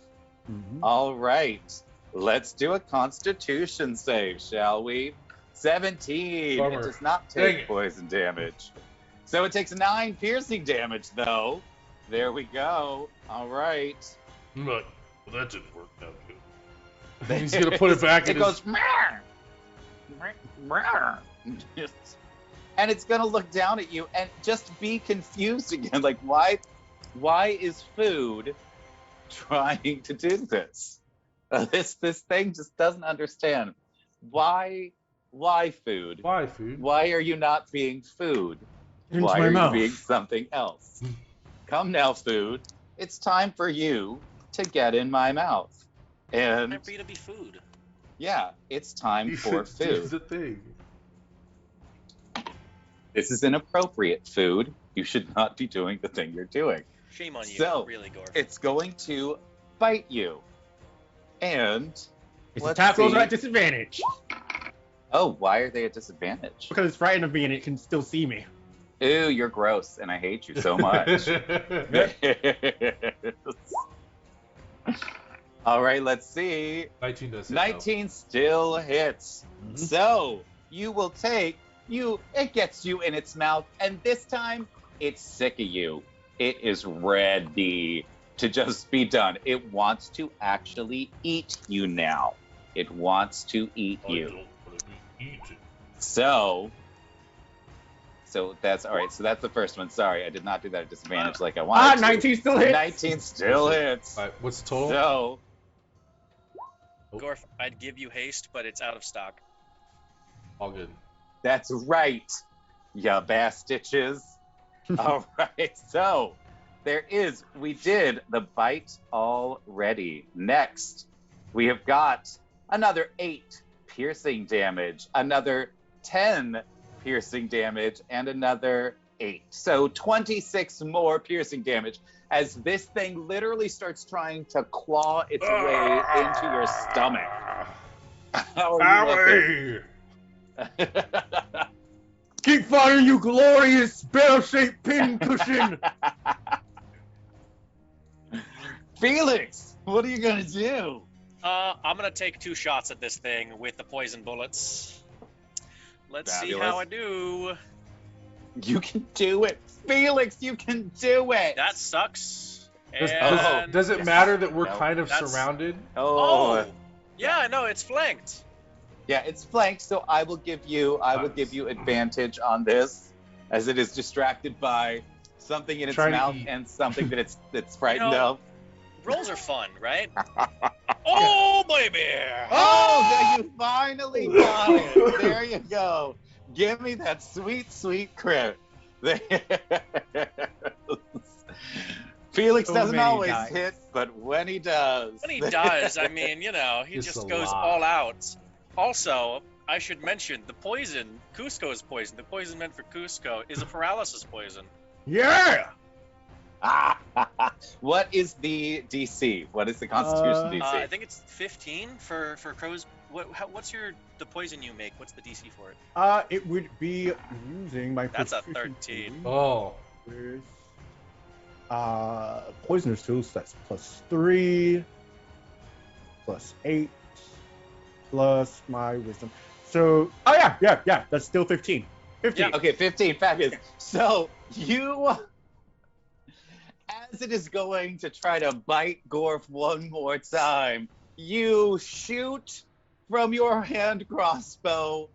All right, let's do a Constitution save, shall we? 17. Bummer. It does not Dang take it. poison damage. So it takes 9 piercing damage, though. There we go. All right. I'm like, well, that didn't work out good. He's gonna put it back in It goes, "Meow, meow, meow." And it's gonna look down at you and just be confused again. Like, why is food trying to do this? This thing just doesn't understand. Why food? Why, food? Why are you not being food? Into Why my are mouth. you being something else? Come now, food. It's time for you to get in my mouth. And Time for you to be food. yeah, it's time for Do food. the thing. This is inappropriate, food. You should not be doing the thing you're doing. Shame on you, So, really, Gorf. It's going to bite you. And Its let's attack rolls see. are at disadvantage Oh, why are they at disadvantage? because it's frightened of me and it can still see me. Ew, you're gross, and I hate you so much. All right, let's see. 19 does hit, 19 still hits. So you will take it gets you in its mouth, and this time it's sick of you. It is ready to just be done. It wants to actually eat you now. It wants to eat though. I you. don't wanna be eaten. So that's all right. So that's the first one. Sorry, I did not do that at disadvantage like I wanted to. 19 still hits. 19 still hits. Alright, what's the total? So Gorf, I'd give you haste, but it's out of stock. All good. that's right, ya bastitches. All right, so we did the bite already. Next, we have got another 8 piercing damage, another 10 piercing damage, and another 8. So 26 more piercing damage as this thing literally starts trying to claw its way into your stomach. How are you Howie! looking? Keep finding you glorious barrel-shaped pin cushion. Felix, what are you gonna do? I'm gonna take 2 shots at this thing with the poison bullets. Let's see Fabulous. how I do. You can do it, Felix. You can do it. That sucks. Does, And does it yes. matter that we're No, kind of that's- surrounded? oh, yeah, no, it's flanked. Yeah, it's flanked, so I will give you advantage on this, as it is distracted by something in its Trying to mouth eat. and something that it's frightened You know- of. Rolls are fun, right? Oh, baby! Oh, you finally got it. There you go. Give me that sweet, sweet crit. Felix So doesn't many always dice. hit, but when he does. When he does, I mean, you know, he It's just a goes lot. all out. Also, I should mention, the poison, Cusco's poison, the poison meant for Cusco, is a paralysis poison. Yeah. What is the DC? What is the Constitution DC? I think it's 15 for crows. What's the poison you make? What's the DC for it? It would be using my That's a proficiency 13. Oh, with poisonous tools. That's +3, +8, plus my wisdom. So, yeah, that's still 15. 15. Yeah. Okay, 15, fabulous. So you, as it is going to try to bite Gorf one more time, you shoot from your hand crossbow,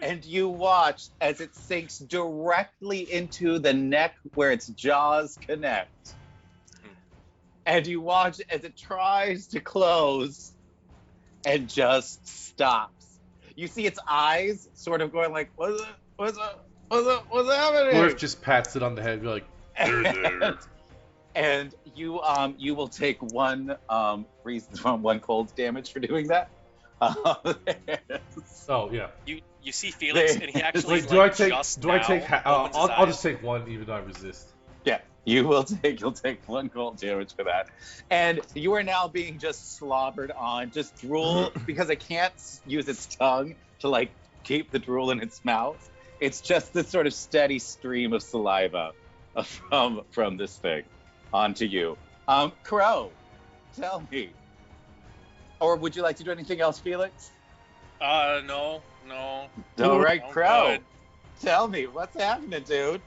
and you watch as it sinks directly into the neck where its jaws connect. And you watch as it tries to close and just stops. You see its eyes sort of going like, what's happening? Worf just pats it on the head and be like, And you will take one cold damage for doing that. oh yeah. You see Felix, and he actually Wait, do I take? just Do I now take? opens his I'll just eyes. take one, even though I resist. Yeah, you'll take one cold damage for that. And you are now being just slobbered on, just drool, because it can't use its tongue to like keep the drool in its mouth. It's just this sort of steady stream of saliva from this thing onto you. Crow, tell me. Or would you like to do anything else, Felix? No. All right, I'm Crow. good. Tell me, what's happening, dude?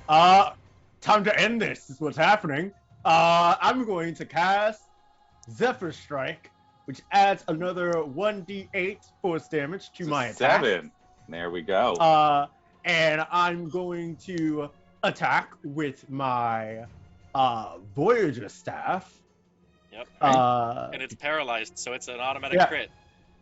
Time to end this. This is what's happening. I'm going to cast Zephyr Strike, which adds another 1d8 force damage to my attack. 7. There we go. And I'm going to attack with my Voyager Staff. Yep. And it's paralyzed, so it's an automatic Yeah. crit.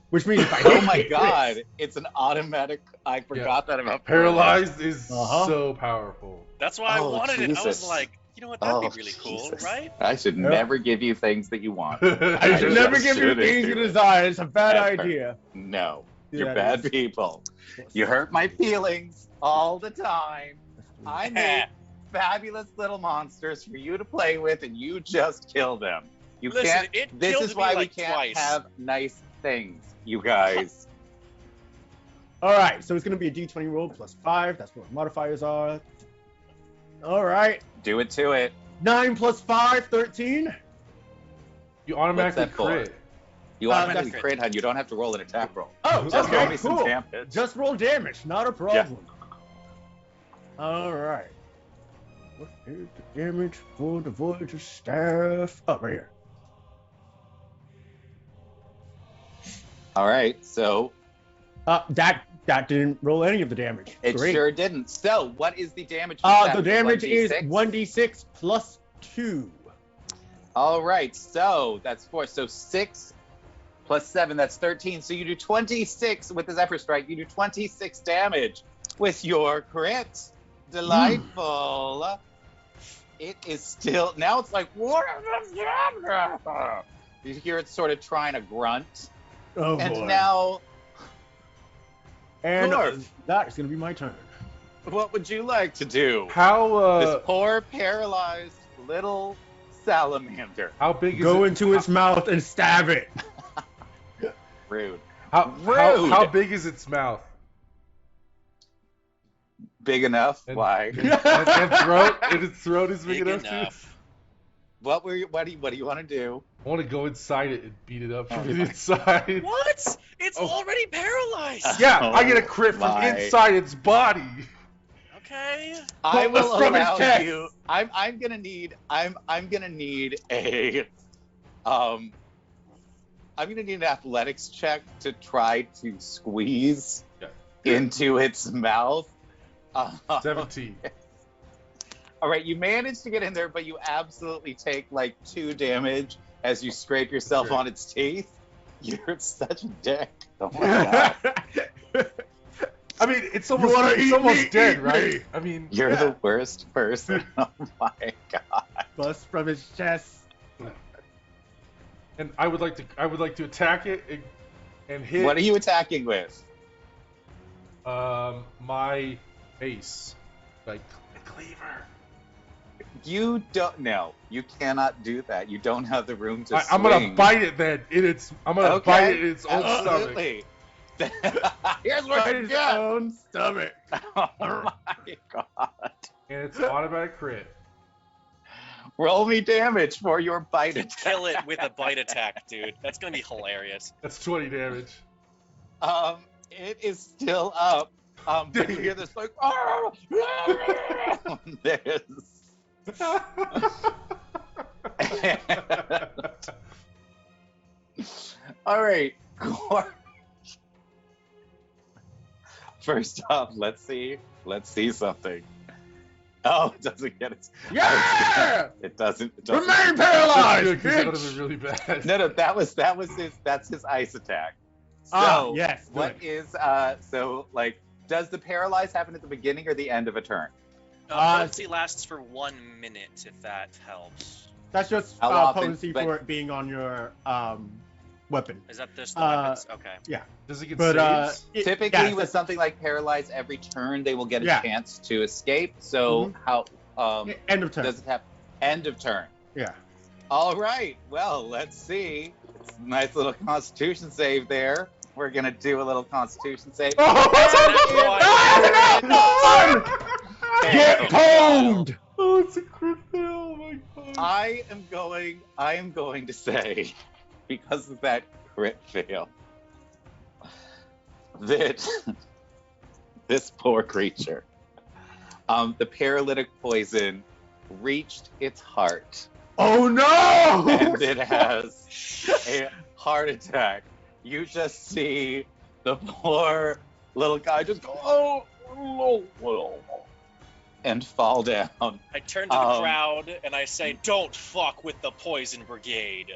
which means if I Oh hit my it, god, it's an automatic. I forgot that about Paralyzed is Uh-huh. so powerful. That's why I Oh, wanted it. I was Jesus. like, you know what? That'd Oh, be really cool, Jesus. right? I should Yeah. never give you things that you want. I should never give you shouldn't things do you it. desire. It's a bad Ever. idea. No, Yeah, you're it bad is. people. You hurt my feelings all the time. I made fabulous little monsters for you to play with, and you just kill them. You Listen, can't. it This killed is me why like we can't twice. have nice things, you guys. All right, so it's going to be a d20 roll plus 5. That's what our modifiers are. All right, Do it to it. 9 plus 5, 13. You automatically that for? crit. You automatically that's- crit, and you don't have to roll an attack roll. Oh, Just roll okay, me some cool. damage. Just roll damage, not a problem. All right. What is the damage for the Voyager Staff? Oh, right here. All right, so That didn't roll any of the damage. it Great. sure didn't. So, what is the damage? for that? The damage is 1d6? 1d6 plus 2. All right, so that's 4. So 6 plus 7, that's 13. So you do 26 with the Zephyr Strike. You do 26 damage with your crit. Delightful. It is still, now it's like, what is this? You hear it sort of trying to grunt. Oh, And boy. now, And Dwarf. that is going to be my turn. what would you like to do? How This poor, paralyzed little salamander. how big is Go it? into its mouth and stab it. Rude. How Rude. big is its mouth? Big enough? And, Why? and throat? And its throat is big, Big too? enough. What do you want to do? I want to go inside it and beat it up Oh from the my- inside. What? It's Oh. already paralyzed. Yeah, I get a crit Oh from my. inside its body. Okay. I will From his allow chest. you. I'm gonna need a I'm gonna need an athletics check to try to squeeze Yeah. into its mouth. 17. All right, you managed to get in there, but you absolutely take like 2 damage as you scrape yourself Okay. on its teeth. You're such a dick. Oh my god. I mean, it's wanna almost eat me, dead, eat right? me. I mean, You're Yeah. the worst person. Oh my god. Bust from his chest. and I would like to attack it and hit. What are you attacking with? My ace, like a cleaver. You don't. No, you cannot do that. You don't have the room to. I'm gonna swing. bite it then. I'm gonna bite it in its own stomach. Absolutely. Here's what Bite you his get. own stomach. Oh my god. And it's automatic crit. Roll me damage for your bite attack. Kill it with a bite attack, dude. That's gonna be hilarious. That's 20 damage. It is still up. But you hear this like, "Ah! Ah!" There's. All right. First off, let's see something. Oh, it doesn't get it. Yeah! It doesn't. Remain That's paralyzed, good, 'cause that would have bitch! been really bad. No, that's his ice attack. So Ah, yes, what good. is does the paralyze happen at the beginning or the end of a turn? Potency lasts for 1 minute, if that helps. That's just How often- potency but- for it being on your weapon. Is that just the Uh, weapons? Okay. Does it get But saves? Typically, yes, with something like paralyze, every turn they will get a Yeah. chance to escape. So how end of turn. does it have end of turn? Yeah. All right. Well, let's see. It's a nice little Constitution save there. We're gonna do a little Constitution save. Get pwned! Oh, it's a crit fail. Oh my god. I am going to say, because of that crit fail, that this poor creature, the paralytic poison reached its heart, Oh no! and it has a heart attack. You just see the poor little guy just go, oh, and fall down. I turn to the crowd and I say, "Don't fuck with the poison brigade."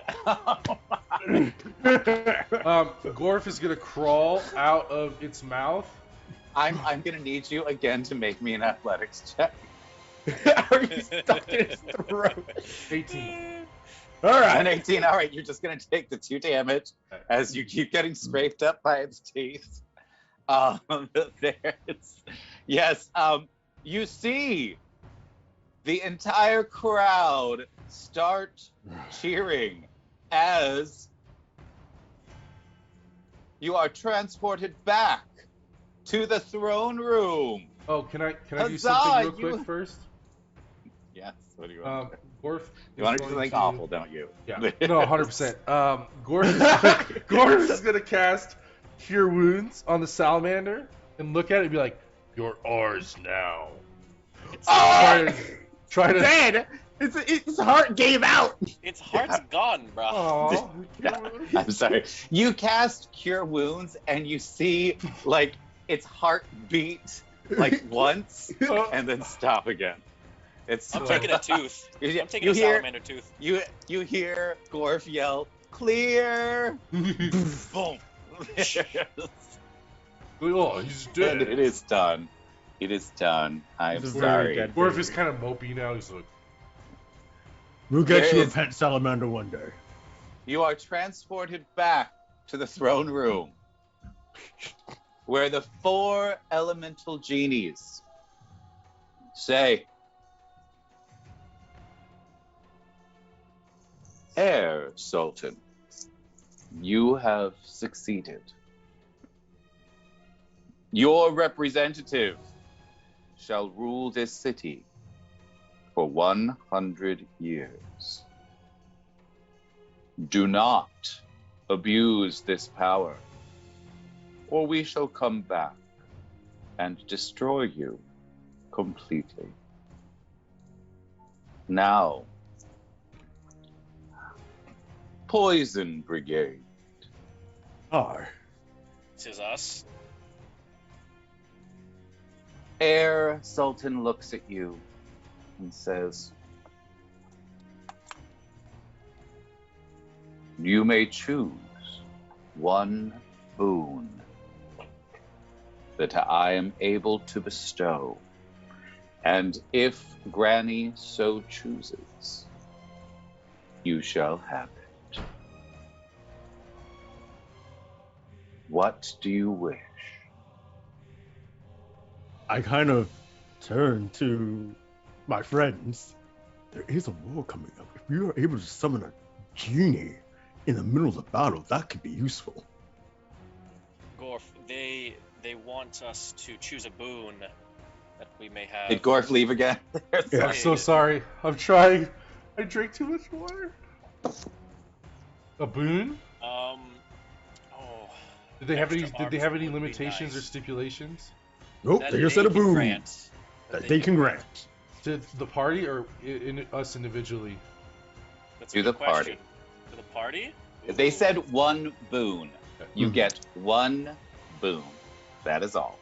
Gorf is gonna crawl out of its mouth. I'm gonna need you again to make me an athletics check. Are you stuck in his throat? 18. All An right. 18. All right, you're just gonna take the 2 damage as you keep getting scraped up by its teeth. Yes. You see the entire crowd start cheering as you are transported back to the throne room. Oh, can I do Huzzah, something real you- quick first? Yes. What do you want? to do? Gorf. You want is to do going something awful, don't you? Yeah. No, 100%. Gorf is gonna cast Cure Wounds on the salamander and look at it and be like, "You're ours now." Try to. Dead. His heart gave out. Its heart's gone, bro. Aw. I'm sorry. You cast Cure Wounds and you see like its heart beat like once and then stop again. It's I'm taking a tooth. You, I'm taking you a hear salamander tooth. you hear Gorf yell, "Clear!" Boom. Oh, he's And dead. it is done. It is done. I'm He's a sorry. very dead Gorf baby. is kind of mopey now. He's like, We'll get There you a is- pet salamander one day. You are transported back to the throne room where the 4 elemental genies say, "Heir Sultan, you have succeeded Your representative shall rule this city for 100 years. Do not abuse this power, or we shall come back and destroy you completely. Now, Poison Brigade. Hi. This is us. Air Sultan looks at you and says, you may choose one boon that I am able to bestow, and if Granny so chooses, you shall have it. What do you wish? I kind of turn to my friends. There is a war coming up. If you are able to summon a genie in the middle of the battle, that could be useful. Gorf, they want us to choose a boon that we may have. Did Gorf leave again? Yeah. I'm so sorry. I'm trying. I drank too much water. A boon? Oh. Did they have any? Extra Did they have arms any would be limitations or nice. stipulations Nope, That they just said a they can boon grant. that they can grant. to the party or in us individually? That's a To good the party. question. To the party? They Ooh. said one boon. You Mhm. get one boon. That is all.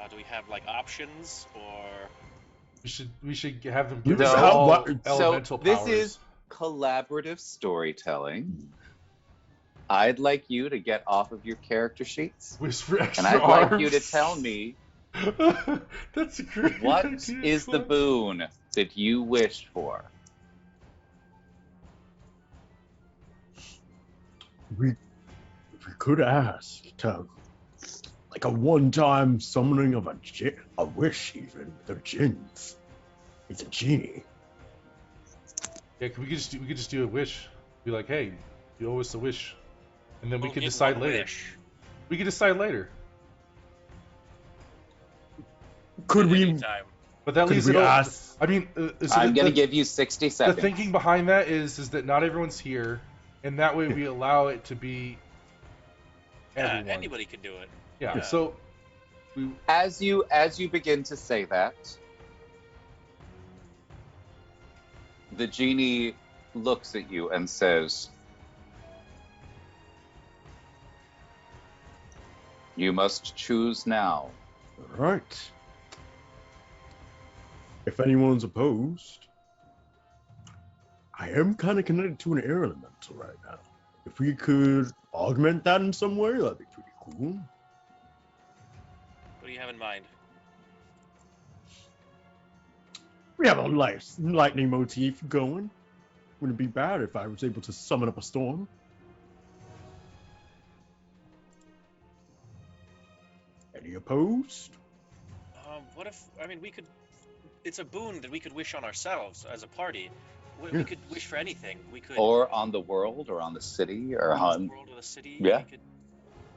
Do we have like options or? We should have them You give just us have all what- elemental So this powers. is collaborative storytelling. I'd like you to get off of your character sheets, Wish for and extra I'd like you to arms. tell me That's a great what idea, is the Cliff. boon that you wished for. We could ask to, like, a one-time summoning of a wish, even. They're jinns. It's a genie. Yeah, we could just do a wish. Be like, hey, you owe us a wish, and then we We'll could get decide one later. wish. We could decide later. Could At we? any time. But that Could leaves we it open. ask? I mean, so I'm the- going to the- give you 60 The seconds. thinking behind that is that not everyone's here, and that way we allow it to be everyone. Yeah, anybody can do it. Yeah. Yeah. So we As you begin to say that, the genie looks at you and says, you must choose now. All right. If anyone's opposed, I am kind of connected to an air elemental right now. If we could augment that in some way, that'd be pretty cool. What do you have in mind? We have a lightning motif going. Wouldn't be bad if I was able to summon up a storm. Any opposed? What if? I mean, we could. It's a boon that we could wish on ourselves as a party. We Yeah. could wish for anything. We could. Or on the world, or on the city, or on on... the world or the city. Yeah. We could,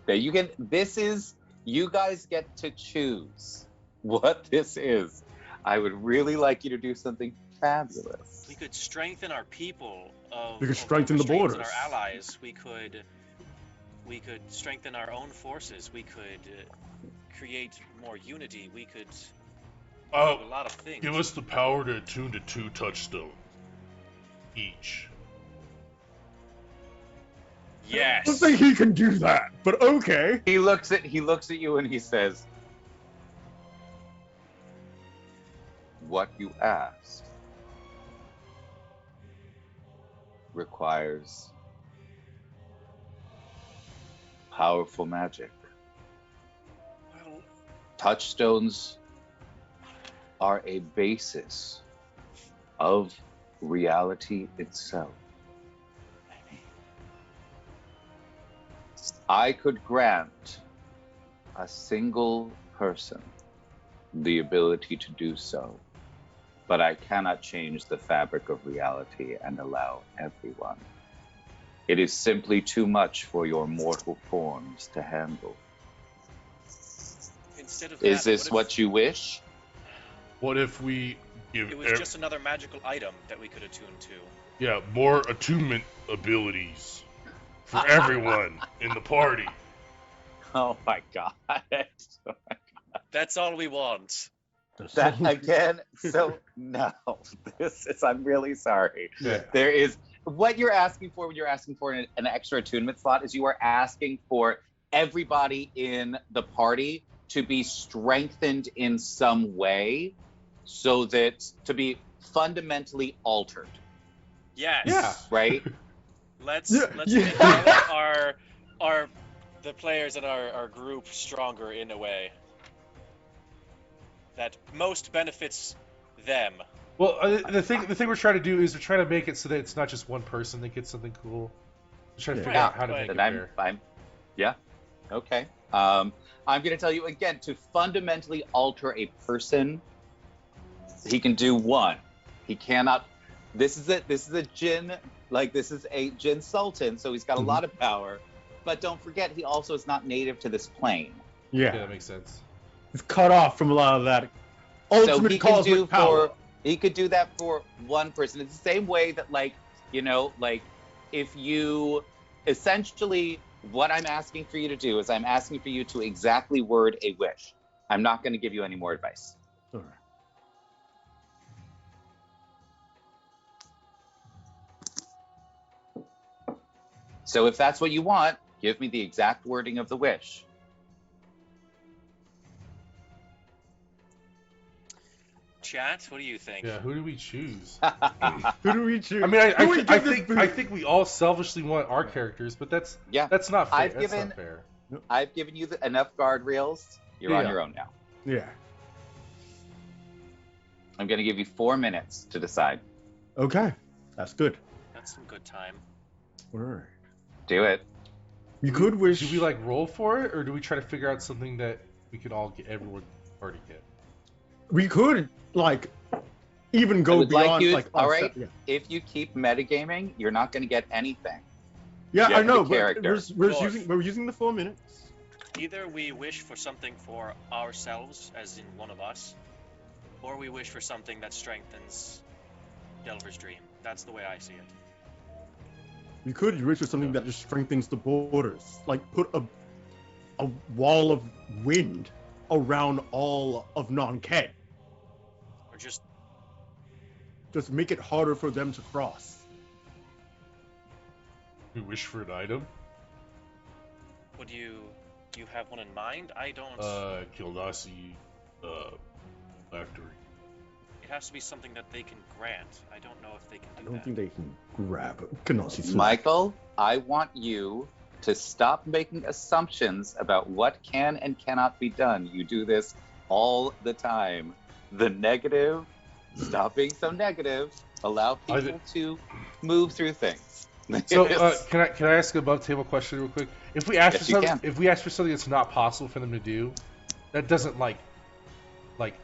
Yeah, you can... This is... You guys get to choose what this is. I would really like you to do something fabulous. we could strengthen our people. We could of strengthen the overstrains and borders. our allies. We could strengthen our own forces. We could create more unity. We could do a lot of things. Give us the power to attune to 2 touchstones each. I Yes. don't think he can do that, but okay. He looks at you and he says, what you asked requires powerful magic. Well, Touchstones are a basis of reality itself. I could grant a single person the ability to do so, but I cannot change the fabric of reality and allow everyone. It is simply too much for your mortal forms to handle. Instead of Is that, this what you wish? What if we give it was just another magical item that we could attune to? more attunement abilities for everyone in the party? Oh my god. That's all we want. That again, so no. I'm really sorry. Yeah. There is what you're asking for when you're asking for an extra attunement slot is you are asking for everybody in the party to be strengthened in some way so that to be fundamentally altered, Yes. Yeah. right? Let's Yeah, make our the players in our group stronger in a way that most benefits them. Well, the thing we're trying to do is we're trying to make it so that it's not just one person that gets something cool. We're trying to figure Yeah. out how to make it And fair. yeah. Okay. I'm going to tell you again to fundamentally alter a person. He can do one. He cannot. This is a Jinn. Like this is a Jinn Sultan, so he's got a lot of power. But don't forget, he also is not native to this plane. Yeah, Yeah, that makes sense. it's cut off from a lot of that So ultimate he can do cosmic power. he could do that for one person. It's the same way that like if you essentially what I'm asking for you to do is I'm asking for you to exactly word a wish. I'm not going to give you any more advice. All right. So if that's what you want, give me the exact wording of the wish. Chat, what do you think? Yeah, who do we choose? Who do we choose? I mean, Who we give this I food? think we all selfishly want our characters, but that's Yeah. not fair. I've That's given- not fair. I've given you enough guardrails. You're on Yeah. your own now. Yeah. I'm going to give you 4 minutes to decide. Okay, that's good. That's some good time. All right. Do it. You could wish. Do we like roll for it, or do we try to figure out something that we could all get, everyone already get? We could like even I go would like beyond you- like. all on right. set- Yeah. If you keep metagaming, you're not going to get anything. Yeah, Yeah, I know. the But character. we're using the 4 minutes. Either we wish for something for ourselves, as in one of us, or we wish for something that strengthens Delver's dream. That's the way I see it. You could wish for something that just strengthens the borders, like put a wall of wind around all of Non-Ken. Or just Just make it harder for them to cross. We wish for an item. would you have one in mind? I don't. Kildasi, factory. It has to be something that they can grant. I don't know if they can I do don't that. think they can grab Kanasi's Michael, I want you to stop making assumptions about what can and cannot be done. You do this all the time. The negative, stop being so negative. Allow people to move through things. So can I ask a above table question real quick? If we ask Yes, for you something, can. if we ask for something that's not possible for them to do, that doesn't like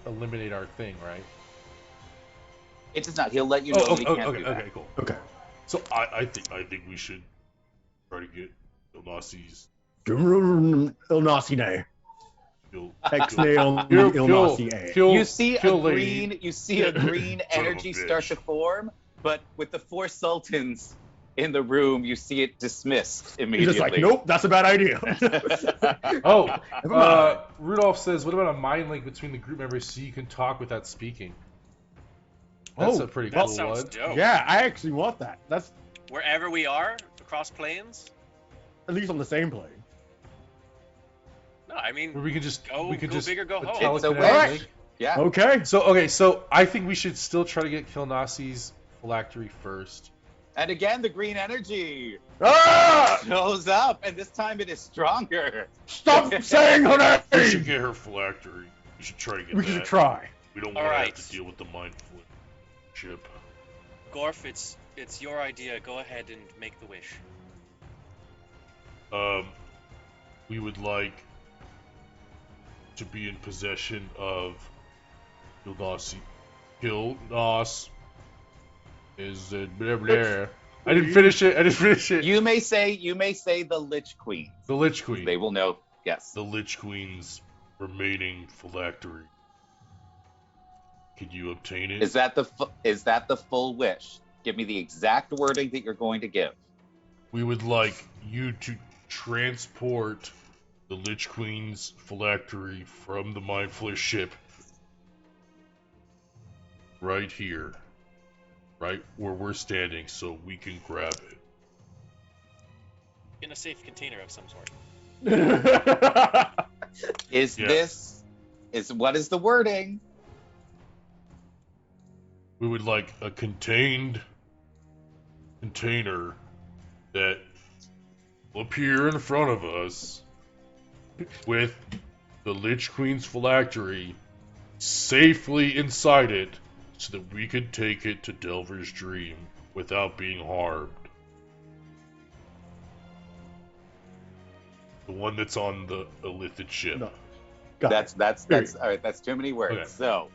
eliminate our thing, right? It does not. He'll let you know he can't do that. Okay, cool. Okay. So I think we should try to get Ilnasi's Ilnasine. kill. Ex-nail Kill, Ilnasine. kill, You see kill a lady. green. You see a green Son of a energy bitch. start to form, but with the 4 sultans in the room, you see it dismissed He's immediately. just like, nope, that's a bad idea. Oh, Never mind. Rudolph says, what about a mind link between the group members so you can talk without speaking? That's a pretty That cool sounds one. dope. Yeah, I actually want that. That's Wherever we are, across planes. at least on the same plane. No, I mean, Where we can just Go- we can go just big or go a home. It's a telekinetic wish. link. Yeah. Okay. So I think we should still try to get Kilnasi's phylactery first. And again, the green energy Ah! shows up, and this time it is stronger. Stop saying her We should name! get her phylactery. We should try to get We that. should try. We don't All want to right. have to deal with the mind flip chip. Gorf, it's your idea. Go ahead and make the wish. We would like to be in possession of Kilnas is blah, blah. I didn't finish it. You may say the Lich Queen. The Lich Queen. They will know. Yes. The Lich Queen's remaining phylactery. Can you obtain it? Is that the full wish? Give me the exact wording that you're going to give. We would like you to transport the Lich Queen's phylactery from the Mind Flayer ship right here. Right where we're standing so we can grab it. In a safe container of some sort. What is the wording? We would like a contained container that will appear in front of us with the Lich Queen's phylactery safely inside it so that we could take it to Delver's Dream without being harmed. The one that's on the Illithid ship. No. That's all right. That's too many words. Okay. So,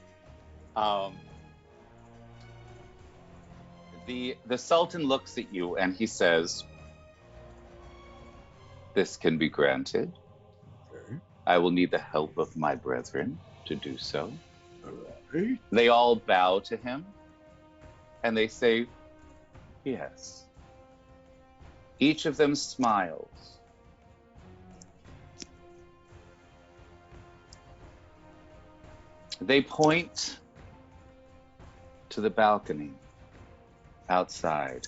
the Sultan looks at you and he says, "This can be granted. Okay. I will need the help of my brethren to do so." Alright. They all bow to him and they say, "Yes." Each of them smiles. They point to the balcony outside.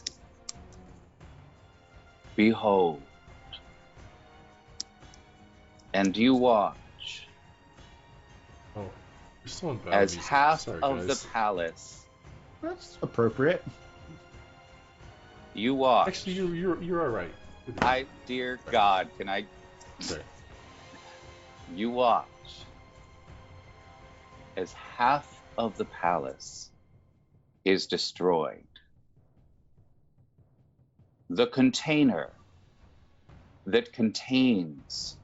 Behold, and you watch Oh, we're still in battle as music. half Sorry, of guys. the palace, That's appropriate. you watch. Actually, you're all right. Dear God, can I? Sorry. You watch as half of the palace is destroyed. The container that contains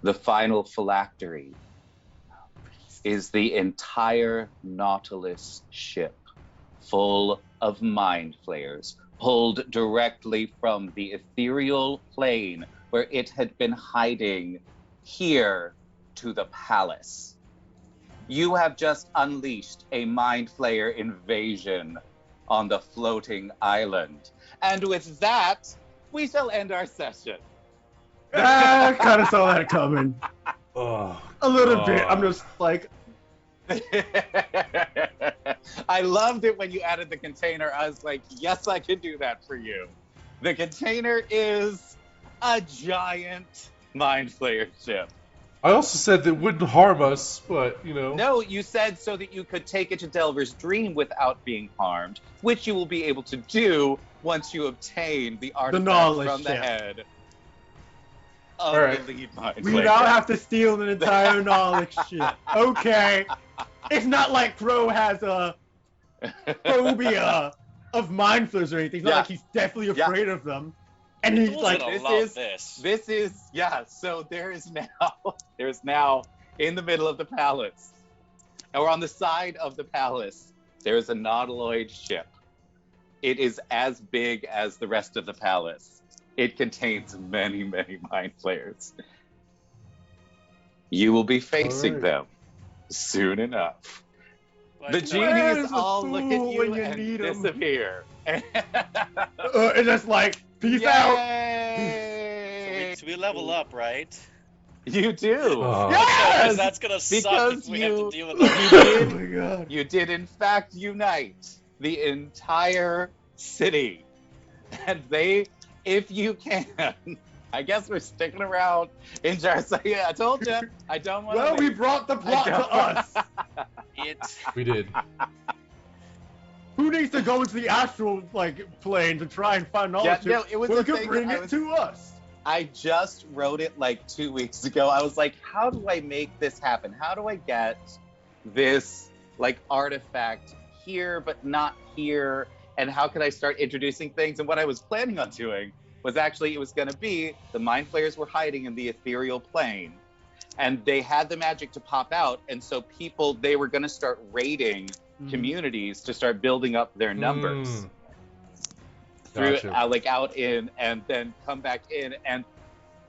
the final phylactery is the entire Nautilus ship, full of mind flayers, pulled directly from the ethereal plane where it had been hiding here to the palace. You have just unleashed a mind flayer invasion on the floating island. And with that, we shall end our session. I kind of saw that coming. Oh, A little bit. I'm God. just like, I loved it when you added the container. I was like, yes, I can do that for you. The container is a giant mind flayer ship. I also said that it wouldn't harm us, but you know. No, you said so that you could take it to Delver's Dream without being harmed, which you will be able to do once you obtain the artifact knowledge from the ship. head of All right. the lead mind we flayer. now have to steal an entire knowledge ship. Okay. It's not like Crow has a phobia of mind flayers or anything. It's not Yeah. like he's definitely Yeah. afraid of them. And he's Fools like, gonna this love is- this. This is, yeah, so there's now in the middle of the palace, or on the side of the palace, there's a nautiloid ship. It is as big as the rest of the palace. It contains many, many mind flayers. You will be facing Alright. them soon enough. But, The no, genies Where's the all look at fool you when you and need 'em? disappear. and it's like, peace out. Yay! so we level up, right? You do. Oh. Yes! Because that's gonna suck Because if we have to you- deal with you that. Oh my god. You did, in fact, unite the entire city. And they, if you can, I guess we're sticking around in Jarsia. I told you, I don't want to. Well, we brought the plot I to don't- us. It. We did. Who needs to go into the astral plane to try and find knowledge? Yeah, no, it was when a we could thing bring that I it was- to us. I just wrote it like 2 weeks ago. I was like, how do I make this happen? How do I get this artifact here, but not here? And how can I start introducing things? And what I was planning on doing was actually, it was going to be the mind flayers were hiding in the ethereal plane, and they had the magic to pop out. And so they were going to start raiding communities to start building up their numbers. Mm. Through Gotcha. out in, and then come back in, and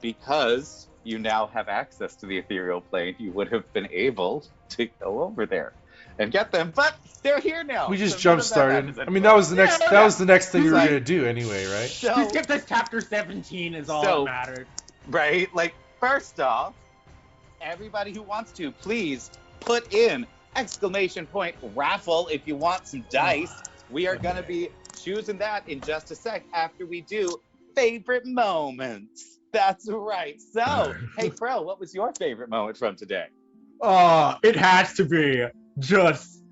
because you now have access to the ethereal plane. You would have been able to go over there and get them, but they're here now. We just so jump none of that started. matters I mean, that was the next. Yeah, That was the next thing we were Like- gonna do anyway, right? So, We skipped this chapter 17 is all So- that matters. right? Like, first off, everybody who wants to, please put in !raffle if you want some dice. We are going to be choosing that in just a sec after we do favorite moments. That's right. So, hey, Pro, what was your favorite moment from today? It has to be just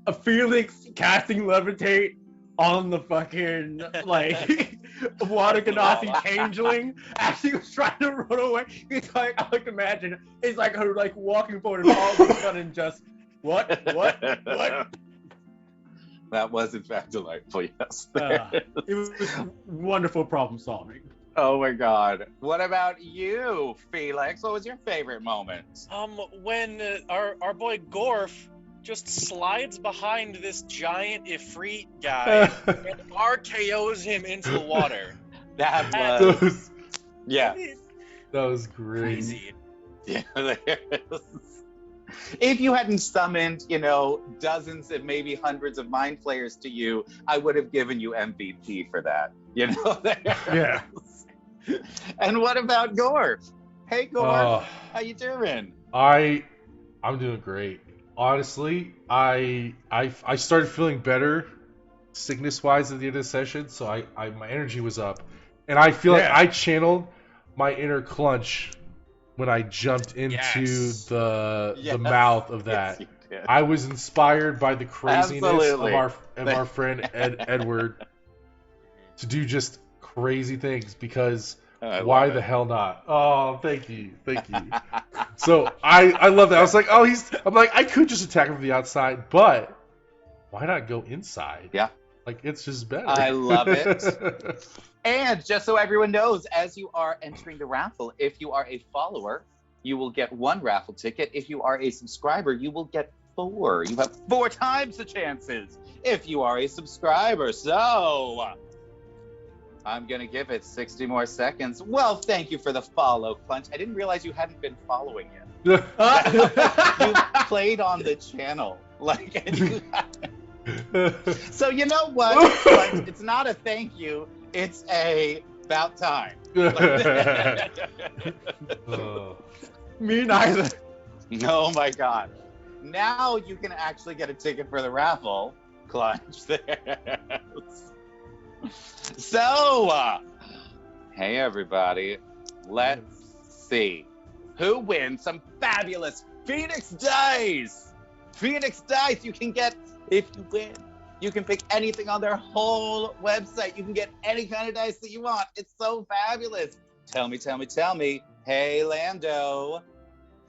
a Felix casting levitate on the fucking like water ganassi changeling as she was trying to run away. It's like I like imagine it's like her like walking forward and all of a sudden just what? That was, in fact, delightful, yes. It was wonderful problem solving. Oh, my God. What about you, Felix? What was your favorite moment? When our boy Gorf just slides behind this giant Ifrit guy and RKO's him into the water. That That was... was, Yeah. that was great. Crazy. Yeah, if you hadn't summoned, dozens and maybe hundreds of mind flayers to you, I would have given you MVP for that. Yeah. And what about Gorf? Hey, Gorf, Oh. how you doing? I'm doing great. Honestly, I started feeling better sickness wise at the end of the session, so I my energy was up. And I feel like Yeah. I channeled my inner clunch when I jumped into Yes. the Yes. mouth of that. Yes, you did. I was inspired by the craziness Absolutely. of our friend Edward to do just crazy things because I why love the it. hell not? Oh, thank you. So I love that. I was like, oh, I'm like, I could just attack him from the outside, but why not go inside? Yeah. Like it's just better. I love it. And just so everyone knows, as you are entering the raffle, if you are a follower, you will get 1 raffle ticket. If you are a subscriber, you will get 4. You have 4 times the chances if you are a subscriber. So I'm going to give it 60 more seconds. Well, thank you for the follow, Clunch. I didn't realize you hadn't been following yet. You played on the channel. And you So you know what? Clunch, it's not a thank you. It's about time. Oh. Me neither. Oh my God. Now you can actually get a ticket for the raffle. Clunch there. So, hey everybody. Let's see who wins some fabulous Phoenix Dice. Phoenix Dice you can get if you win. You can pick anything on their whole website. You can get any kind of dice that you want. It's so fabulous. Tell me. Hey, Lando.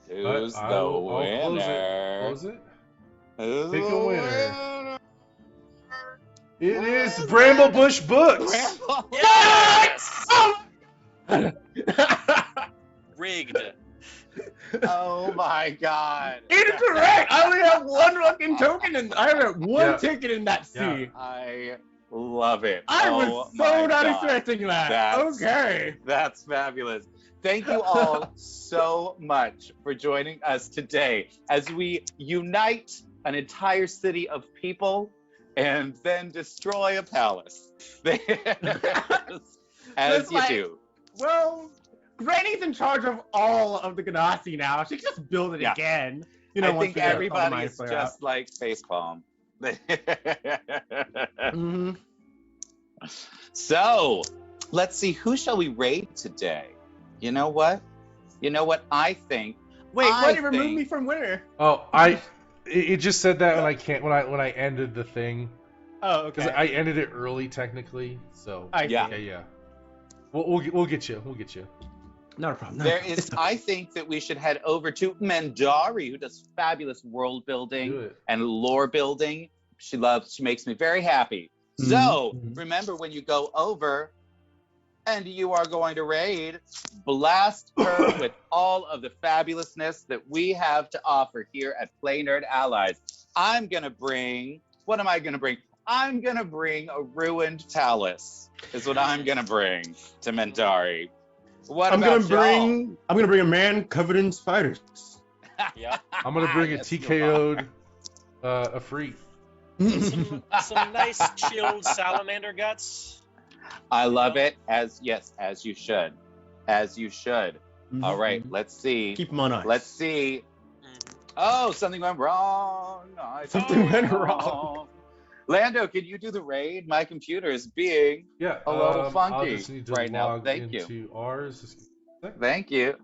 Who's I'll the winner? Close it. Who's Pick a the winner. It is Bramblebush Books. Bramble- Yes! Rigged. Oh my God. Incorrect! I only have 1 fucking token and I have 1 Yeah. ticket in that C. Yeah. I love it. I Oh was my so not God. expecting that. That's- Okay. That's fabulous. Thank you all so much for joining us today as we unite an entire city of people and then destroy a palace. As Just you like- do. Well, Granny's in charge of all of the Ganassi now. She can just build it Yeah. again. I once think we get all the everybody Mind is Flayer just like facepalm. out. Mhm. So, let's see, who shall we raid today? You know what? I think. Wait, I why did you remove think- me from winner? Oh, it just said that when I ended the thing Oh, because okay. I ended it early technically. So I Yeah. see. yeah. We'll get you. Not a problem. There is, I think that we should head over to Mandari, who does fabulous world Do building it. and lore building. She makes me very happy. Mhm, So, mhm. remember when you go over and you are going to raid, blast her with all of the fabulousness that we have to offer here at Play Nerd Allies. What am I going to bring? I'm going to bring a ruined palace, is what I'm going to bring to Mandari. What I'm about gonna bring a man covered in spiders. Yeah. I'm gonna bring a Yes, you TKO'd a freak. Some nice chilled salamander guts. I love it. As you should. As you should. All right, let's see. Keep them on ice. Let's see. Oh, something went wrong. Something went wrong. Lando, can you do the raid? My computer is being Yeah. a little I'll funky just need to right now. log Thank you. into ours. Just- Thank you.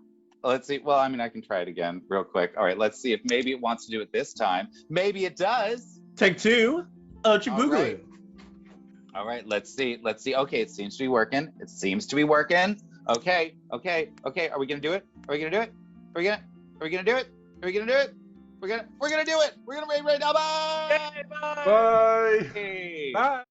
Let's see. Well, I mean, I can try it again real quick. All right, let's see if maybe it wants to do it this time. Maybe it does. Take two. Chibugu. All right, let's see. Let's see. Okay, it seems to be working. It seems to be working. Okay. Are we gonna do it? Are we gonna do it? Are we gonna do it? Are we gonna do it? We're gonna do it. We're gonna raid right now. Bye. Bye. Bye. Bye.